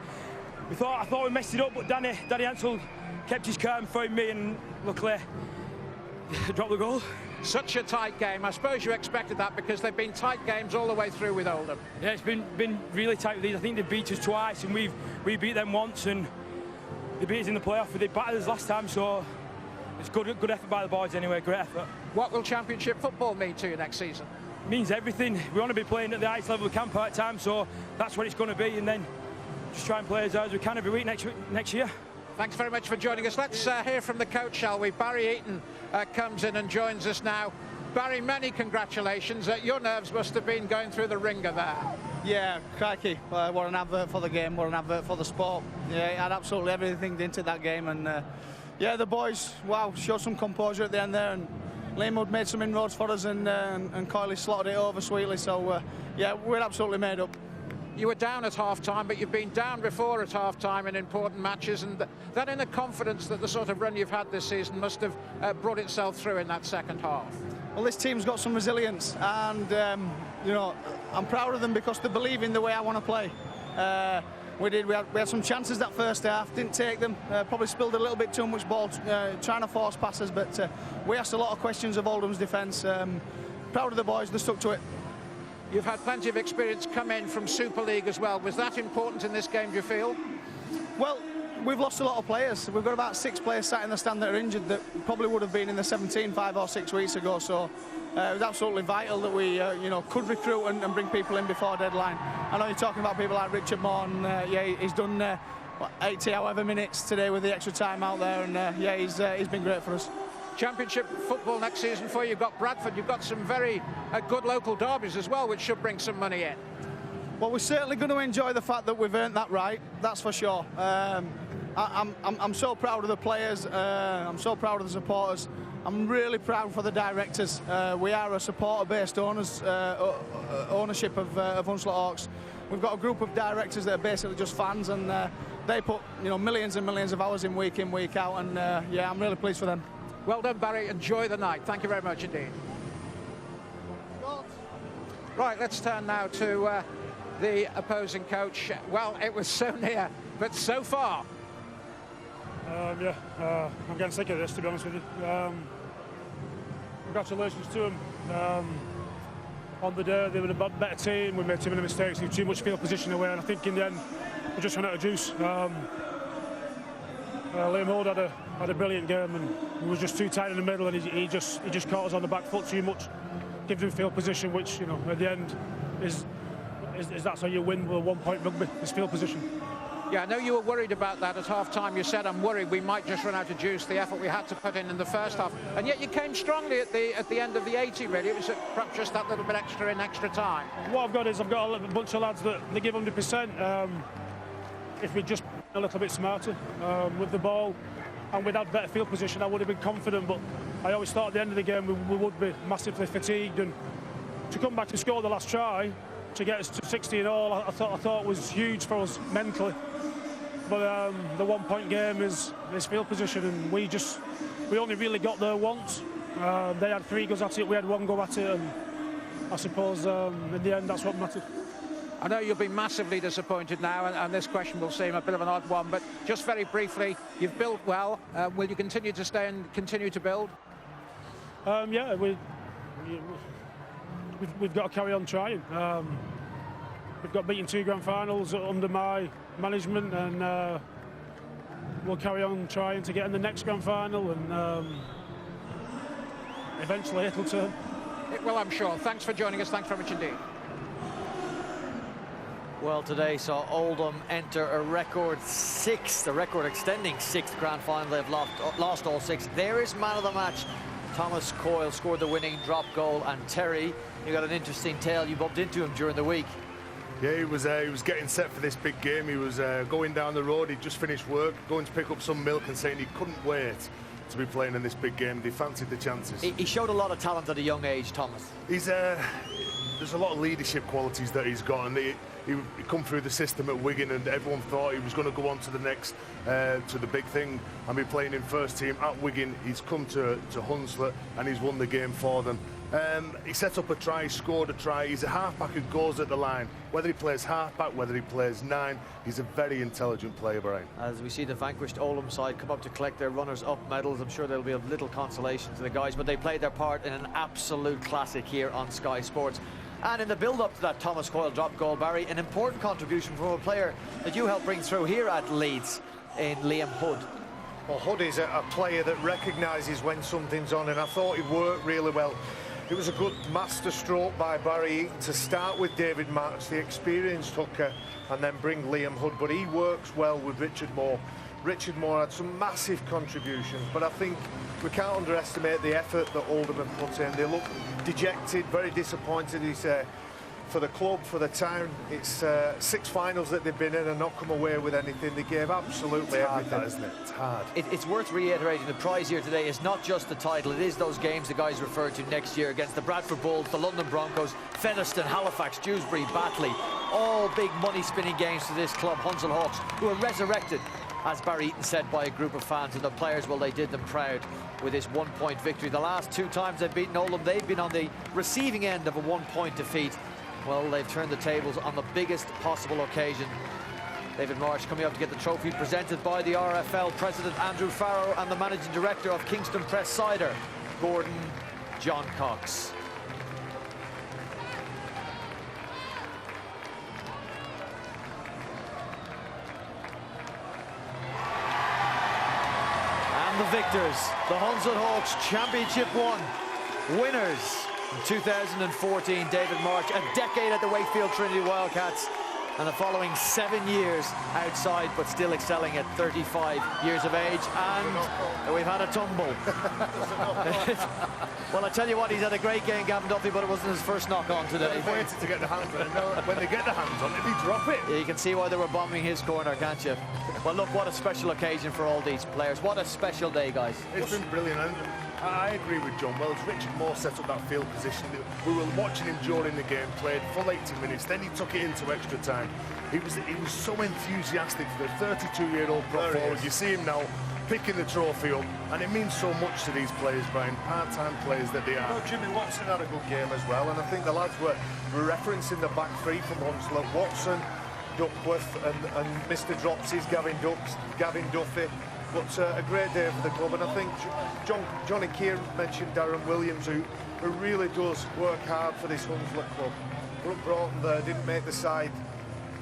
I thought we messed it up, but Danny Ansell kept his calm for me, and luckily dropped the goal. Such a tight game. I suppose you expected that, because they've been tight games all the way through with Oldham. Yeah, it's been really tight with these. I think they beat us twice, and we beat them once, and they beat us in the playoff. They battered us last time, so it's good effort by the boys anyway, great effort. What will Championship football mean to you next season? It means everything. We want to be playing at the highest level we can part time, so that's what it's going to be, and then just try and play as hard as we can every week next year. Thanks very much for joining us. Let's hear from the coach, shall we? Barry Eaton comes in and joins us now. Barry, many congratulations. Your nerves must have been going through the ringer there. Yeah, crikey. What an advert for the game, what an advert for the sport. Yeah, it had absolutely everything into that game, and yeah, the boys, wow, showed some composure at the end there, and Liam Hood made some inroads for us, and Coyley slotted it over sweetly, so yeah, we're absolutely made up. You were down at half-time, but you've been down before at half-time in important matches, and that inner confidence that the sort of run you've had this season must have brought itself through in that second half. Well, this team's got some resilience, and you know, I'm proud of them because they believe in the way I want to play. We had some chances that first half, didn't take them, probably spilled a little bit too much ball, trying to force passes, but we asked a lot of questions of Oldham's defence. Proud of the boys, they stuck to it. You've had plenty of experience come in from Super League as well. Was that important in this game, do you feel? Well, we've lost a lot of players. We've got about 6 players sat in the stand that are injured that probably would have been in the 17 5 or 6 weeks ago, so it was absolutely vital that we you know, could recruit and bring people in before deadline. I know you're talking about people like Richard Moore, and yeah, he's done 80 however minutes today with the extra time out there, and yeah, he's been great for us. Championship football next season for you. You've got Bradford, you've got some very good local derbies as well, which should bring some money in. Well, we're certainly going to enjoy the fact that we've earned that right, that's for sure. I'm so proud of the players, I'm so proud of the supporters, I'm really proud for the directors. We are a supporter-based ownership of Hunslet Hawks. We've got a group of directors that are basically just fans, and they put, you know, millions and millions of hours in, week out, and yeah, I'm really pleased for them. Well done, Barry. Enjoy the night. Thank you very much indeed. Right, let's turn now to the opposing coach. Well, it was so near, but so far. Yeah, I'm getting sick of this, to be honest with you. Congratulations to them. On the day, they were a better team. We made too many mistakes, we too much field position away, and I think in the end, we just ran out of juice. Liam Hood had a brilliant game, and he was just too tight in the middle, and he just caught us on the back foot too much, giving him field position, which, you know, at the end is that's how you win with a 1-point rugby, is field position. Yeah, I know you were worried about that at half-time. You said, I'm worried we might just run out of juice, the effort we had to put in the first half, and yet you came strongly at the end of the 80, really. It was perhaps just that little bit extra in extra time. What I've got is I've got a bunch of lads that they give 100%. If we just a little bit smarter with the ball and we'd had better field position, I would have been confident, but I always thought at the end of the game we would be massively fatigued, and to come back and score the last try to get us to 60 in all, I thought was huge for us mentally. But the 1 point game is field position, and we only really got there once. They had 3 goes at it, we had 1 go at it, and I suppose in the end that's what mattered. I know you'll be massively disappointed now, and this question will seem a bit of an odd one, but just very briefly, you've built well. Will you continue to stay and continue to build? Yeah, we've got to carry on trying. We've got beaten 2 grand finals under my management, and we'll carry on trying to get in the next grand final, and eventually it'll turn. It will, I'm sure. Thanks for joining us. Thanks very much indeed. Well, today saw Oldham enter a record 6th, a record-extending 6th grand final. They've lost all 6. There is man of the match. Thomas Coyle scored the winning drop goal, and Terry, you got an interesting tale. You bumped into him during the week. Yeah, he was getting set for this big game. He was going down the road. He'd just finished work, going to pick up some milk, and saying he couldn't wait to be playing in this big game. He fancied the chances. He showed a lot of talent at a young age, Thomas. He's there's a lot of leadership qualities that he's got, and he come through the system at Wigan, and everyone thought he was going to go on to the next, to the big thing, and be playing in first team at Wigan. He's come to Hunslet, and he's won the game for them. He set up a try, scored a try. He's a half-back who goes at the line. Whether he plays half-back, whether he plays 9, he's a very intelligent player, Brian. As we see the vanquished Oldham side come up to collect their runners-up medals, I'm sure there'll be of little consolation to the guys, but they played their part in an absolute classic here on Sky Sports. And in the build-up to that Thomas Coyle drop goal, Barry, an important contribution from a player that you helped bring through here at Leeds in Liam Hood. Well, Hood is a player that recognises when something's on, and I thought he worked really well. It was a good master stroke by Barry Eaton to start with David Marks, the experienced hooker, and then bring Liam Hood, but he works well with Richard Moore. Richard Moore had some massive contributions, but I think we can't underestimate the effort that Oldham have put in. They look dejected, very disappointed. He's for the club, for the town. It's 6 finals that they've been in and not come away with anything. They gave absolutely everything. That, isn't it? It's hard. It's worth reiterating, the prize here today is not just the title, it is those games the guys referred to next year against the Bradford Bulls, the London Broncos, Featherstone, Halifax, Dewsbury, Batley. All big money-spinning games to this club, Hunslet Hawks, who are resurrected, as Barry Eaton said, by a group of fans, and the players, well, they did them proud with this 1 point victory. The last 2 times they've beaten Oldham, they've been on the receiving end of a 1 point defeat. Well, they've turned the tables on the biggest possible occasion. David Marsh coming up to get the trophy presented by the RFL President Andrew Farrow and the Managing Director of Kingston Press Cider, Gordon John Cox. And the victors, the Hunslet Hawks, Championship 1 winners. In 2014, David March, a decade at the Wakefield Trinity Wildcats, and the following 7 years outside, but still excelling at 35 years of age. And we've had a tumble. Well, I tell you what, he's had a great game, Gavin Duffy, but it wasn't his first knock-on today. He waited to get the hands on it. When they get the hands on it, they drop it. Yeah, you can see why they were bombing his corner, can't you? Well, look, what a special occasion for all these players. What a special day, guys. It's been brilliant. And I agree with John. Well, as Richard Moore set up that field position, we were watching him during the game, played full 80 minutes, then he took it into extra time. He was so enthusiastic for the 32-year-old prop forward. You see him now picking the trophy up, and it means so much to these players, Brian, part-time players that they are. Well, Jimmy Watson had a good game as well, and I think the lads were referencing the back three from Hunslet. Watson, Duckworth, and Mr. Dropsies, Gavin Duffy. But a great day for the club, and I think Johnny Kieran mentioned Darren Williams, who really does work hard for this Hunslet club. Brooke Broughton there didn't make the side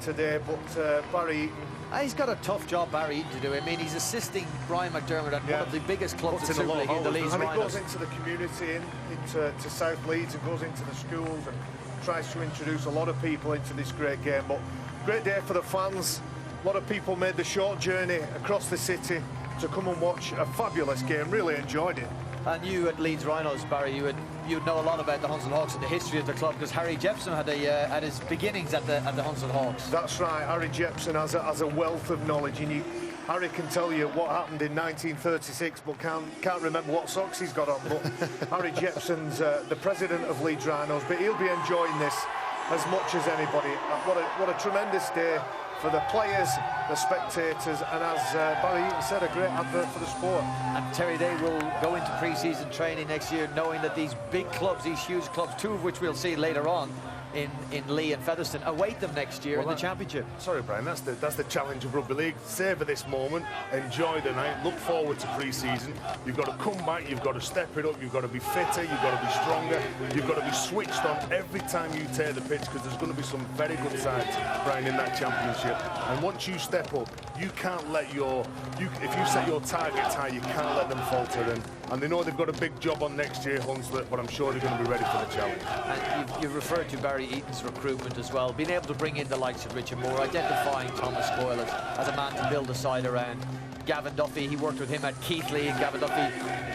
today, but Barry Eaton. He's got a tough job, Barry Eaton, to do. I mean, he's assisting Brian McDermott at one of the biggest clubs in the Super League, in the Leeds and Rhinos. he goes into the community, into South Leeds, and goes into the schools and tries to introduce a lot of people into this great game. But great day for the fans. A lot of people made the short journey across the city to come and watch a fabulous game. Really enjoyed it. And you at Leeds Rhinos, Barry, you'd know a lot about the Hunslet Hawks and the history of the club, because Harry Jepson had his beginnings at the Hunslet Hawks. That's right. Harry Jepson has a wealth of knowledge, and Harry can tell you what happened in 1936, but can't remember what socks he's got on. But Harry Jepson's the president of Leeds Rhinos, but he'll be enjoying this as much as anybody. What a tremendous day for the players, the spectators, and as Barry Eaton said, a great advert for the sport. And Terry, they will go into pre-season training next year knowing that these big clubs, these huge clubs, two of which we'll see later on in Lee and Featherstone, await them next year in the Championship. Sorry, Brian, that's the challenge of rugby league. Savour this moment, enjoy the night, look forward to pre-season. You've got to come back, you've got to step it up, you've got to be fitter, you've got to be stronger, you've got to be switched on every time you take the pitch, because there's going to be some very good sides, Brian, in that Championship. And once you step up, you can't let if you set your targets high, you can't let them falter. And they know they've got a big job on next year, Hunslet, but I'm sure they're going to be ready for the challenge. And you've referred to Barry Eaton's recruitment as well, being able to bring in the likes of Richard Moore, identifying Thomas Coyle as a man to build a side around. Gavin Duffy, he worked with him at Keighley, and Gavin Duffy,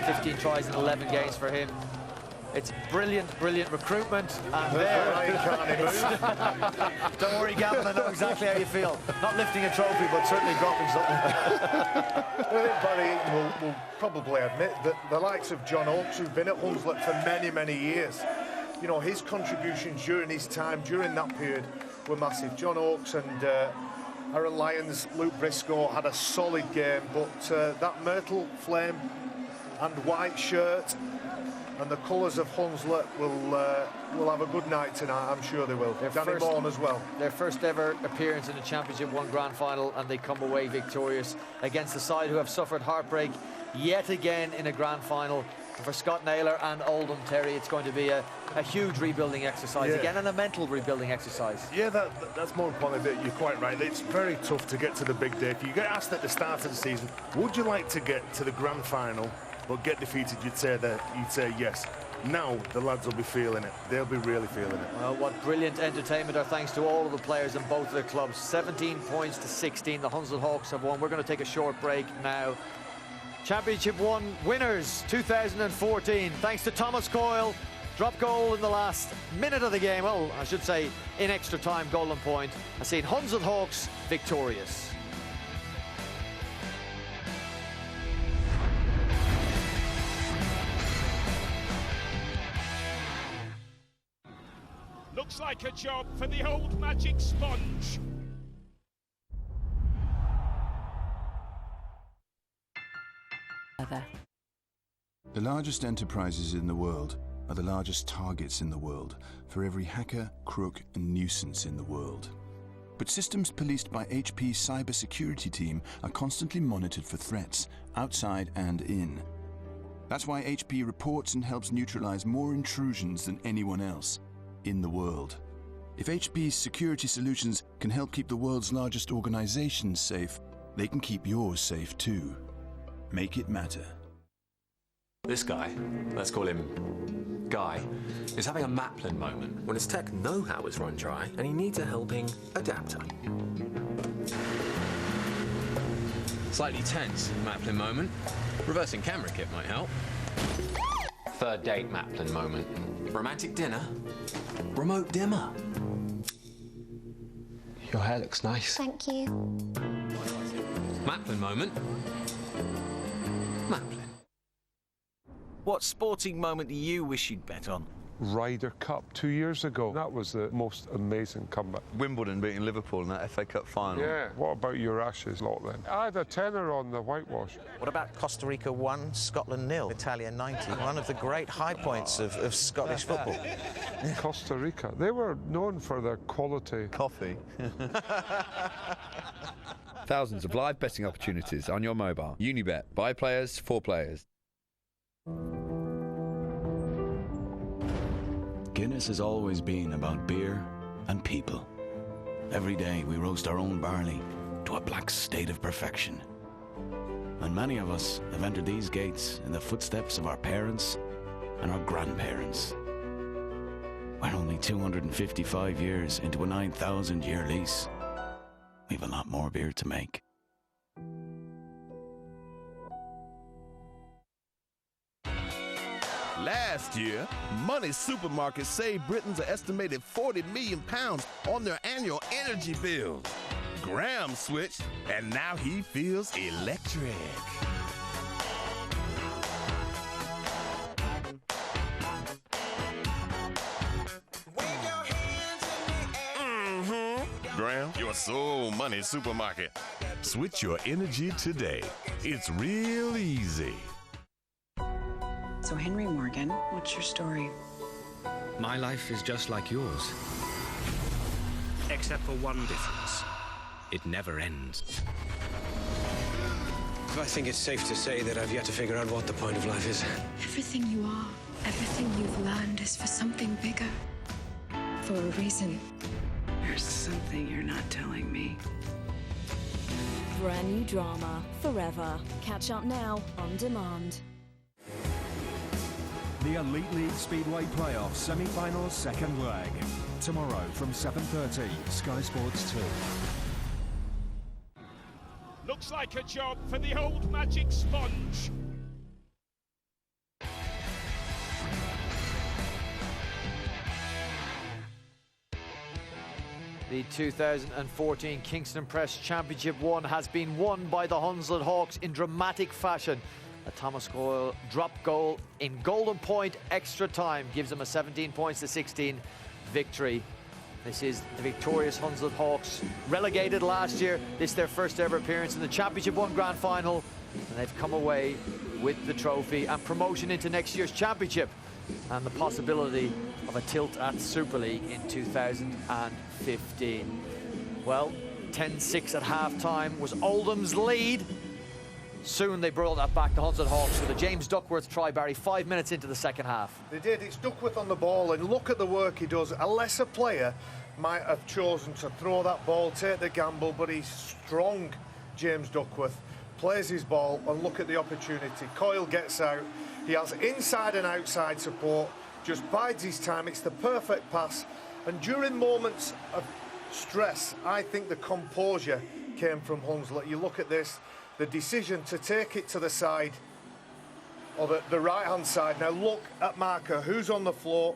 15 tries in 11 games for him. It's brilliant recruitment. And don't worry, Gavin, I know exactly how you feel. Not lifting a trophy, but certainly dropping something. I think Barry Eaton will probably admit that the likes of John Oakes, who've been at Hunslet for many, many years, you know, his contributions during his time, during that period, were massive. John Oakes and Aaron Lyons, Luke Briscoe had a solid game, but that myrtle flame and white shirt and the colours of Hunslet will have a good night tonight. I'm sure they will. Danny Bourne as well. Their first ever appearance in the Championship 1 grand final, and they come away victorious against the side who have suffered heartbreak yet again in a grand final. And for Scott Naylor and Oldham, Terry, it's going to be a huge rebuilding exercise again, and a mental rebuilding exercise. Yeah, that's more important. You're quite right. It's very tough to get to the big day. If you get asked at the start of the season, would you like to get to the grand final but get defeated, you'd say yes. Now the lads will be feeling it. They'll be really feeling it. Well, what brilliant entertainment, our thanks to all of the players in both of their clubs. 17 points to 16. The Hunslet Hawks have won. We're going to take a short break now. Championship 1 winners 2014. Thanks to Thomas Coyle. Drop goal in the last minute of the game. Well, I should say in extra time, golden point. I've seen Hunslet Hawks victorious. Looks like a job for the old magic sponge. The largest enterprises in the world are the largest targets in the world for every hacker, crook, and nuisance in the world. But systems policed by HP's cybersecurity team are constantly monitored for threats, outside and in. That's why HP reports and helps neutralize more intrusions than anyone else in the world. If HP's security solutions can help keep the world's largest organizations safe, they can keep yours safe too. Make it matter. This guy, let's call him Guy, is having a Maplin moment when his tech know-how is run dry and he needs a helping adapter. Slightly tense Maplin moment. Reversing camera kit might help. Third date Maplin moment. Romantic dinner. Remote dimmer. Your hair looks nice. Thank you. Maplin moment. Maplin. What sporting moment do you wish you'd bet on? Ryder Cup 2 years ago. That was the most amazing comeback. Wimbledon beating Liverpool in that FA Cup final. Yeah. What about your Ashes lot then? I had a tenner on the whitewash. What about Costa Rica 1, Scotland 0, Italia 90? One of the great high points of Scottish football. Costa Rica. They were known for their quality. Coffee. Thousands of live betting opportunities on your mobile. Unibet. By players, for players. Guinness has always been about beer and people. Every day we roast our own barley to a black state of perfection. And many of us have entered these gates in the footsteps of our parents and our grandparents. We're only 255 years into a 9,000-year lease. We've a lot more beer to make. Last year, Money Supermarket saved Britons an estimated £40 million on their annual energy bills. Graham switched, and now he feels electric. Graham, your soul money supermarket. Switch your energy today. It's real easy. So, Henry Morgan, what's your story? My life is just like yours. Except for one difference. It never ends. I think it's safe to say that I've yet to figure out what the point of life is. Everything you are, everything you've learned is for something bigger. For a reason. There's something you're not telling me. Brand new drama, Forever. Catch up now, on demand. The Elite League Speedway Playoffs semi-finals second leg. Tomorrow from 7:30, Sky Sports 2. Looks like a job for the old magic sponge. The 2014 Kingston Press Championship 1 has been won by the Hunslet Hawks in dramatic fashion. A Thomas Coyle drop goal in golden point extra time gives them a 17 points to 16 victory. This is the victorious Hunslet Hawks, relegated last year. This is their first ever appearance in the Championship 1 Grand Final, and they've come away with the trophy and promotion into next year's championship and the possibility of a tilt at Super League in 2015. Well, 10-6 at half-time was Oldham's lead. Soon they brought that back to Hunslet Hawks with a James Duckworth try, Barry, 5 minutes into the second half. They did. It's Duckworth on the ball, and look at the work he does. A lesser player might have chosen to throw that ball, take the gamble, but he's strong, James Duckworth. Plays his ball, and look at the opportunity. Coyle gets out. He has inside and outside support, just bides his time. It's the perfect pass. And during moments of stress, I think the composure came from Hunslet. You look at this, the decision to take it to the side, or the right-hand side. Now look at marker, who's on the floor,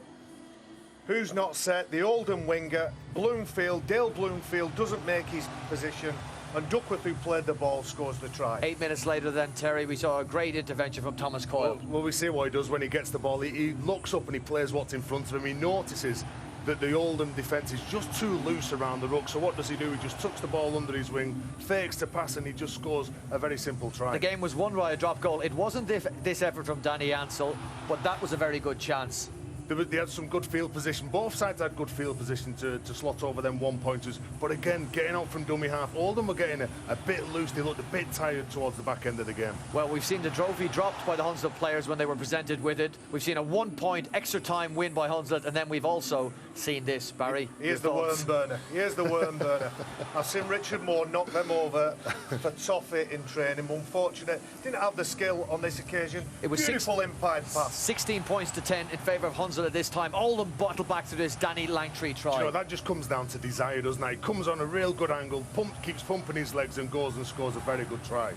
who's not set. The Oldham winger, Bloomfield, Dale Bloomfield doesn't make his position, and Duckworth, who played the ball, scores the try. 8 minutes later then, Terry, we saw a great intervention from Thomas Coyle. Well, we see what he does when he gets the ball. He looks up and he plays what's in front of him. He notices that the Oldham defence is just too loose around the ruck. So what does he do? He just tucks the ball under his wing, fakes to pass, and he just scores a very simple try. The game was won by a drop goal. It wasn't this effort from Danny Ansell, but that was a very good chance. They had some good field position. Both sides had good field position to slot over them one-pointers. But again, getting out from dummy half, Oldham were getting a bit loose. They looked a bit tired towards the back end of the game. Well, we've seen the trophy dropped by the Hunslet players when they were presented with it. We've seen a 1 point extra time win by Hunslet, and then we've also seen this, Barry. Here's the worm burner. Here's the worm burner. I've seen Richard Moore knock them over for toffee in training. Unfortunate, didn't have the skill on this occasion. It was beautiful inside pass. 16 points to 10 in favour of Hunslet at this time. Oldham bottled back to this Danny Langtree try. You know, that just comes down to desire, doesn't it? He comes on a real good angle, keeps pumping his legs and goes and scores a very good try.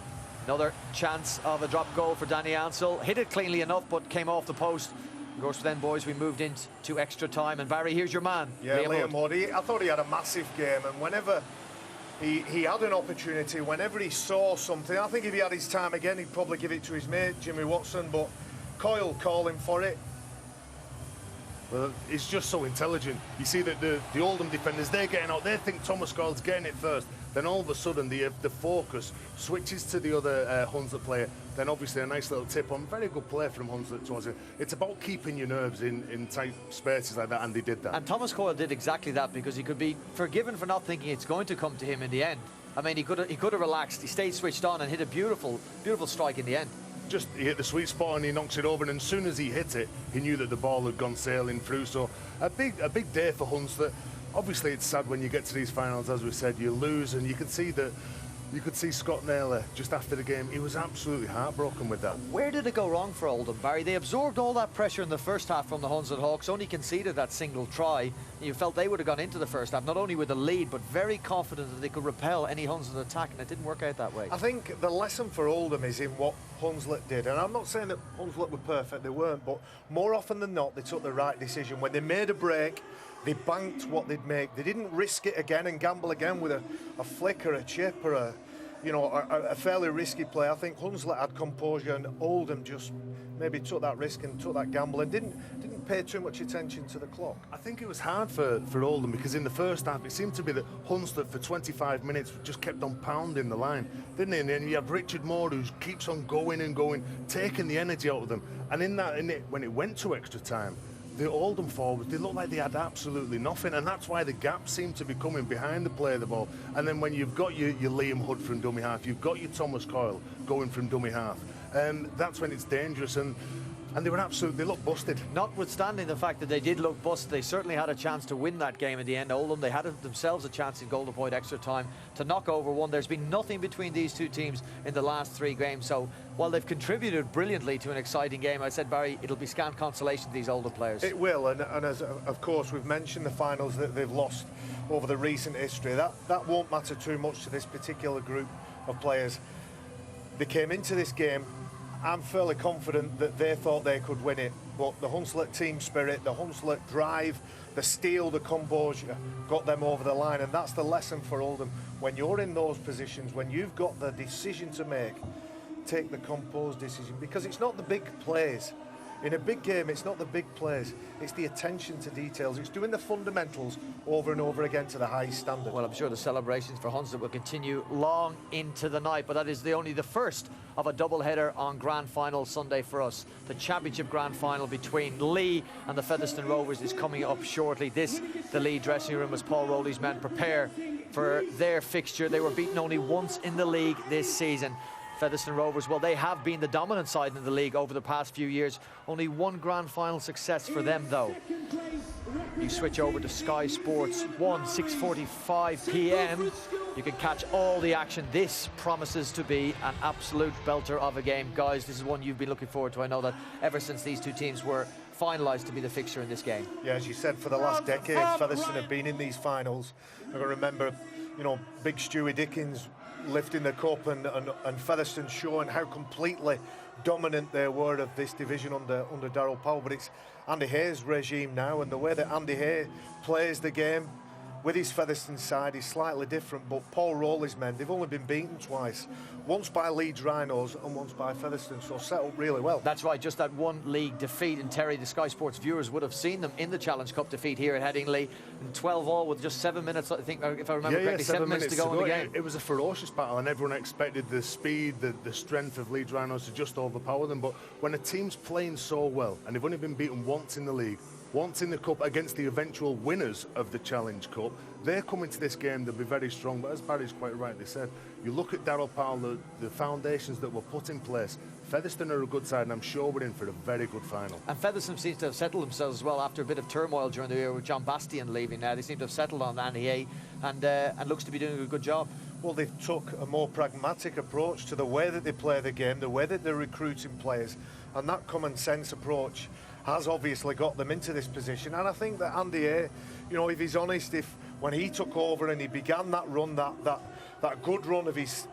Another chance of a drop goal for Danny Ansell. Hit it cleanly enough, but came off the post. Of course, then, boys, we moved into extra time. And Barry, here's your man. Yeah, Liam Hood. I thought he had a massive game, and whenever he had an opportunity, whenever he saw something, I think if he had his time again, he'd probably give it to his mate, Jimmy Watson, but Coyle calling for it. Well, it's just so intelligent. You see that the Oldham defenders, they're getting out, they think Thomas Coyle's getting it first. Then all of a sudden the focus switches to the other Hunslet player. Then obviously a nice little tip on. Very good play from Hunslet towards it. It's about keeping your nerves in tight spaces like that, and they did that. And Thomas Coyle did exactly that, because he could be forgiven for not thinking it's going to come to him in the end. I mean, he could have relaxed. He stayed switched on and hit a beautiful strike in the end. Just he hit the sweet spot and he knocks it over, and as soon as he hit it, he knew that the ball had gone sailing through. So a big day for Hunslet. Obviously, it's sad when you get to these finals, as we said, you lose, and you could see Scott Naylor just after the game. He was absolutely heartbroken with that. Where did it go wrong for Oldham, Barry? They absorbed all that pressure in the first half from the Hunslet Hawks, only conceded that single try. You felt they would have gone into the first half, not only with the lead, but very confident that they could repel any Hunslet attack, and it didn't work out that way. I think the lesson for Oldham is in what Hunslet did, and I'm not saying that Hunslet were perfect, they weren't, but more often than not, they took the right decision. When they made a break, they banked what they'd make. They didn't risk it again and gamble again with a flick or a chip or you know, a fairly risky play. I think Hunslet had composure, and Oldham just maybe took that risk and took that gamble and didn't pay too much attention to the clock. I think it was hard for Oldham, because in the first half it seemed to be that Hunslet for 25 minutes just kept on pounding the line, didn't he? And then you have Richard Moore who keeps on going and going, taking the energy out of them. And when it went to extra time, the Oldham forwards, they looked like they had absolutely nothing, and that's why the gap seemed to be coming behind the play of the ball. And then when you've got your Liam Hood from dummy half, you've got your Thomas Coyle going from dummy half, that's when it's dangerous. And they were they looked busted. Notwithstanding the fact that they did look busted, they certainly had a chance to win that game in the end. Oldham, they had themselves a chance in Golden Point extra time to knock over one. There's been nothing between these two teams in the last 3 games, so while they've contributed brilliantly to an exciting game, I said, Barry, it'll be scant consolation to these Oldham players. It will, and as of course we've mentioned the finals that they've lost over the recent history. That won't matter too much to this particular group of players. They came into this game, I'm fairly confident that they thought they could win it, but the Hunslet team spirit, the Hunslet drive, the steel, the composure got them over the line, and that's the lesson for Oldham. When you're in those positions, when you've got the decision to make, take the composed decision, because it's not the big plays. In a big game, it's not the big plays, it's the attention to details. It's doing the fundamentals over and over again to the highest standard. Well, I'm sure the celebrations for Hunslet will continue long into the night, but that is only the first of a double-header on Grand Final Sunday for us. The Championship Grand Final between Lee and the Featherstone Rovers is coming up shortly. The Lee dressing room, as Paul Rowley's men prepare for their fixture. They were beaten only once in the league this season. Featherstone Rovers, well, they have been the dominant side in the league over the past few years. Only one Grand Final success for them, though. You switch over to Sky Sports 1, 6:45 p.m. You can catch all the action. This promises to be an absolute belter of a game. Guys, this is one you've been looking forward to. I know that ever since these two teams were finalised to be the fixture in this game. Yeah, as you said, for the last decade, Featherstone have been in these finals. I remember, you know, big Stewie Dickens lifting the cup and Featherstone showing how completely dominant they were of this division under Darryl Powell. But it's Andy Hayes' regime now, and the way that Andy Hay plays the game with his Featherstone side is slightly different. But Paul Rowley's men, they've only been beaten twice. Once by Leeds Rhinos and once by Featherstone, so set up really well. That's right, just that one league defeat. And Terry, the Sky Sports viewers would have seen them in the Challenge Cup defeat here at Headingley. And 12-all with just 7 minutes, I think, if I remember correctly, 7 minutes to go in the game. It was a ferocious battle, and everyone expected the speed, the strength of Leeds Rhinos to just overpower them. But when a team's playing so well, and they've only been beaten once in the league, once in the Cup against the eventual winners of the Challenge Cup, they're coming to this game, they'll be very strong. But as Barry's quite rightly said, you look at Darryl Powell, the foundations that were put in place. Featherstone are a good side, and I'm sure we're in for a very good final. And Featherstone seems to have settled themselves as well after a bit of turmoil during the year with John Bastian leaving. Now they seem to have settled on Andy Hay, and looks to be doing a good job. Well, they've took a more pragmatic approach to the way that they play the game, the way that they're recruiting players, and that common sense approach has obviously got them into this position. And I think that Andy Hay, you know, if he's honest, if when he took over and he began that run, that good run of his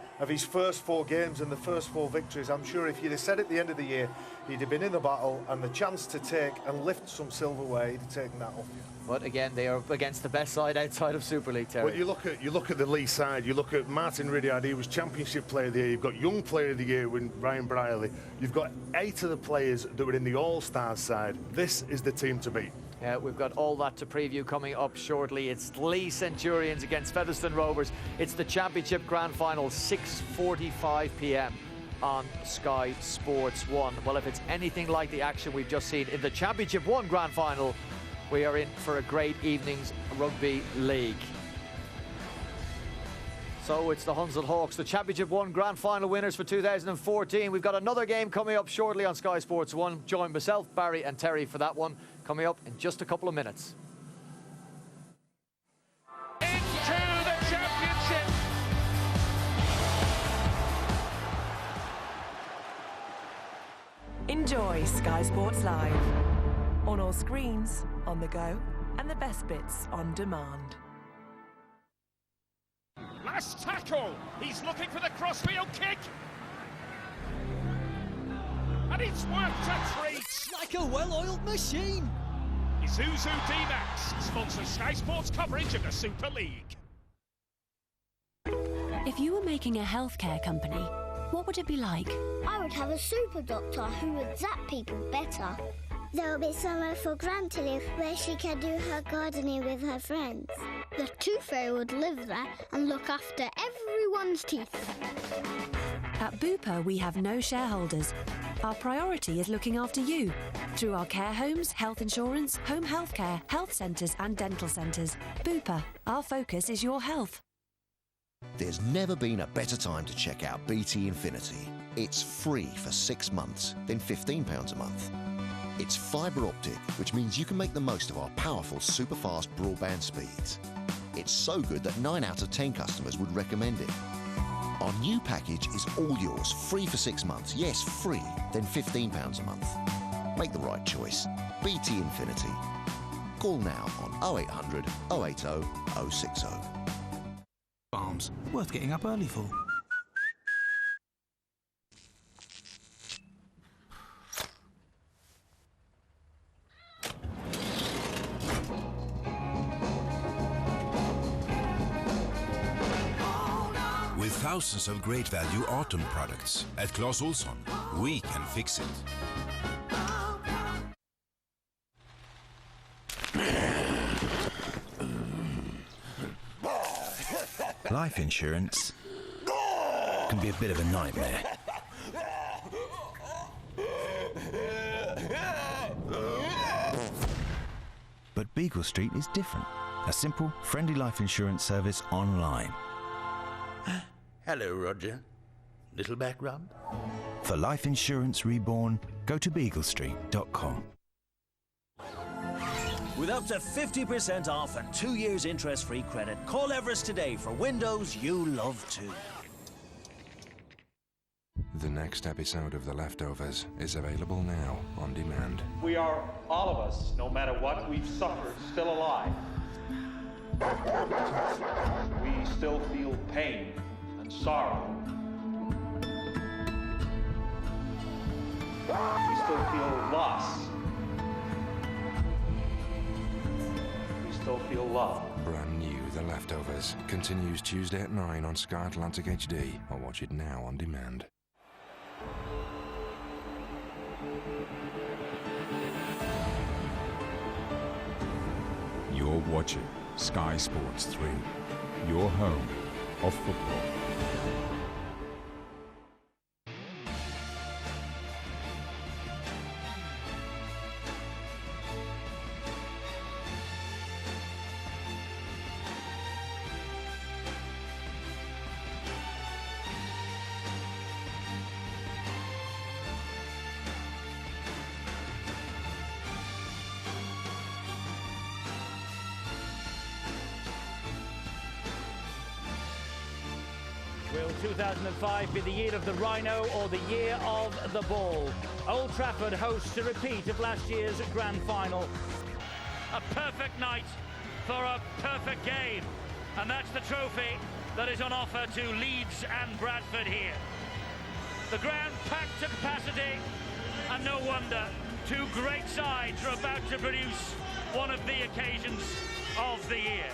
first 4 games and the first 4 victories, I'm sure if you'd have said at the end of the year he'd have been in the battle and the chance to take and lift some silverware, he'd have taken that off you. But again, they are up against the best side outside of Super League, Terry. Well, you look at the Lee side. You look at Martin Ridyard. He was Championship Player of the Year. You've got Young Player of the Year with Ryan Brierley. You've got 8 of the players that were in the All-Stars side. This is the team to beat. Yeah, we've got all that to preview coming up shortly. It's Lee Centurions against Featherstone Rovers. It's the Championship Grand Final, 6:45 p.m. on Sky Sports 1. Well, if it's anything like the action we've just seen in the Championship 1 Grand Final, we are in for a great evening's rugby league. So it's the Hunslet Hawks, the Championship 1 Grand Final winners for 2014. We've got another game coming up shortly on Sky Sports 1. Join myself, Barry and Terry for that one, coming up in just a couple of minutes. Into the championship. Enjoy Sky Sports Live. On all screens, on the go, and the best bits on demand. Last tackle. He's looking for the crossfield kick. And it's worked a treat. It's like a well-oiled machine. Isuzu D-Max sponsors Sky Sports coverage of the Super League. If you were making a healthcare company, what would it be like? I would have a super doctor who would zap people better. There will be somewhere for Gran to live where she can do her gardening with her friends. The Tooth Fairy would live there and look after everyone's teeth. At Bupa, we have no shareholders. Our priority is looking after you through our care homes, health insurance, home healthcare, health centres and dental centres. Bupa, our focus is your health. There's never been a better time to check out BT Infinity. It's free for 6 months, then £15 a month. It's fibre optic, which means you can make the most of our powerful super-fast broadband speeds. It's so good that 9 out of 10 customers would recommend it. Our new package is all yours, free for 6 months. Yes, free, then £15 a month. Make the right choice. BT Infinity. Call now on 0800 080 060. Farms, worth getting up early for. With thousands of great value autumn products at Clas Ohlson, we can fix it. Life insurance can be a bit of a nightmare. But Beagle Street is different. A simple, friendly life insurance service online. Hello, Roger. Little back rub? For life insurance reborn, go to beaglestreet.com. With up to 50% off and 2 years interest-free credit, call Everest today for windows you love too. The next episode of The Leftovers is available now on demand. We are, all of us, no matter what we've suffered, still alive. We still feel pain and sorrow. We still feel loss. We still feel love. Brand new The Leftovers continues Tuesday at 9 on Sky Atlantic HD, or watch it now on demand. You're watching Sky Sports 3, your home of football. Will 2005 be the year of the Rhino or the year of the Ball? Old Trafford hosts a repeat of last year's grand final. A perfect night for a perfect game. And that's the trophy that is on offer to Leeds and Bradford here. The ground packed to capacity, and no wonder. Two great sides are about to produce one of the occasions of the year.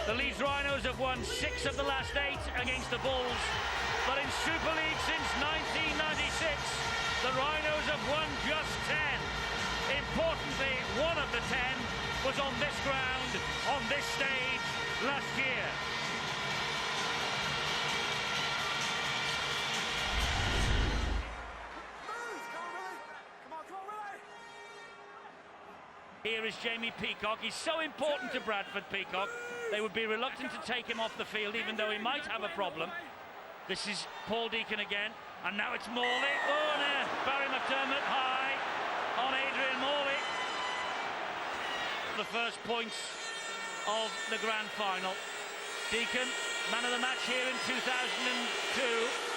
The Leeds Rhinos have won 6 of the last 8 against the Bulls, but in Super League since 1996, the Rhinos have won just 10. Importantly, one of the 10 was on this ground, on this stage, last year. Here is Jamie Peacock. He's so important to Bradford, Peacock. They would be reluctant to take him off the field, even though he might have a problem. This is Paul Deacon again, and now it's Morley. Oh, and Barry McDermott high on Adrian Morley. The first points of the grand final. Deacon, man of the match here in 2002.